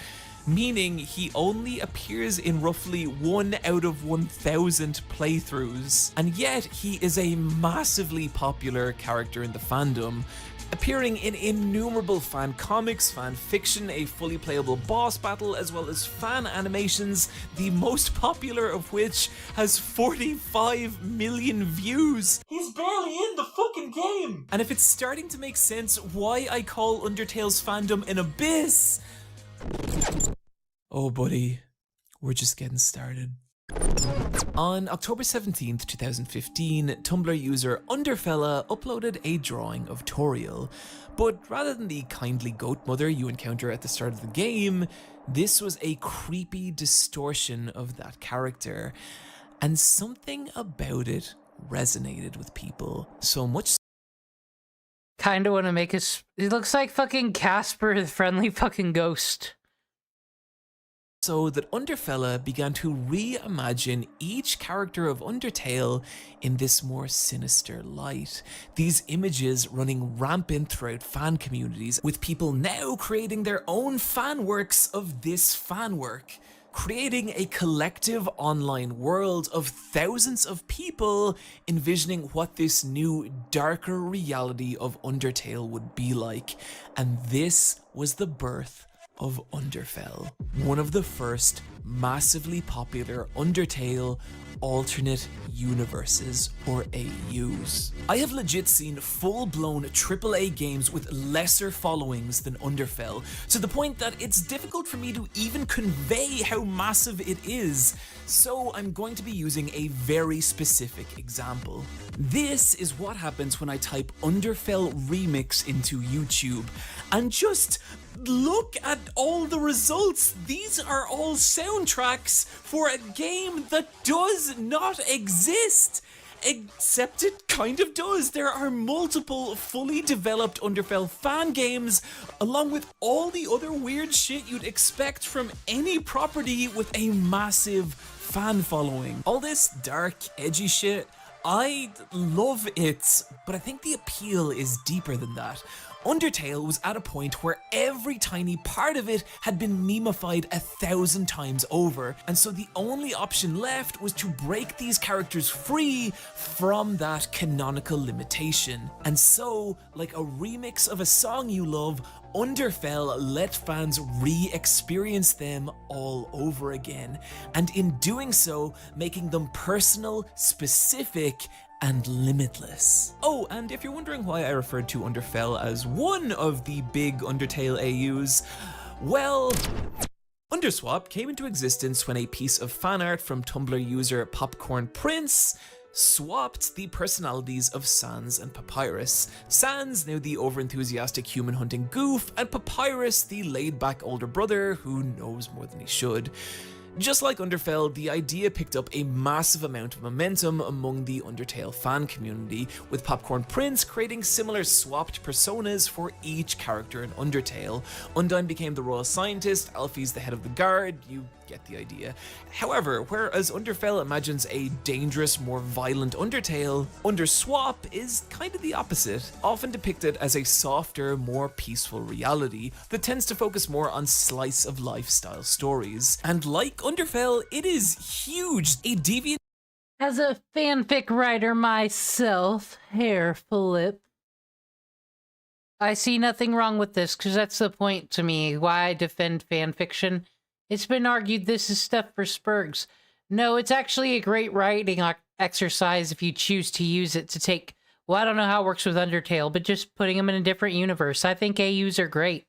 meaning he only appears in roughly 1 out of 1,000 playthroughs, and yet he is a massively popular character in the fandom, appearing in innumerable fan comics, fan fiction, a fully playable boss battle, as well as fan animations, the most popular of which has 45 million views. He's barely in the fucking game! And if it's starting to make sense why I call Undertale's fandom an abyss, oh buddy, we're just getting started. On October 17th, 2015, Tumblr user Underfella uploaded a drawing of Toriel, but rather than the kindly goat mother you encounter at the start of the game, this was a creepy distortion of that character, and something about it resonated with people so much. Kinda wanna make us. It looks like fucking Casper, the friendly fucking ghost. So that Underfella began to reimagine each character of Undertale in this more sinister light. These images running rampant throughout fan communities, with people now creating their own fan works of this fan work, creating a collective online world of thousands of people envisioning what this new, darker reality of Undertale would be like. And this was the birth of Underfell, one of the first massively popular Undertale alternate universes, or AUs. I have legit seen full-blown AAA games with lesser followings than Underfell, to the point that it's difficult for me to even convey how massive it is, so I'm going to be using a very specific example. This is what happens when I type Underfell Remix into YouTube, and just look at all the results. These are all soundtracks for a game that does not exist. Except it kind of does. There are multiple fully developed Underfell fan games, along with all the other weird shit you'd expect from any property with a massive fan following. All this dark, edgy shit, I love it, but I think the appeal is deeper than that. Undertale was at a point where every tiny part of it had been memified 1,000 times over, and so the only option left was to break these characters free from that canonical limitation. And so, like a remix of a song you love, Underfell let fans re-experience them all over again, and in doing so, making them personal, specific, and limitless. Oh, and if you're wondering why I referred to Underfell as one of the big Undertale AUs, well, Underswap came into existence when a piece of fan art from Tumblr user Popcorn Prince swapped the personalities of Sans and Papyrus. Sans, now the overenthusiastic human hunting goof, and Papyrus, the laid-back older brother who knows more than he should. Just like Underfell, the idea picked up a massive amount of momentum among the Undertale fan community, with Popcorn Prince creating similar swapped personas for each character in Undertale. Undyne became the Royal Scientist, Alphys the head of the guard, you get the idea. However, whereas Underfell imagines a dangerous, more violent Undertale, Underswap is kind of the opposite, often depicted as a softer, more peaceful reality that tends to focus more on slice-of-life style stories. And like Underfell, it is huge, a deviant As a fanfic writer myself, hair flip, I see nothing wrong with this, because that's the point to me, why I defend fanfiction. It's been argued this is stuff for spurgs. No, it's actually a great writing exercise if you choose to use it to take, well, I don't know how it works with Undertale, but just putting them in a different universe. I think AUs are great.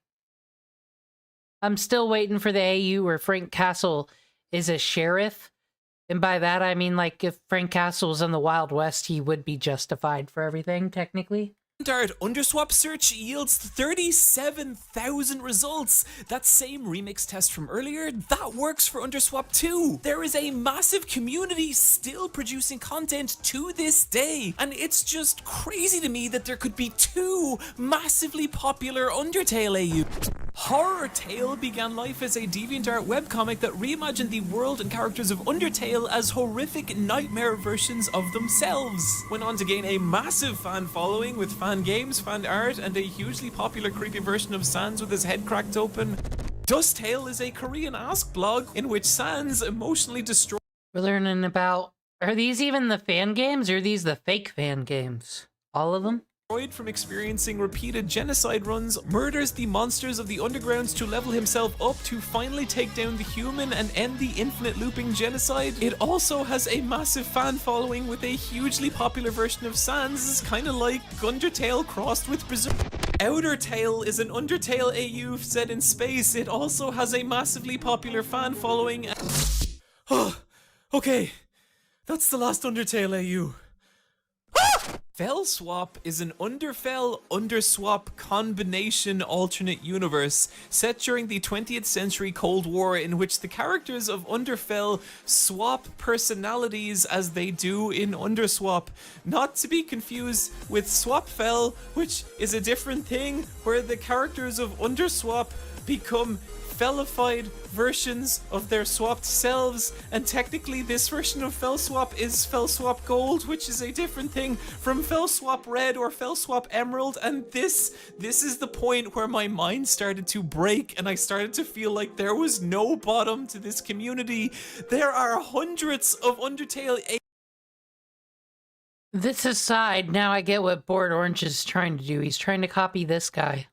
I'm still waiting for the AU where Frank Castle is a sheriff. And by that, I mean, like, if Frank Castle was in the Wild West, he would be justified for everything, technically. Standard Underswap search yields 37,000 results. That same remix test from earlier, that works for Underswap too. There is a massive community still producing content to this day, and it's just crazy to me that there could be two massively popular Undertale AU. Horror Tale began life as a DeviantArt webcomic that reimagined the world and characters of Undertale as horrific nightmare versions of themselves. Went on to gain a massive fan following with fan games, fan art, and a hugely popular creepy version of Sans with his head cracked open. Dust Tale is a Korean Ask blog in which Sans emotionally destroys. We're learning about, are these even the fan games, or are these the fake fan games? All of them? From experiencing repeated genocide runs, murders the monsters of the undergrounds to level himself up to finally take down the human and end the infinite looping genocide. It also has a massive fan following with a hugely popular version of Sans, kind of like Undertale crossed with Berserk. Outer Tale is an Undertale AU set in space. It also has a massively popular fan following. Oh, okay, that's the last Undertale AU. Fell Swap is an Underfell Underswap combination alternate universe set during the 20th century Cold War, in which the characters of Underfell swap personalities as they do in Underswap. Not to be confused with Swapfell, which is a different thing where the characters of Underswap become fellified versions of their swapped selves, and technically this version of Fellswap is Fellswap Gold, which is a different thing from Fellswap Red or Fellswap Emerald, and this is the point where my mind started to break and I started to feel like there was no bottom to this community. There are hundreds of Undertale This aside, now I get what Bored Orange is trying to do. He's trying to copy this guy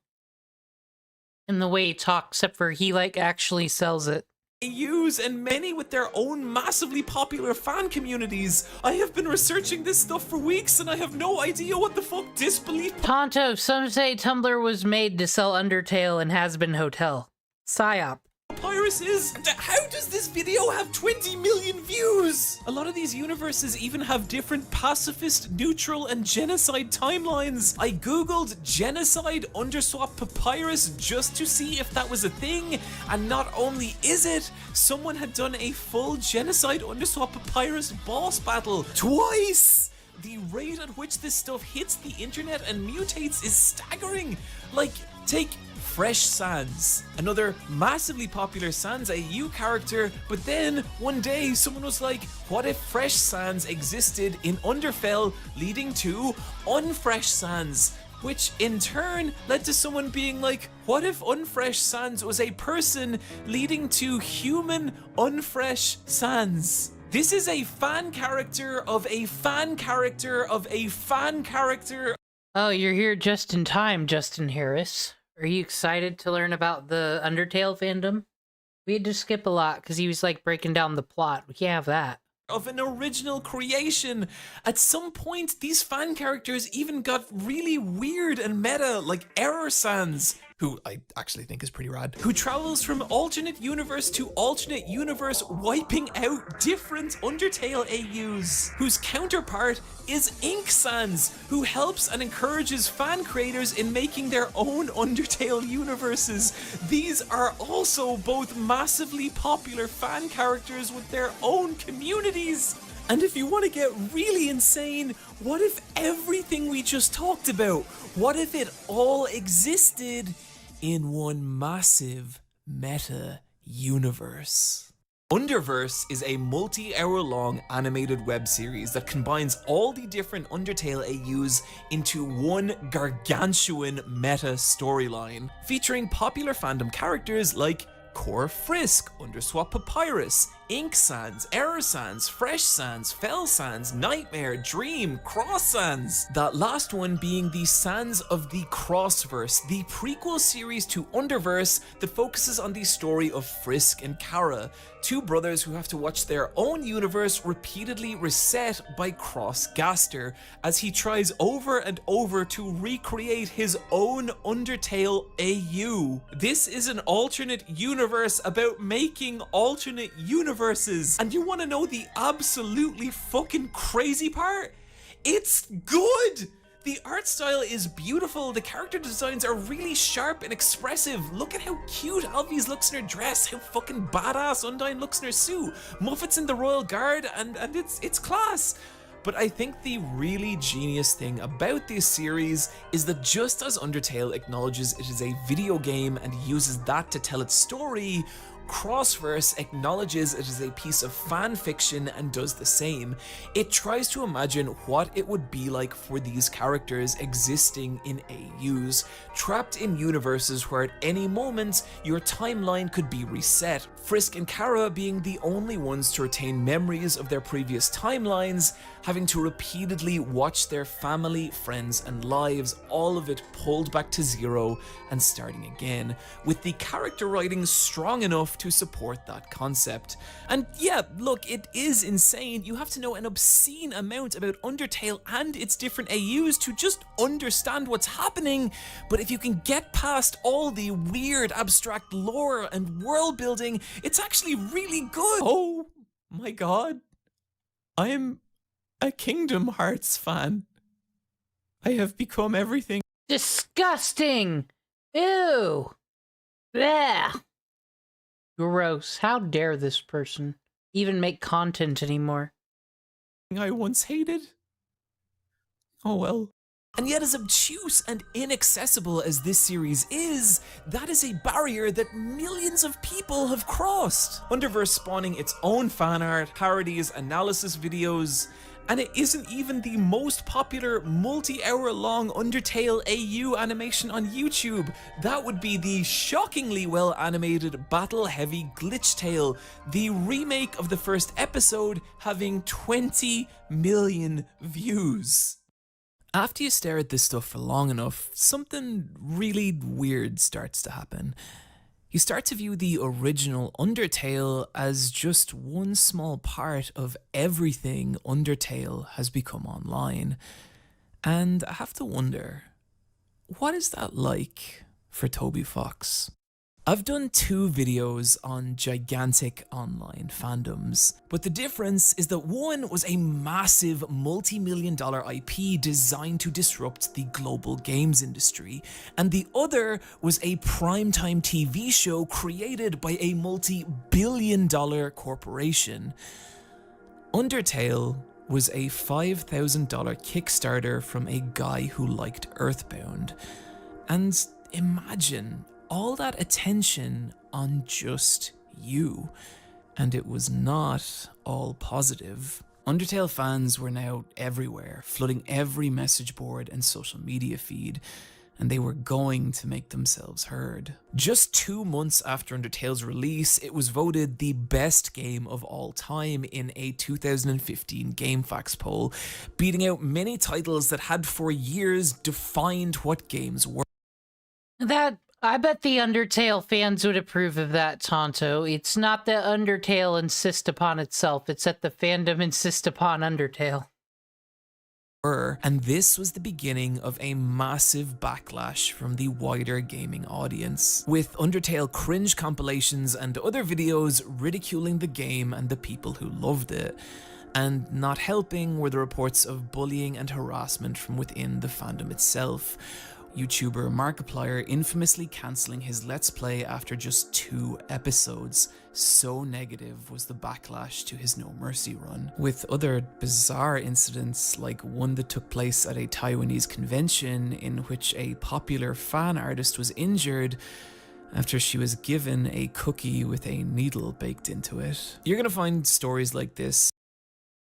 in the way he talks, except for he, like, actually sells it. AUs, and many with their own massively popular fan communities. I have been researching this stuff for weeks and I have no idea what the fuck disbelief. Tonto, some say Tumblr was made to sell Undertale and Has Been Hotel. PSYOP. Papyrus is. How does this video have 20 million views? A lot of these universes even have different pacifist, neutral, and genocide timelines. I googled genocide Underswap Papyrus just to see if that was a thing, and not only is it, someone had done a full genocide Underswap Papyrus boss battle twice. The rate at which this stuff hits the internet and mutates is staggering. Like, take Fresh Sans, another massively popular Sans AU character, but then one day someone was like, what if Fresh Sans existed in Underfell, leading to Unfresh Sans, which in turn led to someone being like, what if Unfresh Sans was a person, leading to human Unfresh Sans? This is a fan character of a fan character of a fan character. Oh, you're here just in time, Justin Harris. Are you excited to learn about the Undertale fandom? We had to skip a lot because he was, like, breaking down the plot. We can't have that. Of an original creation. At some point, these fan characters even got really weird and meta, like Error Sans, who I actually think is pretty rad, who travels from alternate universe to alternate universe, wiping out different Undertale AUs, whose counterpart is Ink Sans, who helps and encourages fan creators in making their own Undertale universes. These are also both massively popular fan characters with their own communities. And if you want to get really insane, what if everything we just talked about, what if it all existed in one massive meta universe? Underverse is a multi-hour-long animated web series that combines all the different Undertale AUs into one gargantuan meta storyline, featuring popular fandom characters like Core Frisk, Underswap Papyrus, Ink Sans, Error Sans, Fresh Sans, Fell Sans, Nightmare, Dream, Cross Sans. That last one being the Sans of the Crossverse, the prequel series to Underverse that focuses on the story of Frisk and Kara, two brothers who have to watch their own universe repeatedly reset by Cross Gaster as he tries over and over to recreate his own Undertale AU. This is an alternate universe about making alternate universes. And you want to know the absolutely fucking crazy part? It's good! The art style is beautiful, the character designs are really sharp and expressive. Look at how cute Alvi's looks in her dress, how fucking badass Undyne looks in her suit. Muffet's in the Royal Guard, and it's class. But I think the really genius thing about this series is that just as Undertale acknowledges it is a video game and uses that to tell its story, Crossverse acknowledges it is a piece of fan fiction and does the same. It tries to imagine what it would be like for these characters existing in AUs, trapped in universes where at any moment your timeline could be reset. Frisk and Kara being the only ones to retain memories of their previous timelines, having to repeatedly watch their family, friends, and lives, all of it pulled back to zero and starting again, with the character writing strong enough to support that concept. And yeah, look, it is insane. You have to know an obscene amount about Undertale and its different AUs to just understand what's happening, but if you can get past all the weird abstract lore and world building, it's actually really good. Oh my god. I'm a Kingdom Hearts fan. I have become everything. Disgusting! Ew! Blech! Gross. How dare this person even make content anymore? I once hated. Oh well. And yet, as obtuse and inaccessible as this series is, that is a barrier that millions of people have crossed. Underverse spawning its own fan art, parodies, analysis videos, and it isn't even the most popular multi-hour long Undertale AU animation on YouTube. That would be the shockingly well animated battle-heavy Glitch Tale, the remake of the first episode having 20 million views. After you stare at this stuff for long enough, something really weird starts to happen. You start to view the original Undertale as just one small part of everything Undertale has become online. And I have to wonder, what is that like for Toby Fox? I've done 2 videos on gigantic online fandoms, but the difference is that one was a massive multi-million-dollar IP designed to disrupt the global games industry, and the other was a primetime TV show created by a multi-billion-dollar corporation. Undertale was a $5,000 Kickstarter from a guy who liked Earthbound, and imagine all that attention on just you. And it was not all positive. Undertale fans were now everywhere, flooding every message board and social media feed, and they were going to make themselves heard. Just 2 months after Undertale's release, it was voted the best game of all time in a 2015 GameFAQs poll, beating out many titles that had for years defined what games were. I bet the Undertale fans would approve of that, Tonto. It's not that Undertale insists upon itself, it's that the fandom insists upon Undertale. And this was the beginning of a massive backlash from the wider gaming audience, with Undertale cringe compilations and other videos ridiculing the game and the people who loved it. And not helping were the reports of bullying and harassment from within the fandom itself. YouTuber Markiplier infamously cancelling his Let's Play after just 2 episodes. So negative was the backlash to his No Mercy run. With other bizarre incidents, like one that took place at a Taiwanese convention in which a popular fan artist was injured after she was given a cookie with a needle baked into it. You're gonna find stories like this.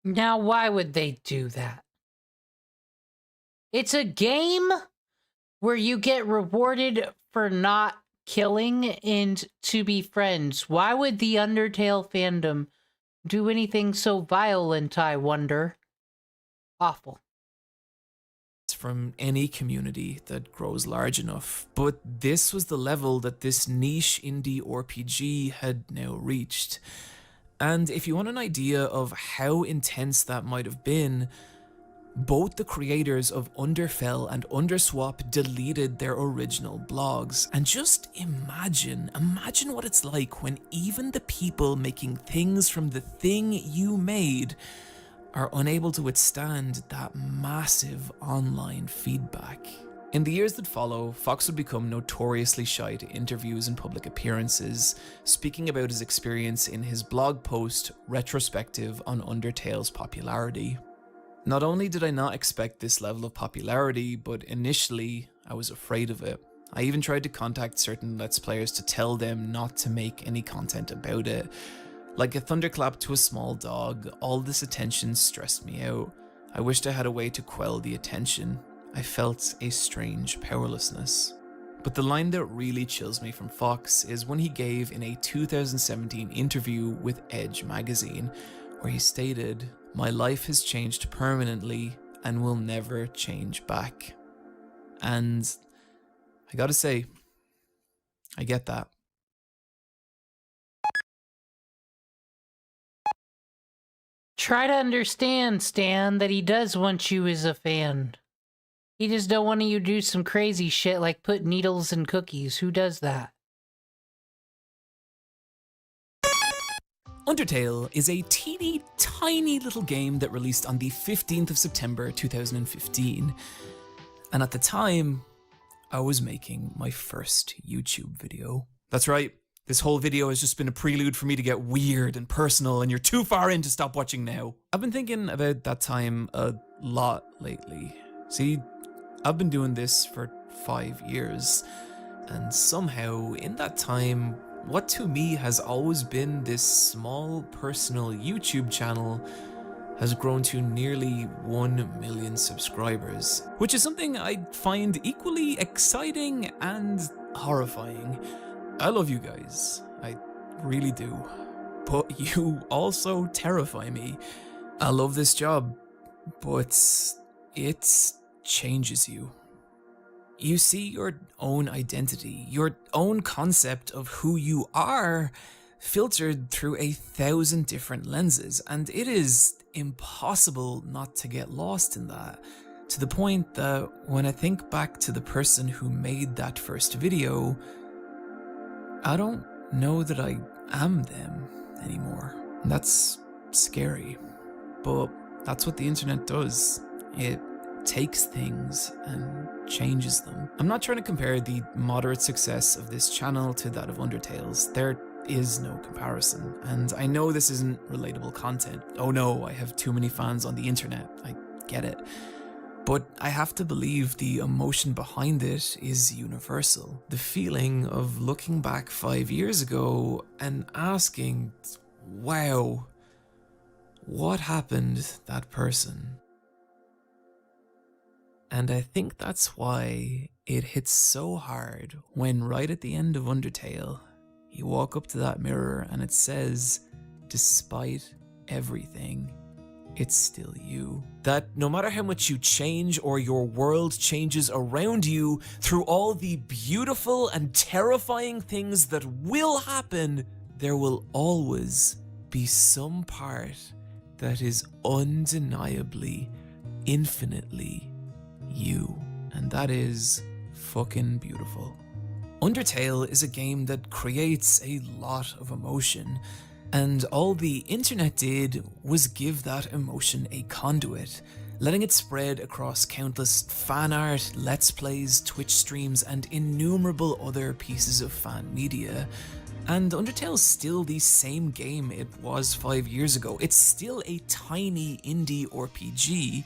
Now, why would they do that? It's a game where you get rewarded for not killing and to be friends. Why would the Undertale fandom do anything so violent, I wonder? Awful. From any community that grows large enough. But this was the level that this niche indie RPG had now reached. And if you want an idea of how intense that might have been, both the creators of Underfell and Underswap deleted their original blogs. And just imagine what it's like when even the people making things from the thing you made are unable to withstand that massive online feedback. In the years that follow, Fox would become notoriously shy to interviews and public appearances, speaking about his experience in his blog post retrospective on Undertale's popularity. Not only did I not expect this level of popularity, but initially I was afraid of it. I even tried to contact certain Let's Players to tell them not to make any content about it. Like a thunderclap to a small dog, all this attention stressed me out. I wished I had a way to quell the attention. I felt a strange powerlessness. But the line that really chills me from Fox is when he gave in a 2017 interview with Edge magazine, where he stated, "My life has changed permanently and will never change back." And I gotta say, I get that. Try to understand, Stan, that he does want you as a fan. He just don't want you to do some crazy shit like put needles in cookies. Who does that? Undertale is a teeny tiny little game that released on the 15th of September 2015. And at the time, I was making my first YouTube video. That's right. This whole video has just been a prelude for me to get weird and personal, and you're too far in to stop watching now. I've been thinking about that time a lot lately. See, I've been doing this for 5 years, and somehow in that time, what to me has always been this small personal YouTube channel has grown to nearly 1 million subscribers, which is something I find equally exciting and horrifying. I love you guys, I really do, but you also terrify me. I love this job, but it changes you. You see your own identity, your own concept of who you are, filtered through 1,000 different lenses, and it is impossible not to get lost in that, to the point that when I think back to the person who made that first video, I don't know that I am them anymore. And that's scary. But that's what the internet does. It takes things and changes them. I'm not trying to compare the moderate success of this channel to that of Undertale's. There is no comparison. And I know this isn't relatable content. Oh no, I have too many fans on the internet. I get it. But I have to believe the emotion behind it is universal. The feeling of looking back 5 years ago and asking, wow, what happened to that person? And I think that's why it hits so hard when right at the end of Undertale, you walk up to that mirror and it says, despite everything, it's still you. That no matter how much you change or your world changes around you, through all the beautiful and terrifying things that will happen, there will always be some part that is undeniably, infinitely you. And that is fucking beautiful. Undertale is a game that creates a lot of emotion, and all the internet did was give that emotion a conduit, letting it spread across countless fan art, let's plays, Twitch streams, and innumerable other pieces of fan media. And Undertale's still the same game it was 5 years ago. It's still a tiny indie RPG.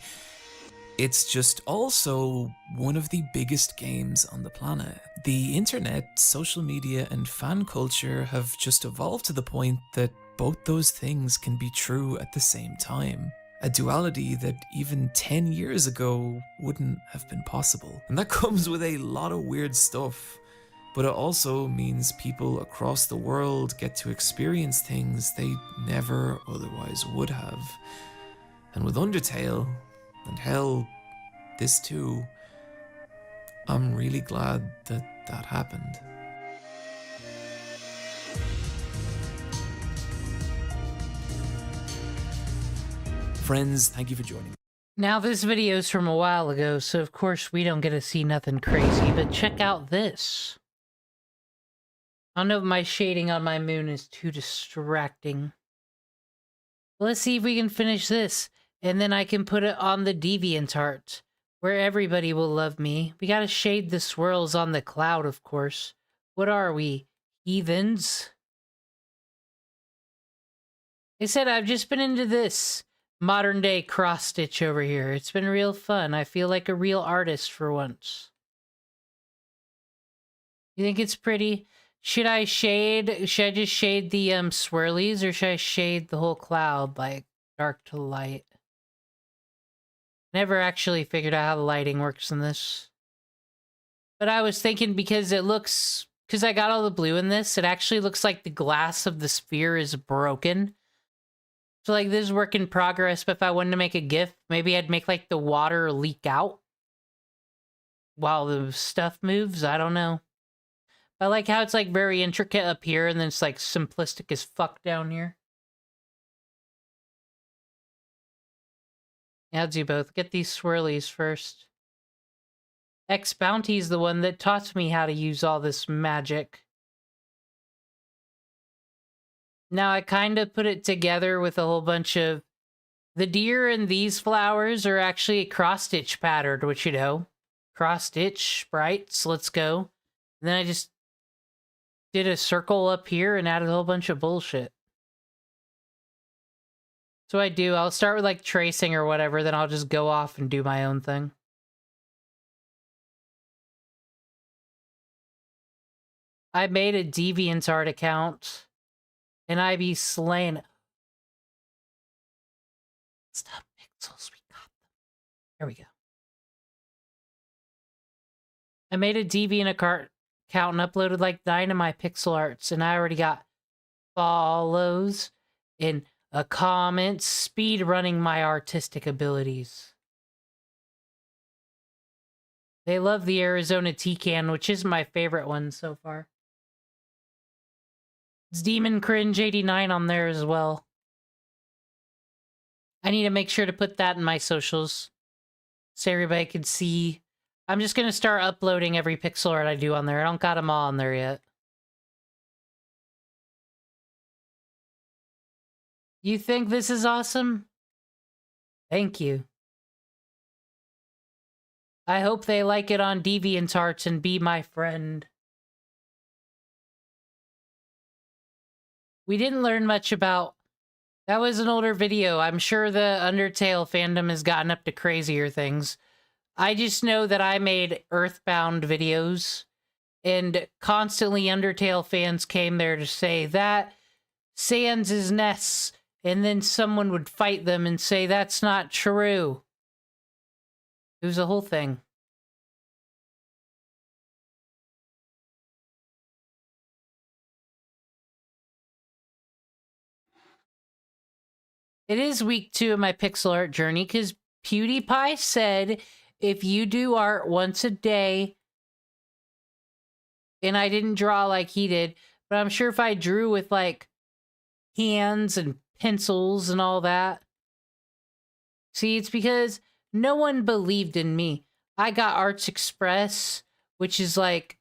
It's just also one of the biggest games on the planet. The internet, social media, and fan culture have just evolved to the point that both those things can be true at the same time. A duality that even 10 years ago wouldn't have been possible. And that comes with a lot of weird stuff. but it also means people across the world get to experience things they never otherwise would have. And with Undertale, and hell, this too, I'm really glad that that happened. Friends, thank you for joining me. Now, this video's from a while ago, so of course we don't get to see nothing crazy, but check out this. I don't know if my shading on my moon is too distracting. Let's see if we can finish this, and then I can put it on the DeviantArt, where everybody will love me. We gotta shade the swirls on the cloud, of course. What are we, heathens? I said I've just been into this modern day cross stitch over here. It's been real fun. I feel like a real artist for once. You think it's pretty? Should I just shade the swirlies, or should I shade the whole cloud, like dark to light? Never actually figured out how the lighting works in this. But I was thinking, because I got all the blue in this, it actually looks like the glass of the sphere is broken. So, like, this is work in progress, but if I wanted to make a GIF, maybe I'd make, like, the water leak out while the stuff moves. I don't know. But I like how it's, like, very intricate up here, and then it's, like, simplistic as fuck down here. Yeah, I'll do both. Get these swirlies first. X Bounty's the one that taught me how to use all this magic. Now, I kind of put it together with a whole bunch of... The deer and these flowers are actually cross-stitch patterned, which you know. Cross-stitch sprites, let's go. And then I just did a circle up here and added a whole bunch of bullshit. So I do. I'll start with, like, tracing or whatever, then I'll just go off and do my own thing. I made a DeviantArt account. And I be slaying it. Stop pixels, we got them. There we go. I made a DeviantArt account and uploaded like 9 of my pixel arts, and I already got follows and a comment speed running my artistic abilities. They love the Arizona Toucan, which is my favorite one so far. It's Demon Cringe 89 on there as well. I need to make sure to put that in my socials so everybody can see. I'm just going to start uploading every pixel art I do on there. I don't got them all on there yet. You think this is awesome? Thank you. I hope they like it on DeviantArt and be my friend. We didn't learn much about... That was an older video. I'm sure the Undertale fandom has gotten up to crazier things. I just know that I made Earthbound videos, and constantly Undertale fans came there to say that Sans is Ness, and then someone would fight them and say that's not true. It was a whole thing. It is week 2 of my pixel art journey, because PewDiePie said if you do art once a day, and I didn't draw like he did, but I'm sure if I drew with, like, hands and pencils and all that. See, it's because no one believed in me. I got Arts Express, which is like,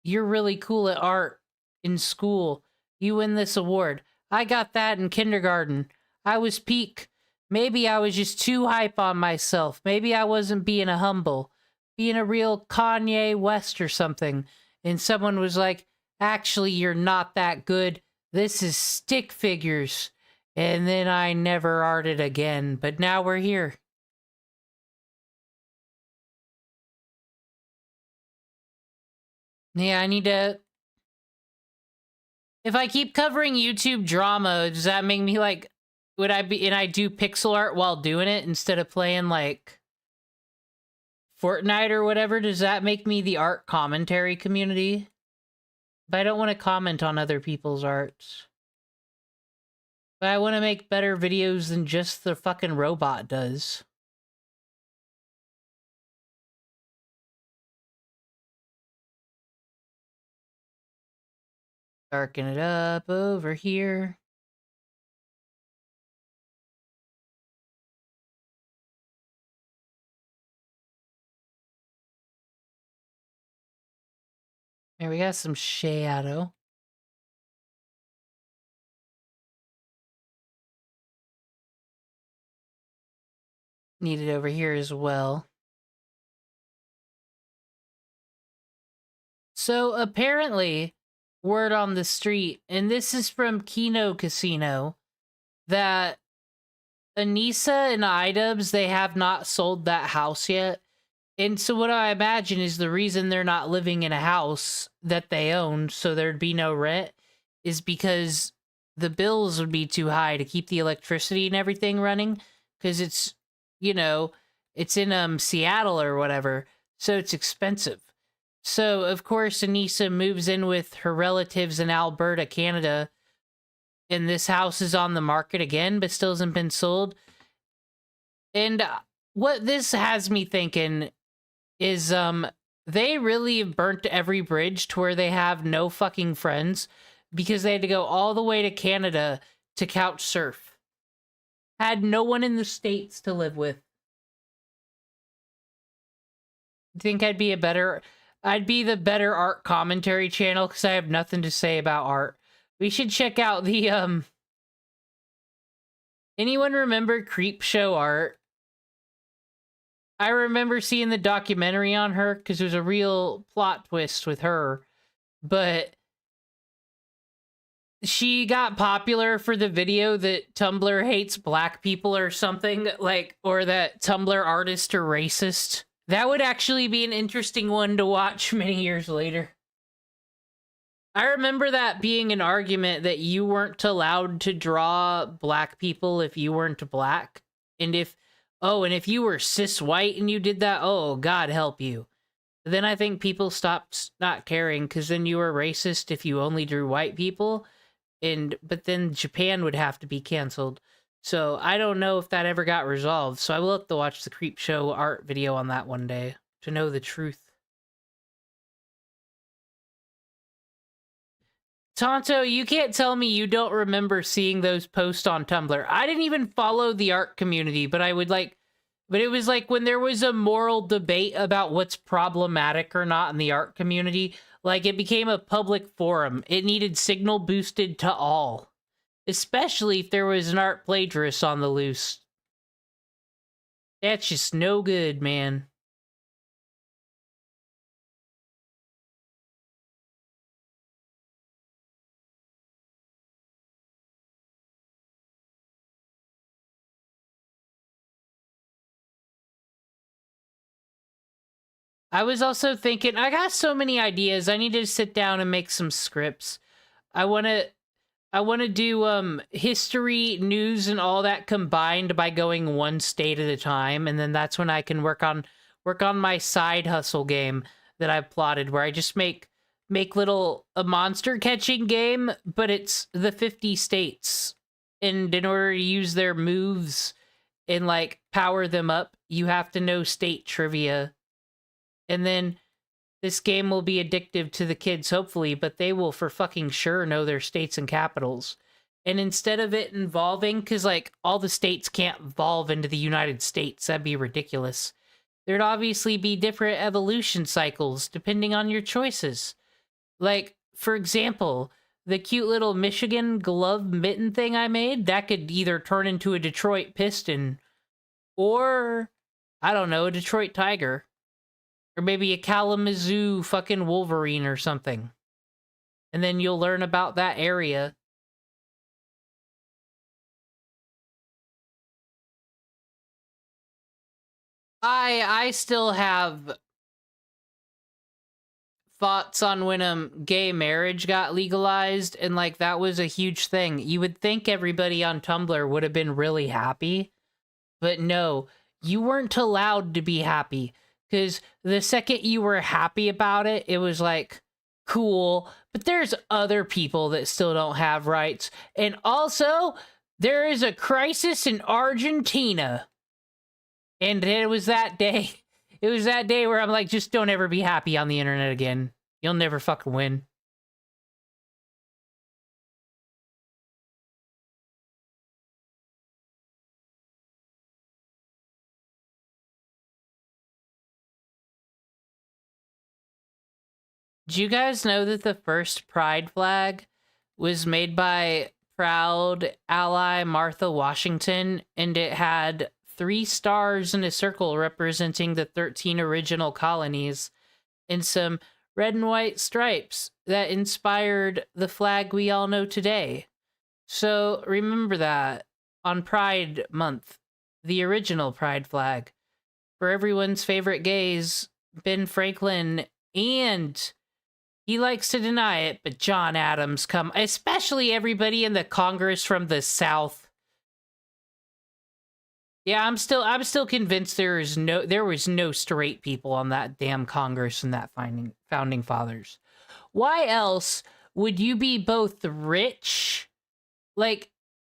you're really cool at art in school. You win this award. I got that in kindergarten. I was peak. Maybe I was just too hype on myself. Maybe I wasn't being a humble. Being a real Kanye West or something. And someone was like, actually, you're not that good. This is stick figures. And then I never arted again. But now we're here. Yeah, I need to... If I keep covering YouTube drama, does that make me like... Would I be... And I do pixel art while doing it instead of playing like... Fortnite or whatever? Does that make me the art commentary community? But I don't want to comment on other people's arts. But I want to make better videos than just the fucking robot does. Darken it up over here. There, we got some shadow. Need it over here as well. So apparently, word on the street, and this is from Kino Casino, that Anissa and iDubbbz, they have not sold that house yet. And so what I imagine is the reason they're not living in a house that they own, so there'd be no rent, is because the bills would be too high to keep the electricity and everything running, because it's, you know, it's in Seattle or whatever, so it's expensive. So, of course, Anissa moves in with her relatives in Alberta, Canada, and this house is on the market again, but still hasn't been sold. And what this has me thinking is, they really burnt every bridge to where they have no fucking friends because they had to go all the way to Canada to couch surf. Had no one in the States to live with. Think I'd be the better art commentary channel because I have nothing to say about art. We should check out the, anyone remember Creepshow Art? I remember seeing the documentary on her because there's a real plot twist with her. But she got popular for the video that Tumblr hates black people or something, like, or that Tumblr artists are racist. That would actually be an interesting one to watch many years later. I remember that being an argument that you weren't allowed to draw black people if you weren't black. And if you were cis white and you did that, oh, God help you. Then I think people stopped not caring because then you were racist if you only drew white people. But then Japan would have to be canceled. So I don't know if that ever got resolved. So I will have to watch the Creepshow Art video on that one day to know the truth. Tonto, you can't tell me you don't remember seeing those posts on Tumblr. I didn't even follow the art community, but it was like when there was a moral debate about what's problematic or not in the art community, like it became a public forum. It needed signal boosted to all, especially if there was an art plagiarist on the loose. That's just no good, man. I was also thinking, I got so many ideas. I need to sit down and make some scripts. I want to do history, news, and all that combined by going one state at a time, and then that's when I can work on my side hustle game that I've plotted, where I just make a monster catching game, but it's the 50 states. And in order to use their moves and like power them up, you have to know state trivia. And then this game will be addictive to the kids, hopefully, but they will for fucking sure know their states and capitals. And instead of it involving, because, like, all the states can't evolve into the United States, that'd be ridiculous. There'd obviously be different evolution cycles, depending on your choices. Like, for example, the cute little Michigan glove mitten thing I made, that could either turn into a Detroit Piston, or, I don't know, a Detroit Tiger. Or maybe a Kalamazoo fucking Wolverine or something. And then you'll learn about that area. I still have thoughts on when gay marriage got legalized, and like that was a huge thing. You would think everybody on Tumblr would have been really happy, but no, you weren't allowed to be happy. Because the second you were happy about it, it was like cool, but there's other people that still don't have rights. And also, there is a crisis in Argentina. And it was that day. It was that day where I'm like, just don't ever be happy on the internet again. You'll never fucking win. Do you guys know that the first pride flag was made by proud ally Martha Washington, and it had 3 stars in a circle representing the 13 original colonies and some red and white stripes that inspired the flag we all know today. So remember that on Pride Month, the original pride flag for everyone's favorite gays, Ben Franklin, and he likes to deny it, but John Adams especially everybody in the Congress from the South. Yeah, I'm still convinced there was no straight people on that damn Congress and that founding fathers. Why else would you be both rich? Like,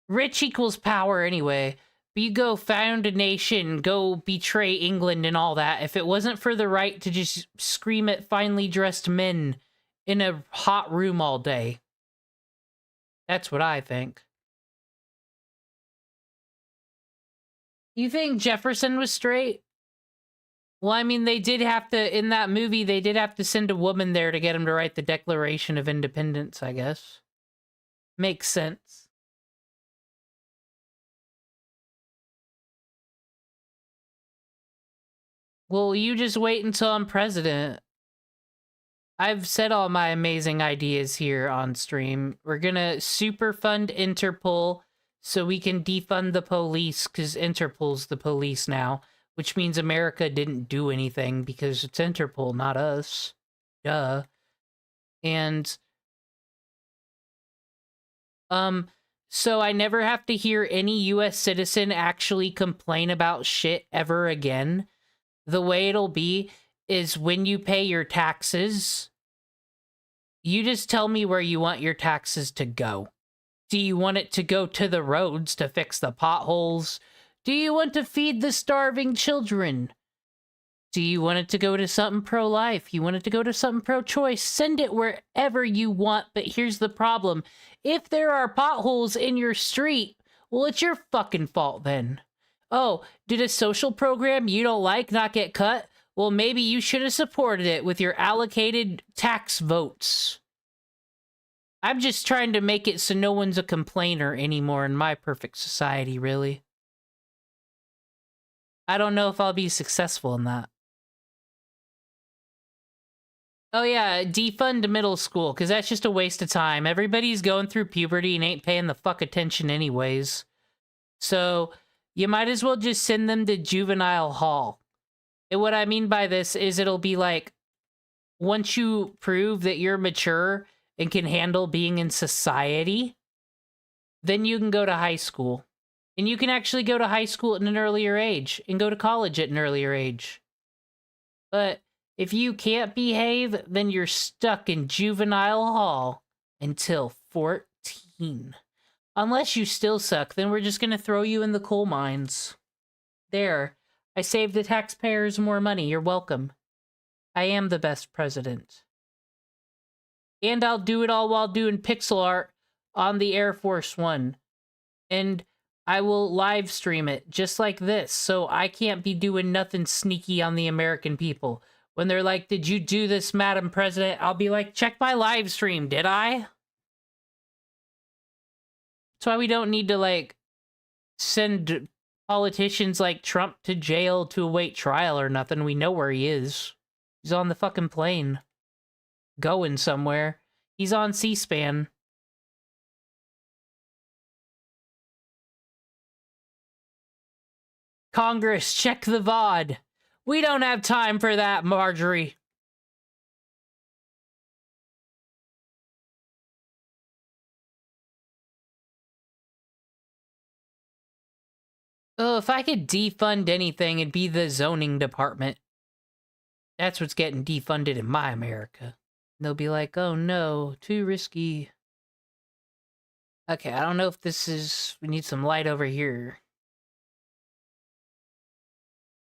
rich equals power anyway. But you go found a nation, go betray England and all that, if it wasn't for the right to just scream at finely dressed men in a hot room all day. That's what I think. You think Jefferson was straight? Well, I mean, they did have to, in that movie, they did have to send a woman there to get him to write the Declaration of Independence, I guess. Makes sense. Well, you just wait until I'm president. I've said all my amazing ideas here on stream. We're gonna super fund Interpol so we can defund the police, because Interpol's the police now, which means America didn't do anything because it's Interpol, not us. Duh. And so I never have to hear any US citizen actually complain about shit ever again. The way it'll be is when you pay your taxes, you just tell me where you want your taxes to go. Do you want it to go to the roads to fix the potholes? Do you want to feed the starving children? Do you want it to go to something pro-life? You want it to go to something pro-choice? Send it wherever you want, but here's the problem. If there are potholes in your street, well, it's your fucking fault then. Oh, did a social program you don't like not get cut? Well, maybe you should have supported it with your allocated tax votes. I'm just trying to make it so no one's a complainer anymore in my perfect society, really. I don't know if I'll be successful in that. Oh yeah, defund middle school, because that's just a waste of time. Everybody's going through puberty and ain't paying the fuck attention anyways. So, you might as well just send them to juvenile hall. And what I mean by this is it'll be like, once you prove that you're mature and can handle being in society, then you can go to high school. And you can actually go to high school at an earlier age and go to college at an earlier age. But if you can't behave, then you're stuck in juvenile hall until 14. Unless you still suck, then we're just gonna throw you in the coal mines. There. I saved the taxpayers more money. You're welcome. I am the best president. And I'll do it all while doing pixel art on the Air Force One. And I will live stream it just like this, so I can't be doing nothing sneaky on the American people. When they're like, did you do this, Madam President? I'll be like, check my live stream, did I? That's why we don't need to, like, send politicians like Trump to jail to await trial or nothing. We know where he is. He's on the fucking plane. Going somewhere. He's on C-SPAN. Congress, check the VOD. We don't have time for that, Marjorie. Oh, if I could defund anything, it'd be the zoning department. That's what's getting defunded in my America. They'll be like, oh no, too risky. Okay, I don't know if this is... We need some light over here.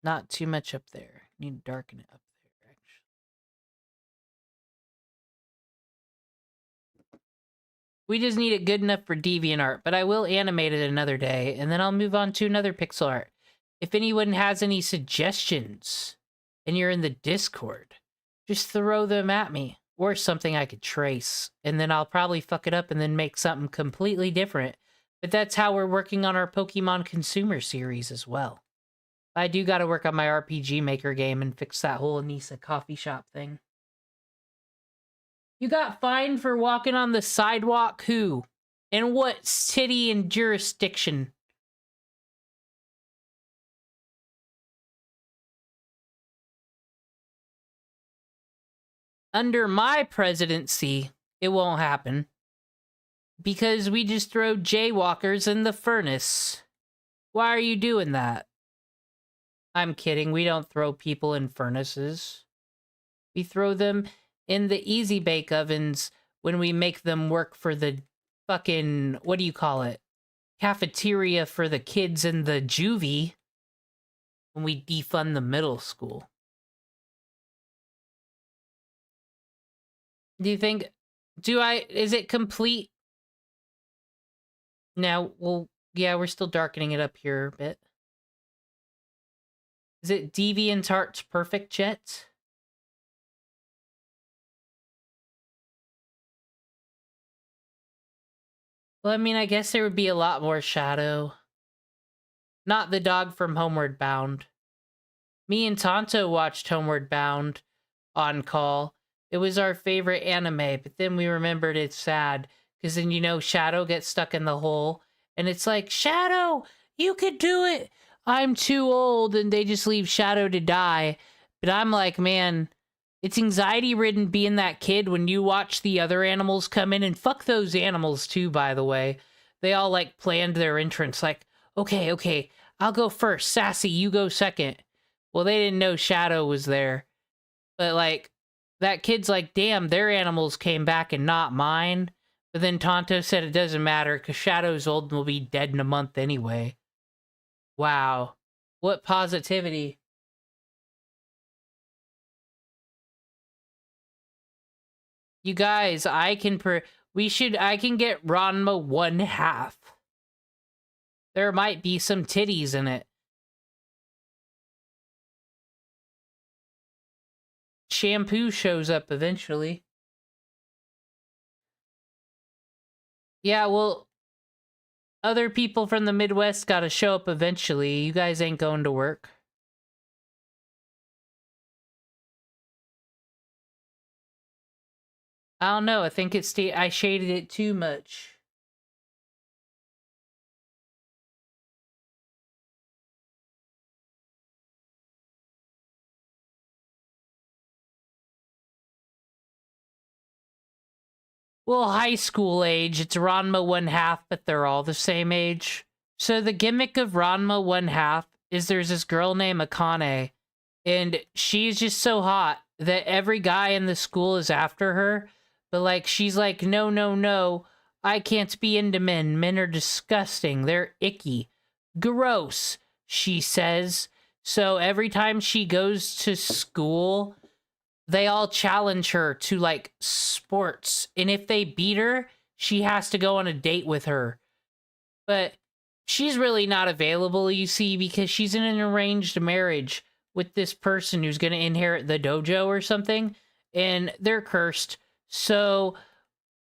Not too much up there. Need to darken it up there, actually. We just need it good enough for DeviantArt, but I will animate it another day, and then I'll move on to another pixel art. If anyone has any suggestions, and you're in the Discord, just throw them at me. Or something I could trace, and then I'll probably fuck it up and then make something completely different. But that's how we're working on our Pokemon Consumer series as well. I do gotta work on my RPG Maker game and fix that whole Anissa coffee shop thing. You got fined for walking on the sidewalk? Who? In what city and jurisdiction? Under my presidency, it won't happen. Because we just throw jaywalkers in the furnace. Why are you doing that? I'm kidding, we don't throw people in furnaces. We throw them in the easy bake ovens when we make them work for the fucking, what do you call it? Cafeteria for the kids in the juvie. When we defund the middle school. Do you think, is it complete? Now, well, yeah, we're still darkening it up here a bit. Is it DeviantArt's perfect yet? Well, I mean, I guess there would be a lot more shadow. Not the dog from Homeward Bound. Me and Tonto watched Homeward Bound on call. It was our favorite anime, but then we remembered it's sad. Because then, you know, Shadow gets stuck in the hole. And it's like, Shadow, you could do it. I'm too old. And they just leave Shadow to die. But I'm like, man, it's anxiety-ridden being that kid when you watch the other animals come in. And fuck those animals, too, by the way. They all, like, planned their entrance. Like, okay, I'll go first. Sassy, you go second. Well, they didn't know Shadow was there. But, like, that kid's like, damn, their animals came back and not mine. But then Tonto said it doesn't matter because Shadow's old and will be dead in a month anyway. Wow. What positivity. You guys, I can get Ranma 1/2. There might be some titties in it. Shampoo shows up eventually. Yeah, well, other people from the Midwest gotta show up eventually. You guys ain't going to work. I don't know. I think I shaded it too much. Well, high school age, it's Ranma 1/2, but they're all the same age. So the gimmick of Ranma 1/2 is there's this girl named Akane, and she's just so hot that every guy in the school is after her. But, like, she's like, no, I can't be into men. Men are disgusting. They're icky. Gross, she says. So every time she goes to school, they all challenge her to, like, sports. And if they beat her, she has to go on a date with her. But she's really not available, you see, because she's in an arranged marriage with this person who's going to inherit the dojo or something. And they're cursed. So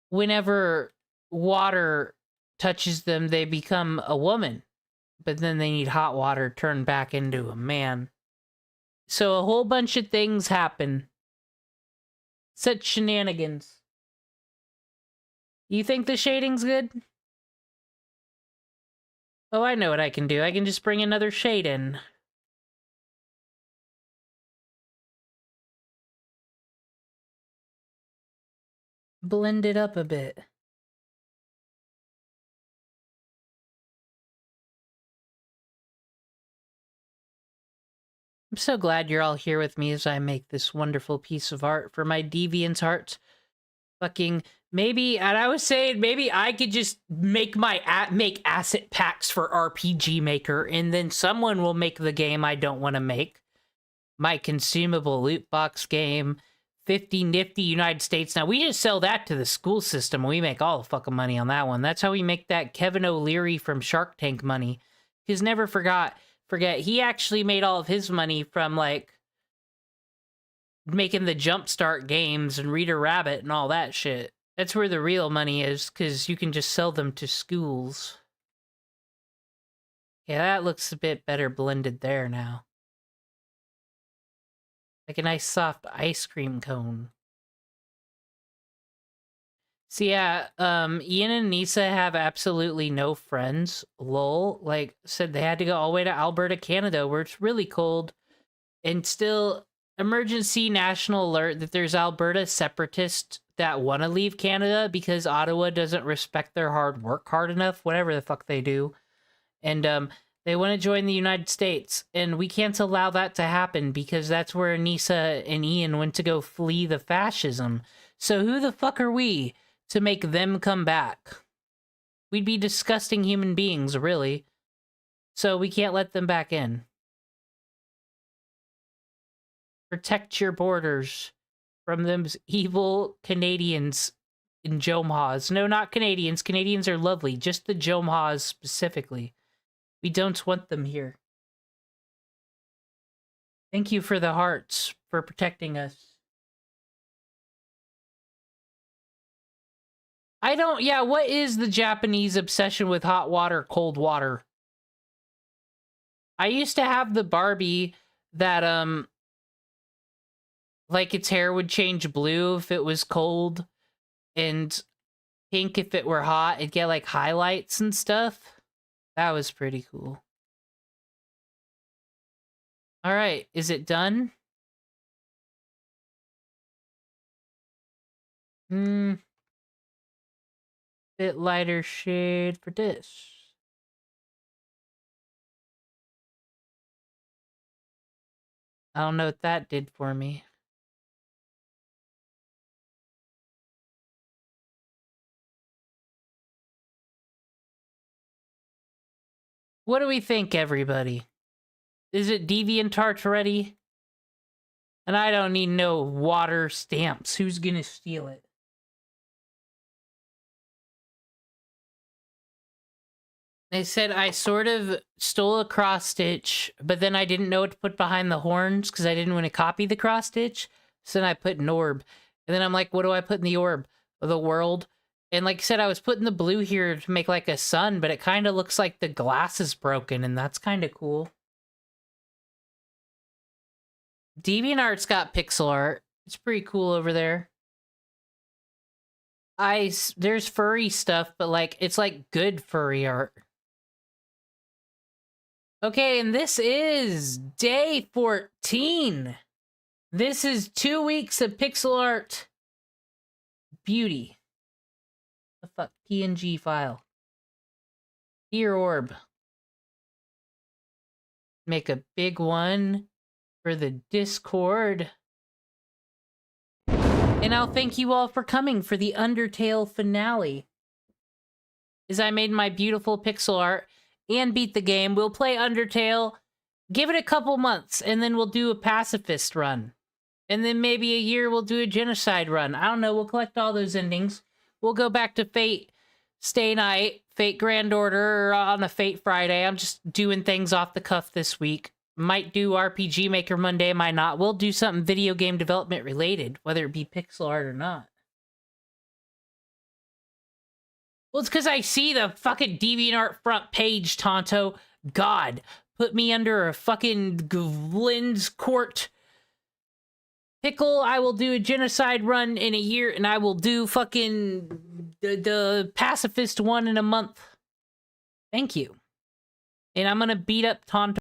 whenever water touches them, they become a woman. But then they need hot water turned back into a man. So a whole bunch of things happen. Such shenanigans. You think the shading's good? Oh, I know what I can do. I can just bring another shade in. Blend it up a bit. I'm so glad you're all here with me as I make this wonderful piece of art for my DeviantArt Fucking maybe, and I was saying maybe I could just make make asset packs for RPG Maker, and then someone will make the game I don't want to make. My consumable loot box game, 50 nifty United States. Now we just sell that to the school system. We make all the fucking money on that one. That's how we make that Kevin O'Leary from Shark Tank money. Because never forget, he actually made all of his money from like making the Jumpstart games and Reader Rabbit and all that shit. That's where the real money is, because you can just sell them to schools. Yeah, that looks a bit better blended there now. Like a nice soft ice cream cone. So yeah, Ian and Nisa have absolutely no friends. Lol. Like, said they had to go all the way to Alberta, Canada, where it's really cold. And still, emergency national alert that there's Alberta separatists that want to leave Canada because Ottawa doesn't respect their hard work hard enough, whatever the fuck they do. And, they want to join the United States, and we can't allow that to happen because that's where Nisa and Ian went to go flee the fascism. So who the fuck are we to make them come back? We'd be disgusting human beings, really. So we can't let them back in. Protect your borders from them evil Canadians in Jomhas. No, not Canadians. Canadians are lovely. Just the Jomhas specifically. We don't want them here. Thank you for the hearts, for protecting us. Yeah, what is the Japanese obsession with hot water, cold water? I used to have the Barbie that, like its hair would change blue if it was cold, and pink if it were hot. It'd get, like, highlights and stuff. That was pretty cool. All right, is it done? Bit lighter shade for this. I don't know what that did for me. What do we think, everybody? Is it DeviantArt ready? And I don't need no water stamps. Who's gonna steal it? They said I sort of stole a cross stitch, but then I didn't know what to put behind the horns because I didn't want to copy the cross stitch. So then I put an orb. And then I'm like, what do I put in the orb? The world. And like I said, I was putting the blue here to make like a sun, but it kind of looks like the glass is broken, and that's kind of cool. DeviantArt's got pixel art. It's pretty cool over there. There's furry stuff, but like, it's like good furry art. Okay, and this is day 14. This is 2 weeks of pixel art beauty. The fuck, PNG file. Dear orb. Make a big one for the Discord. And I'll thank you all for coming for the Undertale finale. As I made my beautiful pixel art and beat the game, we'll play Undertale, give it a couple months, and then we'll do a pacifist run. And then maybe a year we'll do a genocide run. I don't know, we'll collect all those endings. We'll go back to Fate Stay Night, Fate Grand Order on a Fate Friday. I'm just doing things off the cuff this week. Might do RPG Maker Monday, might not. We'll do something video game development related, whether it be pixel art or not. Well, it's because I see the fucking DeviantArt front page, Tonto. God, put me under a fucking Glenn's court pickle. I will do a genocide run in a year, and I will do fucking the pacifist one in a month. Thank you. And I'm gonna beat up Tonto.